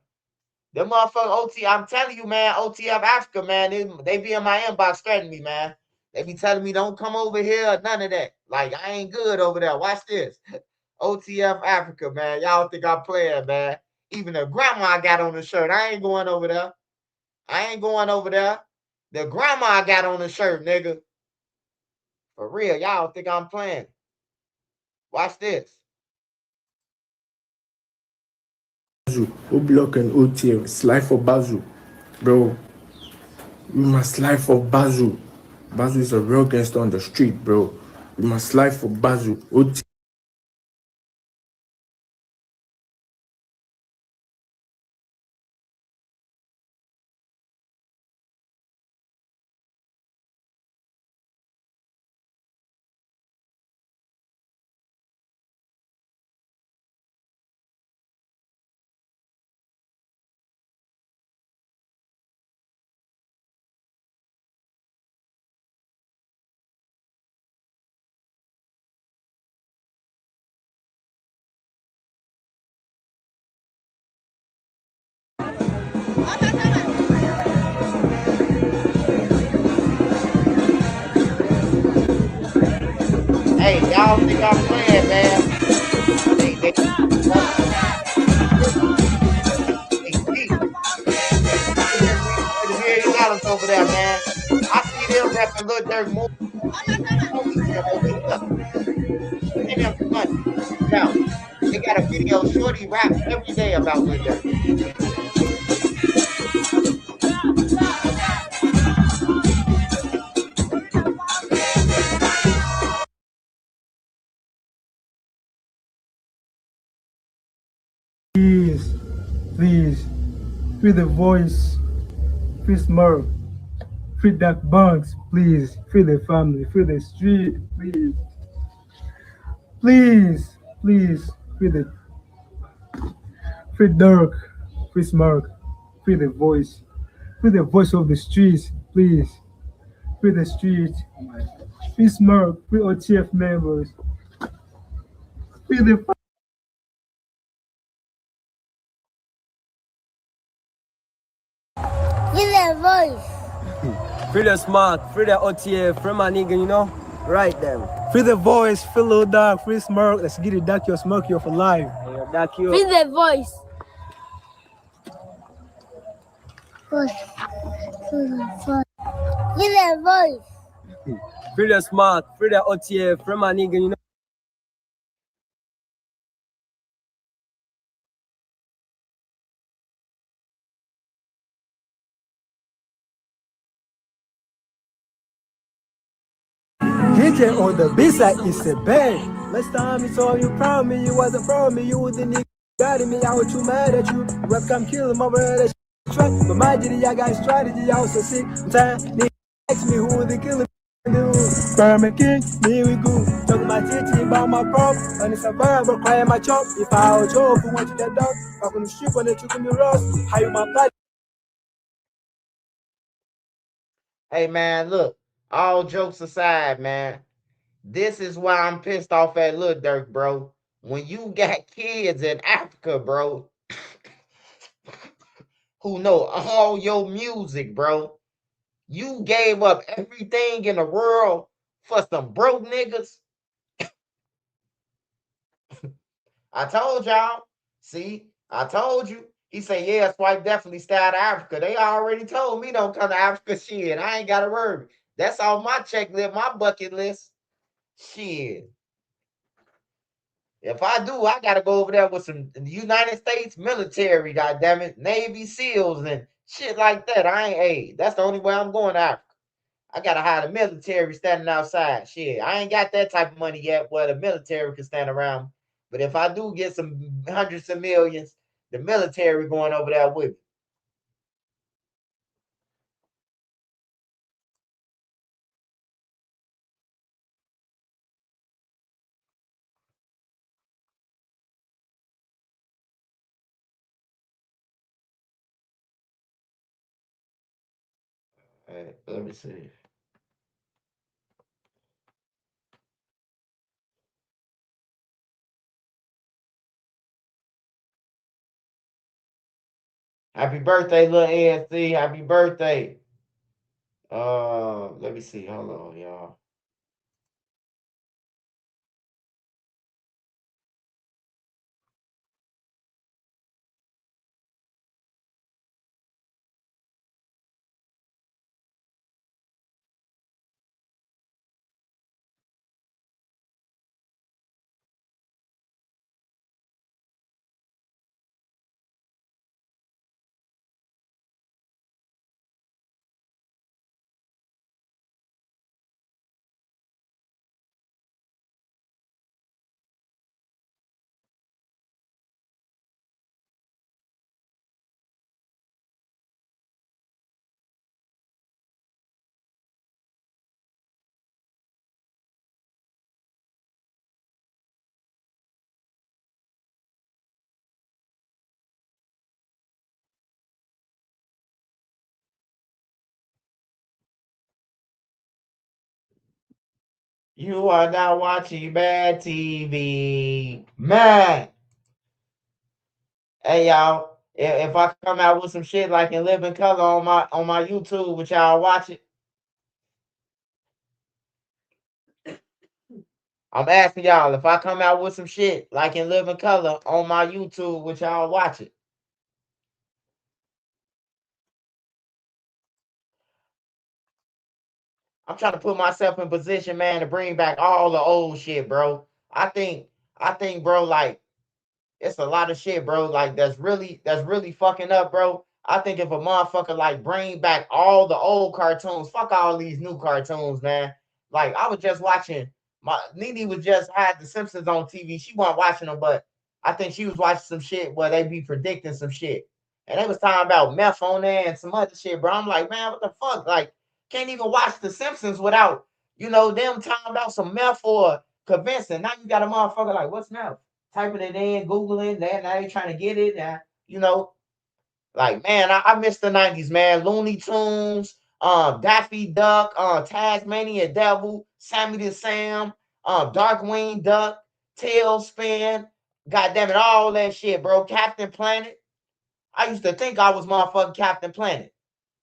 Them motherfucker OT, I'm telling you, man, OTF Africa, man, they be in my inbox threatening me, man. They be telling me don't come over here, none of that. Like, I ain't good over there. Watch this. OTF Africa, man. Y'all think I'm playing, man. Even the grandma got on the shirt. I ain't going over there. I ain't going over there. The grandma got on the shirt, nigga. For real, y'all think I'm playing. Watch this. Oblock and OTF, slide for Bazu. Bro, we must slide for Bazu. Bazu is a real gangster on the street, bro. We must slide for Bazu. OTF. Hey, y'all think I'm playing, man. They cheap. $30 million over there, man. I see them rapping Lil Durk more. Pay them some money. Now, they got a video. Shorty raps every day about Lil Durk. Please, please, free the voice, free Smurf, free Dark Bunks, please, free the family, free the street, please, please, please, free Dirk, free Smurf, free the voice of the streets, please, free the street, free Smurf, free OTF members, free the Give that voice. Free the smart, free the OTA, free my nigga, you know? Right then. Free the voice, free Lil Durk, free Smurf. Let's get it, Duck your smoke you for life. Free that voice. Give that voice. Free the smart, free the OTA, free my nigga, you know? DJ on the B-side is a bang. Last time you saw you proud me, you wasn't proud me, you was the nigga got me, I was too mad at you. Webcam killing my brother, track. But my GD, I got strategy, I was so sick. I'm tired, nigga ask me who the killer do. Berman King, me we go. Talking my titty about my prop, and it's a verb, crying my chop. If I was joke, who want you that dog? I'm on the strip when they took me rough. How you my body? Hey, man, look. All jokes aside, man. This is why I'm pissed off at Lil Durk, bro. When you got kids in Africa, bro, who know all your music, bro. You gave up everything in the world for some broke niggas. I told y'all. See, I told you. He said, yeah, Swipe definitely stay out of Africa. They already told me don't come to Africa. Shit, I ain't got to worry. That's on my checklist, my bucket list. Shit. If I do, I gotta go over there with some United States military, goddammit, Navy SEALs and shit like that. I ain't that's the only way I'm going to Africa. I gotta hire the military standing outside. Shit, I ain't got that type of money yet where the military can stand around. But if I do get some hundreds of millions, the military going over there with me. Hey, let me see. Happy birthday, little ASC. Happy birthday. Let me see. Hold on, y'all. You are now watching Mad TV. Man. Hey y'all. If I come out with some shit like in living color on my YouTube, which y'all watch it. I'm asking y'all if I come out with some shit like in living color on my YouTube, which y'all watch it. I'm trying to put myself in position, man, to bring back all the old shit, bro. I think, bro, like it's a lot of shit, bro. Like that's really fucking up, bro. I think if a motherfucker like bring back all the old cartoons, fuck all these new cartoons, man. Like I was just watching my Nene was just had the Simpsons on TV. She wasn't watching them, but I think she was watching some shit where they be predicting some shit. And they was talking about meth on there and some other shit, bro. I'm like, man, what the fuck? Like, can't even watch the Simpsons without, them talking about some meth or convincing. Now you got a motherfucker like, what's meth? Typing it in, Googling that. Now they trying to get it. Like, man, I miss the 90s, man. Looney Tunes, Daffy Duck, Tasmania Devil, Sammy the Sam, Darkwing Duck, Tailspin. God damn it, all that shit, bro. Captain Planet. I used to think I was motherfucking Captain Planet.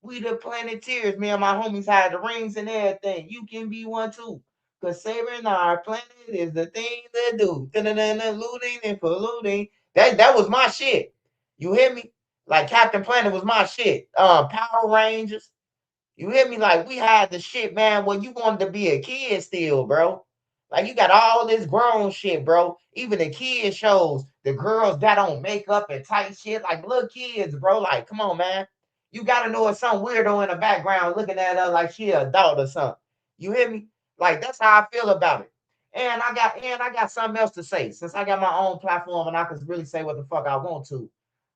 We the Planeteers. Me and my homies had the rings and everything. You can be one too. Cause saving our planet is the thing to do. Looting and polluting. That was my shit. You hear me? Like Captain Planet was my shit. Power Rangers. You hear me? Like we had the shit, man, when you wanted to be a kid still, bro. Like you got all this grown shit, bro. Even the kid shows, the girls got on makeup and tight shit, like little kids, bro. Like, come on, man. You gotta know it's some weirdo in the background looking at her like she an adult or something. You hear me? Like that's how I feel about it. And I got something else to say. Since I got my own platform and I can really say what the fuck I want to.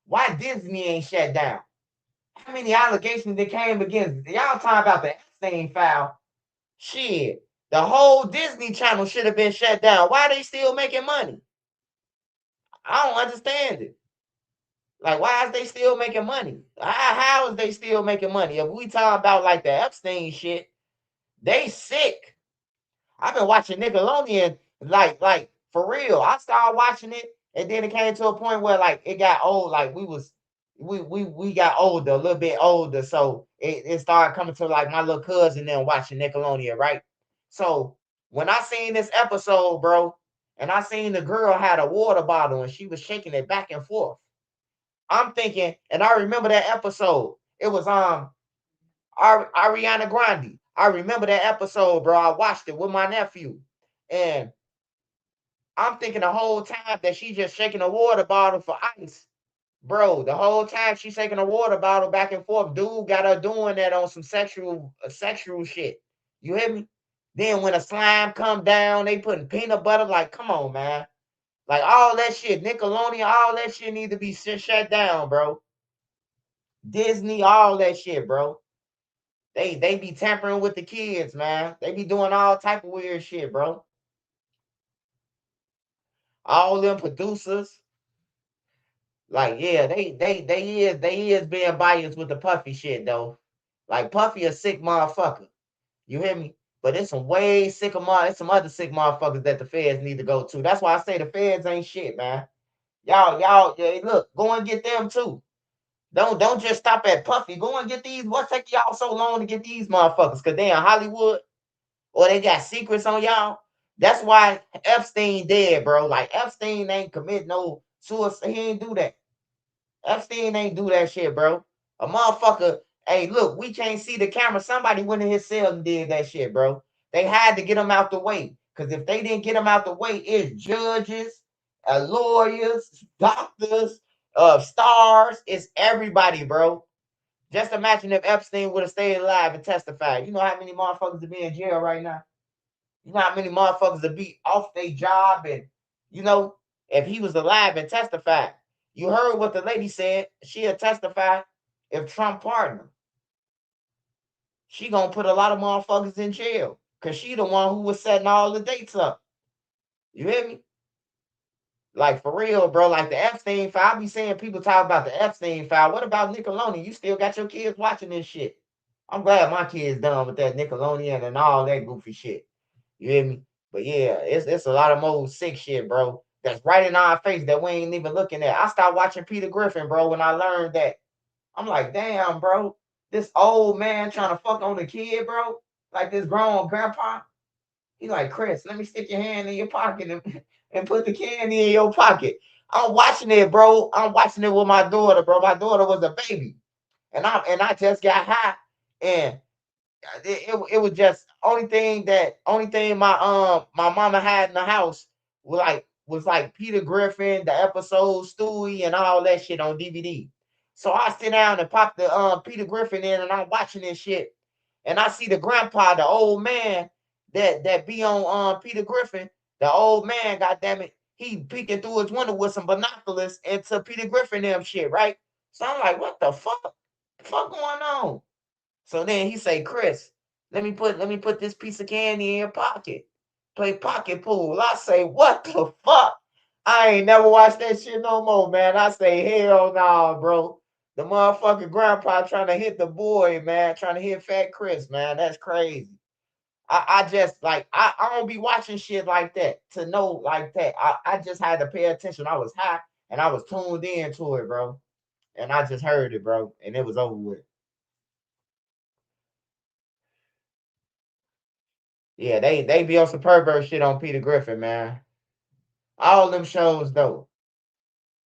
Why Disney ain't shut down? How many allegations that came against y'all talking about the Epstein file? Shit. The whole Disney Channel should have been shut down. Why are they still making money? I don't understand it. Like, why is they still making money? How is they still making money? If we talk about like the Epstein shit, they sick. I've been watching Nickelodeon like for real. I started watching it, and then it came to a point where like it got old. Like we got older, a little bit older, so it started coming to like my little cousin then watching Nickelodeon, right? So when I seen this episode, bro, and I seen the girl had a water bottle and she was shaking it back and forth. I'm thinking, and I remember that episode. It was Ariana Grande. I remember that episode, bro. I watched it with my nephew. And I'm thinking the whole time that she just shaking a water bottle for ice. Bro, the whole time she's shaking a water bottle back and forth, dude got her doing that on some sexual shit. You hear me? Then when a slime come down, they putting peanut butter. Like, come on, man. Like all that shit, Nickelodeon, all that shit need to be shut down, bro. Disney, all that shit, bro. They be tampering with the kids, man. They be doing all type of weird shit, bro. All them producers, like, yeah, they is being biased with the Puffy shit though. Like Puffy a sick motherfucker. You hear me? But it's some way sicker it's some other sick motherfuckers that the feds need to go to. That's why I say the feds ain't shit, man. Y'all, yeah, look, go and get them too. Don't just stop at Puffy. Go and get these. What's taking y'all so long to get these motherfuckers? Cause they in Hollywood or they got secrets on y'all. That's why Epstein dead, bro. Like Epstein ain't commit no suicide. He ain't do that. Epstein ain't do that shit, bro. A motherfucker. Hey, look, we can't see the camera. Somebody went in his cell and did that shit, bro. They had to get him out the way. Because if they didn't get him out the way, it's judges, lawyers, doctors, stars, it's everybody, bro. Just imagine if Epstein would have stayed alive and testified. You know how many motherfuckers would be in jail right now? You know how many motherfuckers would be off their job and, if he was alive and testified. You heard what the lady said. She'll testify if Trump pardoned him. She gonna put a lot of motherfuckers in jail because she the one who was setting all the dates up. You hear me? Like for real, bro. Like the Epstein file. I be seeing people talk about the Epstein file. What about Nickelodeon? You still got your kids watching this shit. I'm glad my kids done with that Nickelodeon and all that goofy shit. You hear me? But yeah, it's a lot of more sick shit, bro. That's right in our face that we ain't even looking at. I started watching Peter Griffin, bro, when I learned that. I'm like, damn, bro. This old man trying to fuck on the kid, bro. Like this grown grandpa. He like, Chris, let me stick your hand in your pocket and put the candy in your pocket. I'm watching it, bro. I'm watching it with my daughter, bro. My daughter was a baby. And I just got high. And it was just only thing my mama had in the house was like Peter Griffin, the episode Stewie, and all that shit on DVD. So I sit down and pop the Peter Griffin in, and I'm watching this shit, and I see the grandpa, the old man that be on Peter Griffin, the old man, goddamn it, he peeking through his window with some binoculars into Peter Griffin them shit, right? So I'm like, what the fuck? The fuck going on? So then he say, Chris, let me put this piece of candy in your pocket. Play pocket pool. I say, what the fuck? I ain't never watched that shit no more, man. I say, hell no, bro. The motherfucking grandpa trying to hit the boy, man, trying to hit Fat Chris, man. That's crazy. I just like I don't be watching shit like that to know like that. I just had to pay attention. I was high and I was tuned into it, bro. And I just heard it, bro, and it was over with. Yeah, they be on some pervert shit on Peter Griffin, man. All them shows though.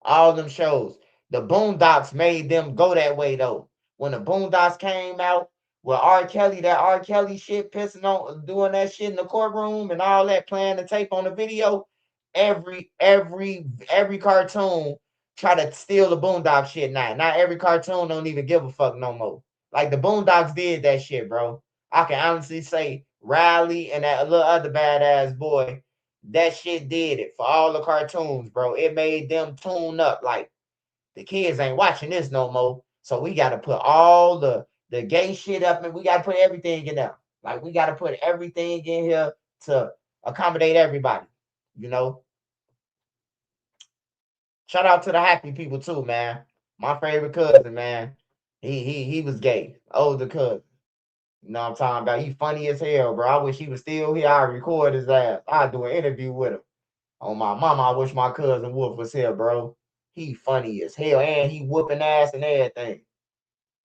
All them shows. The Boondocks made them go that way though. When the Boondocks came out with R. Kelly, that R. Kelly shit, pissing on doing that shit in the courtroom and all that, playing the tape on the video, every cartoon try to steal the Boondock shit now. Not every cartoon don't even give a fuck no more. Like the Boondocks did that shit, bro. I can honestly say Riley and that little other badass boy, that shit did it for all the cartoons, bro. It made them tune up. Like the kids ain't watching this no more. So we gotta put all the gay shit up and we gotta put everything in there. Like we gotta put everything in here to accommodate everybody, you know. Shout out to the happy people too, man. My favorite cousin, man. He was gay. Older cousin. You know what I'm talking about? He funny as hell, bro. I wish he was still here. I'd record his ass. I'd do an interview with him. On my mama, I wish my cousin Wolf was here, bro. He funny as hell, and he whooping ass and everything.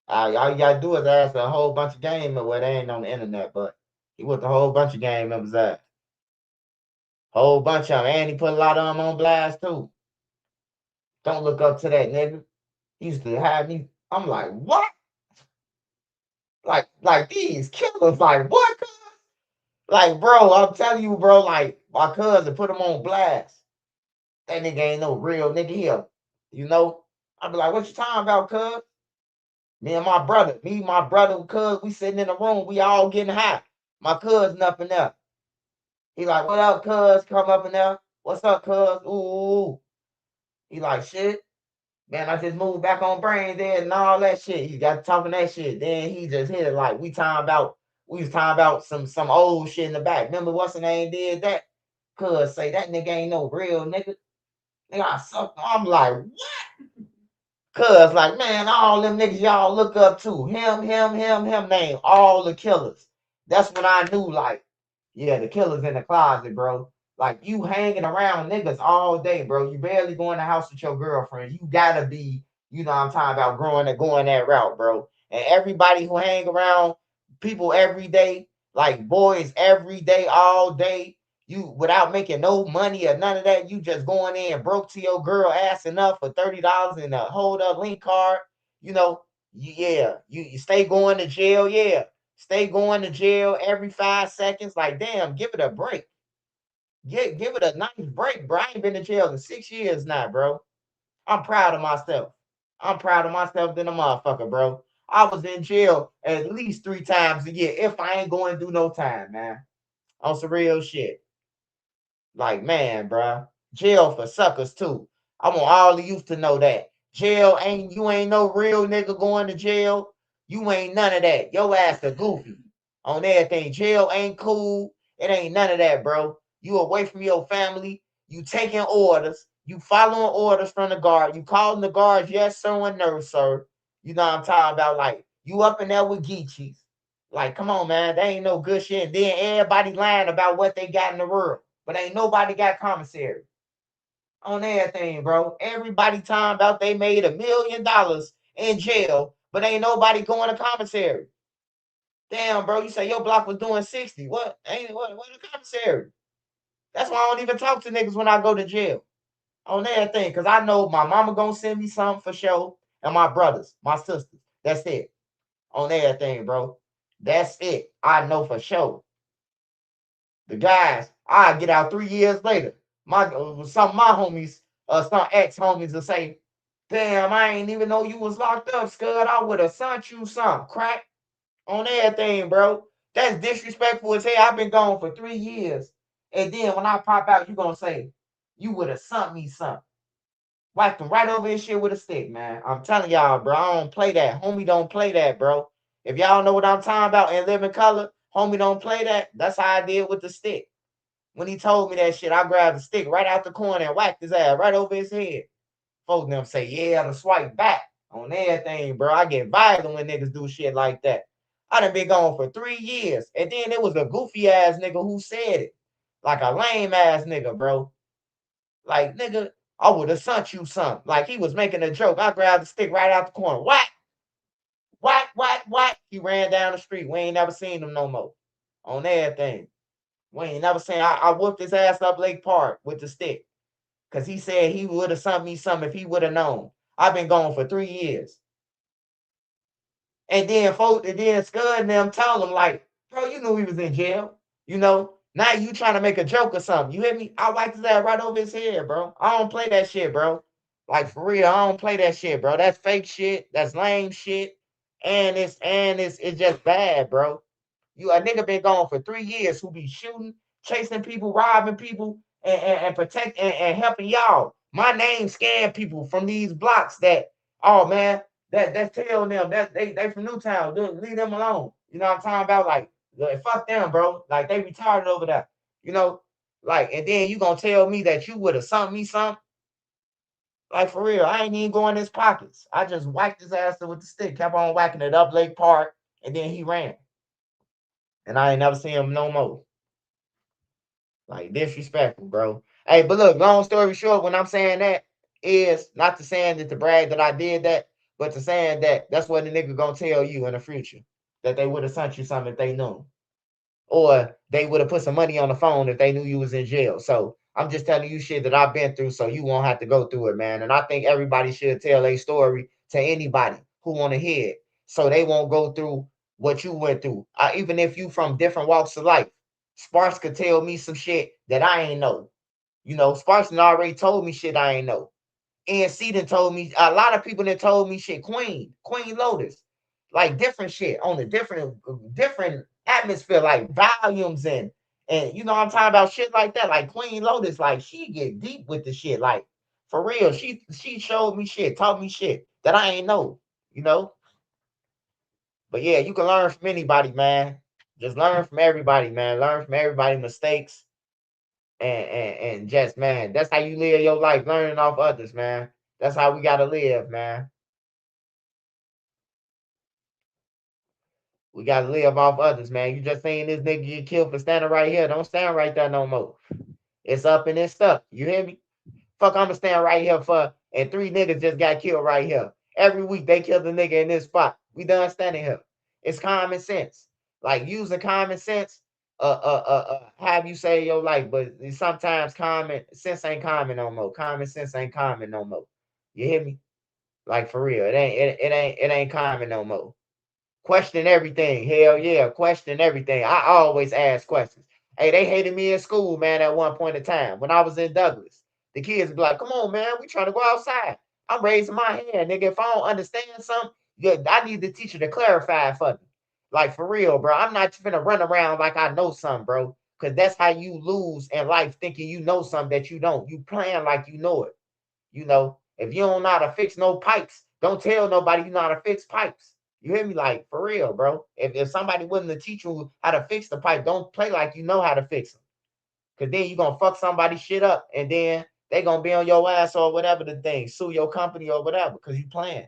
All you gotta do is ask a whole bunch of game members. Well, they ain't on the internet, but he whooped a whole bunch of game members ass. Whole bunch of them, and he put a lot of them on blast too. Don't look up to that nigga. He used to have me. I'm like, what? Like these killers, like what? Like, bro, I'm telling you, bro, like my cousin put him on blast. That nigga ain't no real nigga here. You know? I be like, what you talking about, cuz? My brother, cuz, we sitting in the room, we all getting high. My cousin up in there. He like, what up, cuz? Come up in there. What's up, cuz? Ooh. He like, shit. Man, I just moved back on brain dead and all that shit. He got talking that shit. Then he just hit it like we was talking about some old shit in the back. Remember what's the name did that? Cuz say that nigga ain't no real nigga. Nigga, I suck. I'm like, cuz like, man, all them niggas y'all look up to. Him, name all the killers. That's when I knew, like, yeah, the killers in the closet, bro. Like you hanging around niggas all day, bro. You barely go in the house with your girlfriend. You gotta be You know what I'm talking about, going that route, bro. And everybody who hang around people every day, like boys every day, all day, you without making no money or none of that, you just going in broke to your girl ass enough for $30 and a hold up link card. You know, you stay going to jail, stay going to jail every 5 seconds. Like, damn, give it a break. Give it a nice break, bro. I ain't been to jail in 6 years now, bro. I'm proud of myself. I'm proud of myself than a motherfucker, bro. I was in jail at least 3 times a year if I ain't going to do no time, man. On some real shit. Like, man, bro. Jail for suckers, too. I want all the youth to know that. You ain't no real nigga going to jail. You ain't none of that. Your ass a goofy on everything. Jail ain't cool. It ain't none of that, bro. You away from your family. You taking orders. You following orders from the guard. You calling the guards, yes, sir, and no, sir. You know what I'm talking about? Like, you up in there with Geechees. Like, come on, man. They ain't no good shit. And then everybody lying about what they got in the world. But ain't nobody got commissary on everything, bro. Everybody talking about they made $1 million in jail, but ain't nobody going to commissary. Damn, bro, you say your block was doing 60. What the commissary? That's why I don't even talk to niggas when I go to jail. On everything, because I know my mama gonna send me something for sure, and my brothers, my sisters. That's it. On everything, bro. That's it. I know for sure. The guys, I get out 3 years later. Some of my homies, some ex homies will say, "Damn, I ain't even know you was locked up, Scud. I would have sent you some crack on everything, bro. That's disrespectful as hell. I've been gone for 3 years, and then when I pop out, you gonna say you would have sent me something. Whacked him right over his shit with a stick, man. I'm telling y'all, bro. I don't play that. Homie don't play that, bro. If y'all know what I'm talking about and live in color, homie don't play that. That's how I did with the stick. When he told me that shit, I grabbed the stick right out the corner and whacked his ass right over his head. Folks them say, yeah, the swipe back on everything, bro. I get violent when niggas do shit like that. I done been gone for 3 years. And then it was a goofy ass nigga who said it. Like a lame ass nigga, bro. Like, nigga, I would have sent you something. Like he was making a joke. I grabbed the stick right out the corner. Whack, whack, whack, whack. He ran down the street. We ain't never seen him no more. On everything. We ain't never seen. I whooped his ass up Lake Park with the stick. Because he said he would have sent me something if he would have known. I've been gone for 3 years. And then Scud and them told him, like, bro, you knew he was in jail. You know, now you trying to make a joke or something. You hear me? I wiped his ass right over his head, bro. I don't play that shit, bro. Like, for real, I don't play that shit, bro. That's fake shit. That's lame shit. And it's just bad, bro. You a nigga been gone for 3 years who be shooting, chasing people, robbing people, and protect and helping y'all. My name scaring people from these blocks that, oh man, that's telling them that they from Newtown. Leave them alone. You know what I'm talking about? Like fuck them, bro. Like they retarded over there. You know, like, and then you gonna tell me that you would have sent me something? Like for real, I ain't even going in his pockets. I just whacked his ass with the stick, kept on whacking it up Lake Park, and then he ran. And I ain't never seen him no more. Like disrespectful, bro. Hey, but look, long story short, when I'm saying that is not to saying that to brag that I did that, but to saying that that's what the nigga gonna tell you in the future. That they would have sent you something if they knew. Or they would have put some money on the phone if they knew you was in jail. So I'm just telling you shit that I've been through so you won't have to go through it, man. And I think everybody should tell a story to anybody who want to hear it so they won't go through what you went through. Even if you from different walks of life, Sparks could tell me some shit that I ain't know. You know, Sparks already told me shit I ain't know. NC done told me, a lot of people that told me shit, Queen Lotus, like different shit on a different atmosphere, like volumes and you know I'm talking about shit like that. Like Queen Lotus, like she get deep with the shit, like for real. She showed me shit, taught me shit that I ain't know, you know. But yeah, you can learn from anybody, man. Just learn from everybody, man. Learn from everybody's mistakes. And just, man, that's how you live your life, learning off others, man. That's how we gotta live, man. We gotta live off others, man. You just saying this nigga get killed for standing right here. Don't stand right there no more. It's up and it's stuck. You hear me? Fuck, I'ma stand right here for, and 3 niggas just got killed right here. Every week they kill the nigga in this spot. We done standing here. It's common sense. Like using common sense, have you say your life, but sometimes common sense ain't common no more. Common sense ain't common no more. You hear me? Like for real, it ain't common no more. Question everything. Hell yeah, question everything. I always ask questions. Hey, they hated me in school, man, at one point in time. When I was in Douglas, the kids be like, come on, man, we trying to go outside. I'm raising my hand, nigga. If I don't understand something, yeah, I need the teacher to clarify for me. Like for real, bro. I'm not finna run around like I know something, bro. Cause that's how you lose in life, thinking you know something that you don't. You playing like you know it. You know, if you don't know how to fix no pipes, don't tell nobody you know how to fix pipes. You hear me? Like, for real, bro. If somebody willing to teach you how to fix the pipe, don't play like you know how to fix them. Because then you're going to fuck somebody's shit up, and then they going to be on your ass or whatever the thing, sue your company or whatever, because you playing.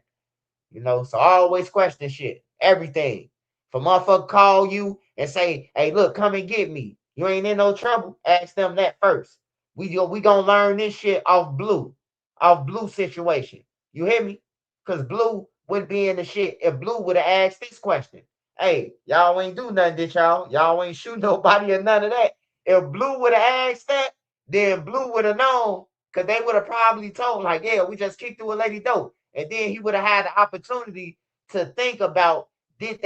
You know, so I always question shit, everything. If a motherfucker call you and say, hey, look, come and get me. You ain't in no trouble. Ask them that first. We gonna learn this shit off Blue situation. You hear me? Because Blue wouldn't be in the shit if Blue would have asked this question. Hey, y'all ain't do nothing, did y'all? Y'all ain't shoot nobody or none of that. If Blue would have asked that, then Blue would have known, because they would have probably told, like, yeah, we just kicked through a lady door. And then he would have had the opportunity to think about, did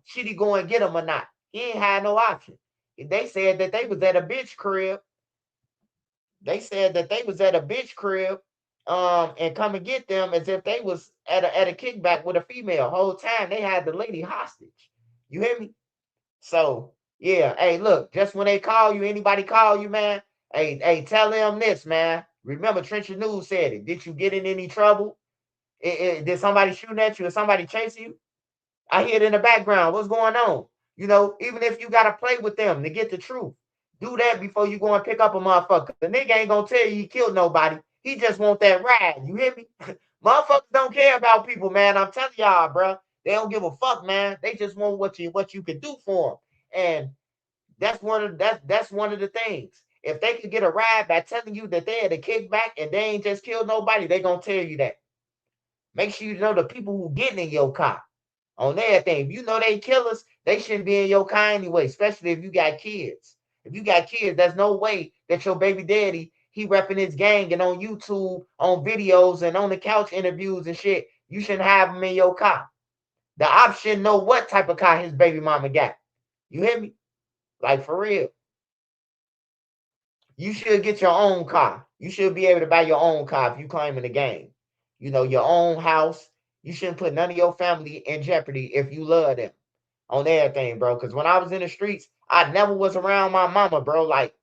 should he go and get him or not? He ain't had no option. They said that they was at a bitch crib. They said that they was at a bitch crib, and come and get them as if they was at a kickback with a female. Whole time they had the lady hostage. You hear me? So yeah, hey, look, just when they call you, anybody call you, man, hey, tell them this, man. Remember, Trencher News said it. Did you get in any trouble? Did somebody shooting at you or somebody chasing you? I hear it in the background. What's going on? You know, even if you gotta play with them to get the truth, do that before you go and pick up a motherfucker. The nigga ain't gonna tell you he killed nobody. He just want that ride. You hear me? Motherfuckers don't care about people, man. I'm telling y'all, bro. They don't give a fuck, man. They just want what you can do for them. And that's one of the things. If they could get a ride by telling you that they had a kickback and they ain't just killed nobody, they gonna tell you that. Make sure you know the people who getting in your car on everything. If you know they killers, they shouldn't be in your car anyway, especially if you got kids. If you got kids, there's no way that your baby daddy, he repping his gang and on YouTube, on videos and on the couch interviews and shit, you shouldn't have him in your car. The option know what type of car his baby mama got. You hear me? Like for real. You should get your own car. You should be able to buy your own car if you claiming the game. You know, your own house. You shouldn't put none of your family in jeopardy if you love them on everything, bro. Because when I was in the streets, I never was around my mama, bro. Like,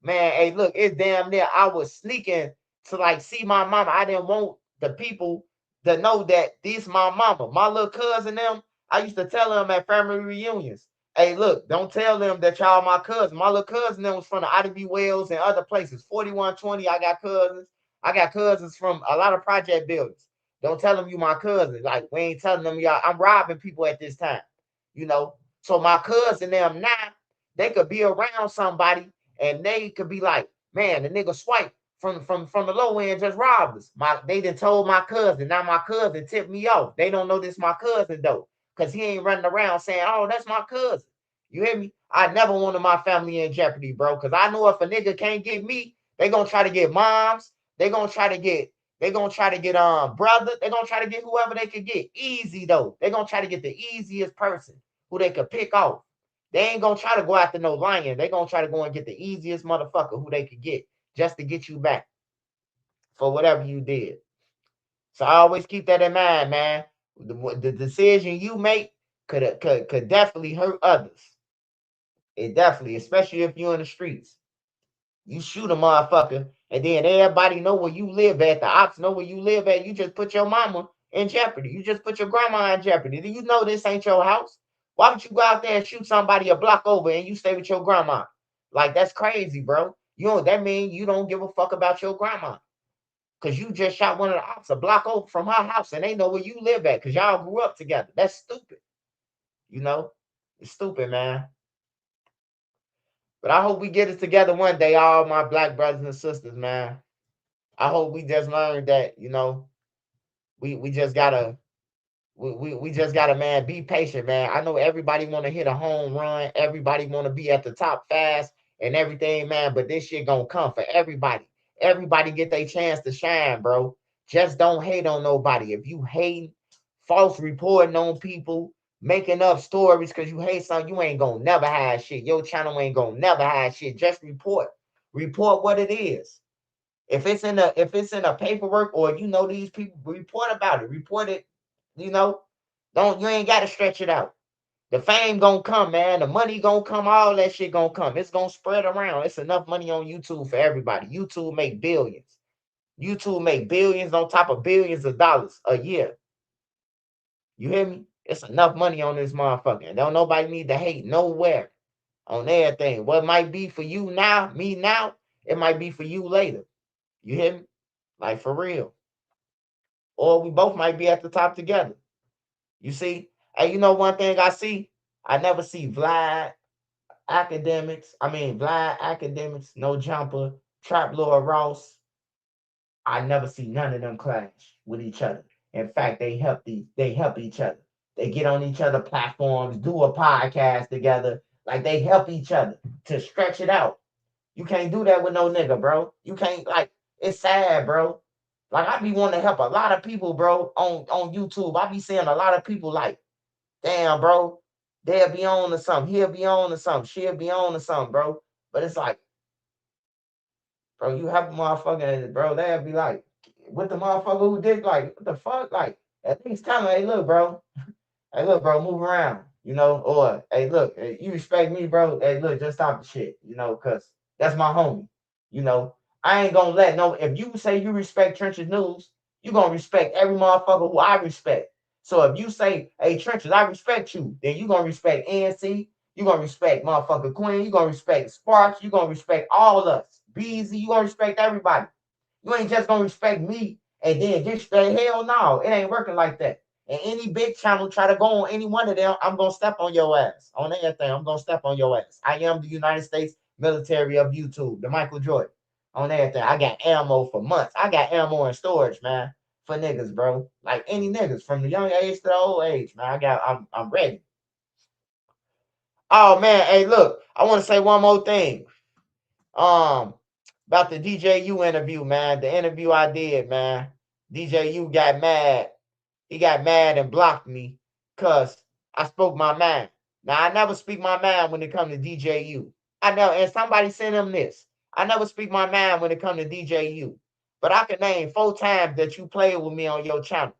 man, hey, look, it's damn near I was sneaking to like see my mama. I didn't want the people to know that this my mama. My little cousin them, I used to tell them at family reunions, hey, look, don't tell them that y'all my cousin. My little cousin them was from the Ivy Wells and other places. 4120, I got cousins. I got cousins from a lot of project buildings. Don't tell them you my cousin. Like, we ain't telling them y'all. I'm robbing people at this time. You know, so my cousin them now, they could be around somebody and they could be like, man, the nigga swipe from the low end just robbed us. They done told my cousin. Now my cousin tipped me off. They don't know this my cousin though, because he ain't running around saying, oh, that's my cousin. You hear me? I never wanted my family in jeopardy, bro, because I know if a nigga can't get me, they gonna try to get moms. They gonna try to get brother. They gonna try to get whoever they could get. Easy though. They gonna try to get the easiest person who they could pick off. They ain't gonna try to go after no lion. They gonna try to go and get the easiest motherfucker who they could get just to get you back for whatever you did. So I always keep that in mind, man. The decision you make could definitely hurt others. It definitely, especially if you're in the streets. You shoot a motherfucker, and then everybody know where you live at. The ops know where you live at. You just put your mama in jeopardy. You just put your grandma in jeopardy. Do you know this ain't your house? Why would you go out there and shoot somebody a block over and you stay with your grandma? Like, that's crazy, bro. That mean you don't give a fuck about your grandma. Cause you just shot one of the ops a block over from her house and they know where you live at because y'all grew up together. That's stupid. You know? It's stupid, man. But I hope we get it together one day, all my black brothers and sisters, man. I hope we just learned that, we just gotta we just gotta, man, be patient, man. I know everybody want to hit a home run, everybody want to be at the top fast and everything, man, but this shit gonna come for everybody. Everybody get their chance to shine, bro. Just don't hate on nobody. If you hate, false reporting on people, making up stories because you hate something, you ain't gonna never have shit. Your channel ain't gonna never have shit. Just report what it is. If it's in a paperwork, or you know these people, report about it. Report it. You know, don't, you ain't got to stretch it out. The fame gonna come, man. The money gonna come. All that shit gonna come. It's gonna spread around. It's enough money on YouTube for everybody. YouTube make billions. YouTube make billions on top of billions of dollars a year. You hear me? It's enough money on this motherfucker. Don't nobody need to hate nowhere on everything. What might be for you now, me now, it might be for you later. You hear me? Like, for real. Or we both might be at the top together. You see? Hey, you know one thing I see? I never see Vlad academics, no jumper, Trap Lord Ross. I never see none of them clash with each other. In fact, they help each other. They get on each other platforms, do a podcast together. Like, they help each other to stretch it out. You can't do that with no nigga, bro. You can't, like, it's sad, bro. Like, I be wanting to help a lot of people, bro, on YouTube. I be seeing a lot of people like, damn, bro, they'll be on to something. He'll be on to something. She'll be on to something, bro. But it's like, bro, you help a motherfucker, bro, they'll be like, with the motherfucker who did, like, what the fuck? Like, at least tell me, hey, look, bro. Hey, look, bro, move around, you know? Or, hey, look, hey, you respect me, bro. Hey, look, just stop the shit, you know, because that's my homie, you know? I ain't gonna let no, if you say you respect Trenches News, you gonna respect every motherfucker who I respect. So if you say, hey, Trenches, I respect you, then you gonna respect NC, you gonna respect motherfucker Queen, you gonna respect Sparks, you gonna respect all of us. Beezy, you gonna respect everybody. You ain't just gonna respect me and then disrespect. Hell no, it ain't working like that. And any big channel try to go on any one of them, I'm gonna step on your ass. On everything, I'm gonna step on your ass. I am the United States military of YouTube, the Michael Jordan. On everything. I got ammo for months. I got ammo in storage, man, for niggas, bro. Like any niggas from the young age to the old age, man. I'm ready. Oh man, hey, look, I want to say one more thing. About the DJU interview, man. The interview I did, man. DJU got mad. He got mad and blocked me because I spoke my mind. Now, I never speak my mind when it comes to DJU. I know, and somebody sent him this. I never speak my mind when it comes to DJU. But I can name 4 times that you played with me on your channel.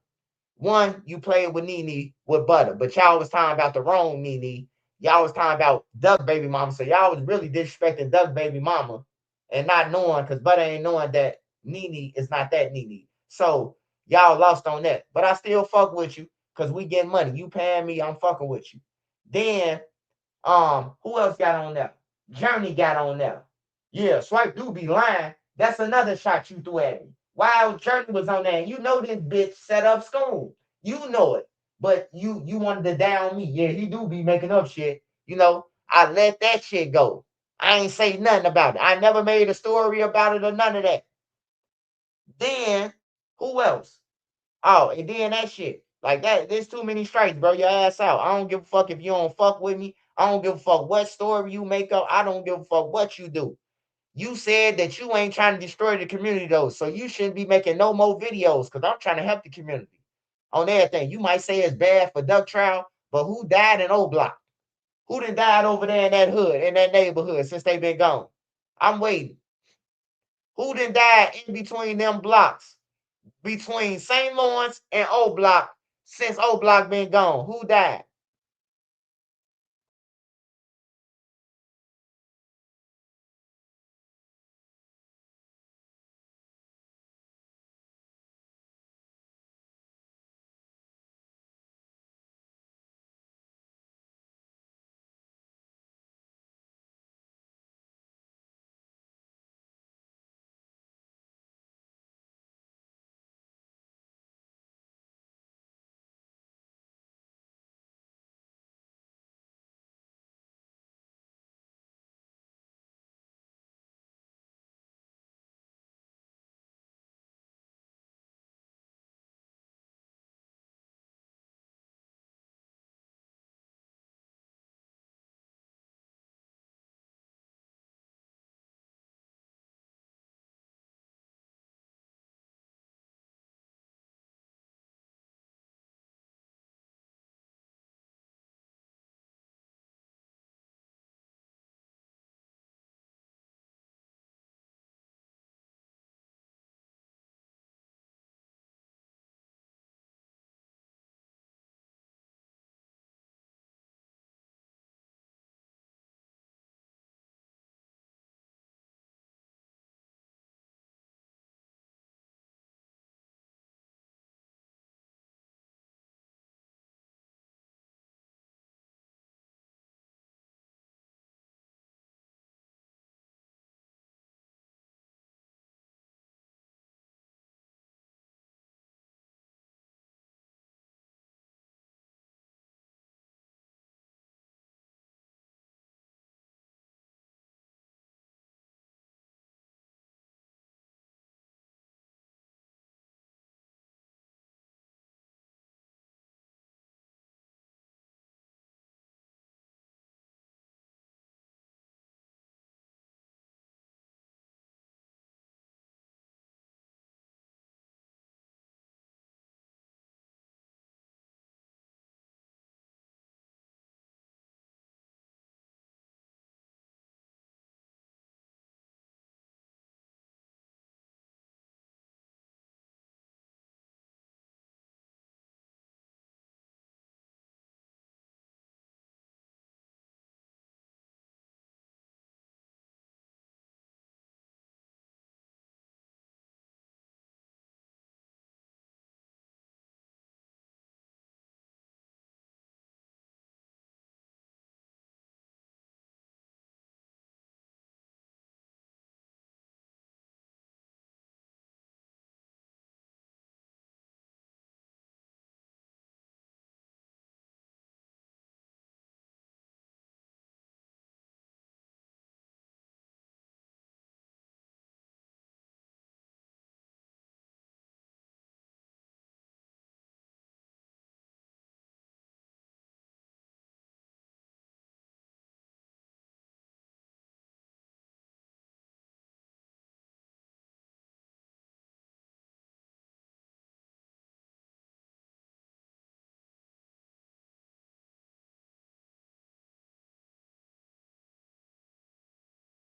One, you played with Nene with Butter, but y'all was talking about the wrong Nene. Y'all was talking about Duck Baby Mama. So y'all was really disrespecting Duck Baby Mama and not knowing, because Butter ain't knowing that Nene is not that Nene. So y'all lost on that. But I still fuck with you because we getting money. You paying me, I'm fucking with you. Then, who else got on there? Journey got on there. Yeah, Swipe do be lying. That's another shot you threw at me. While Journey was on there, and you know this bitch set up school. You know it. But you wanted to down me. Yeah, he do be making up shit. You know, I let that shit go. I ain't say nothing about it. I never made a story about it or none of that. Then, who else? Oh, and then that shit. Like that, there's too many strikes, bro. Your ass out. I don't give a fuck if you don't fuck with me. I don't give a fuck what story you make up. I don't give a fuck what you do. You said that you ain't trying to destroy the community though, so you shouldn't be making no more videos because I'm trying to help the community on everything. You might say it's bad for duck trial, but who died in Old Block? Who done died over there in that hood, in that neighborhood since they been gone? I'm waiting. Who done died in between them blocks, between St. Lawrence and Old Block since Old Block been gone? Who died?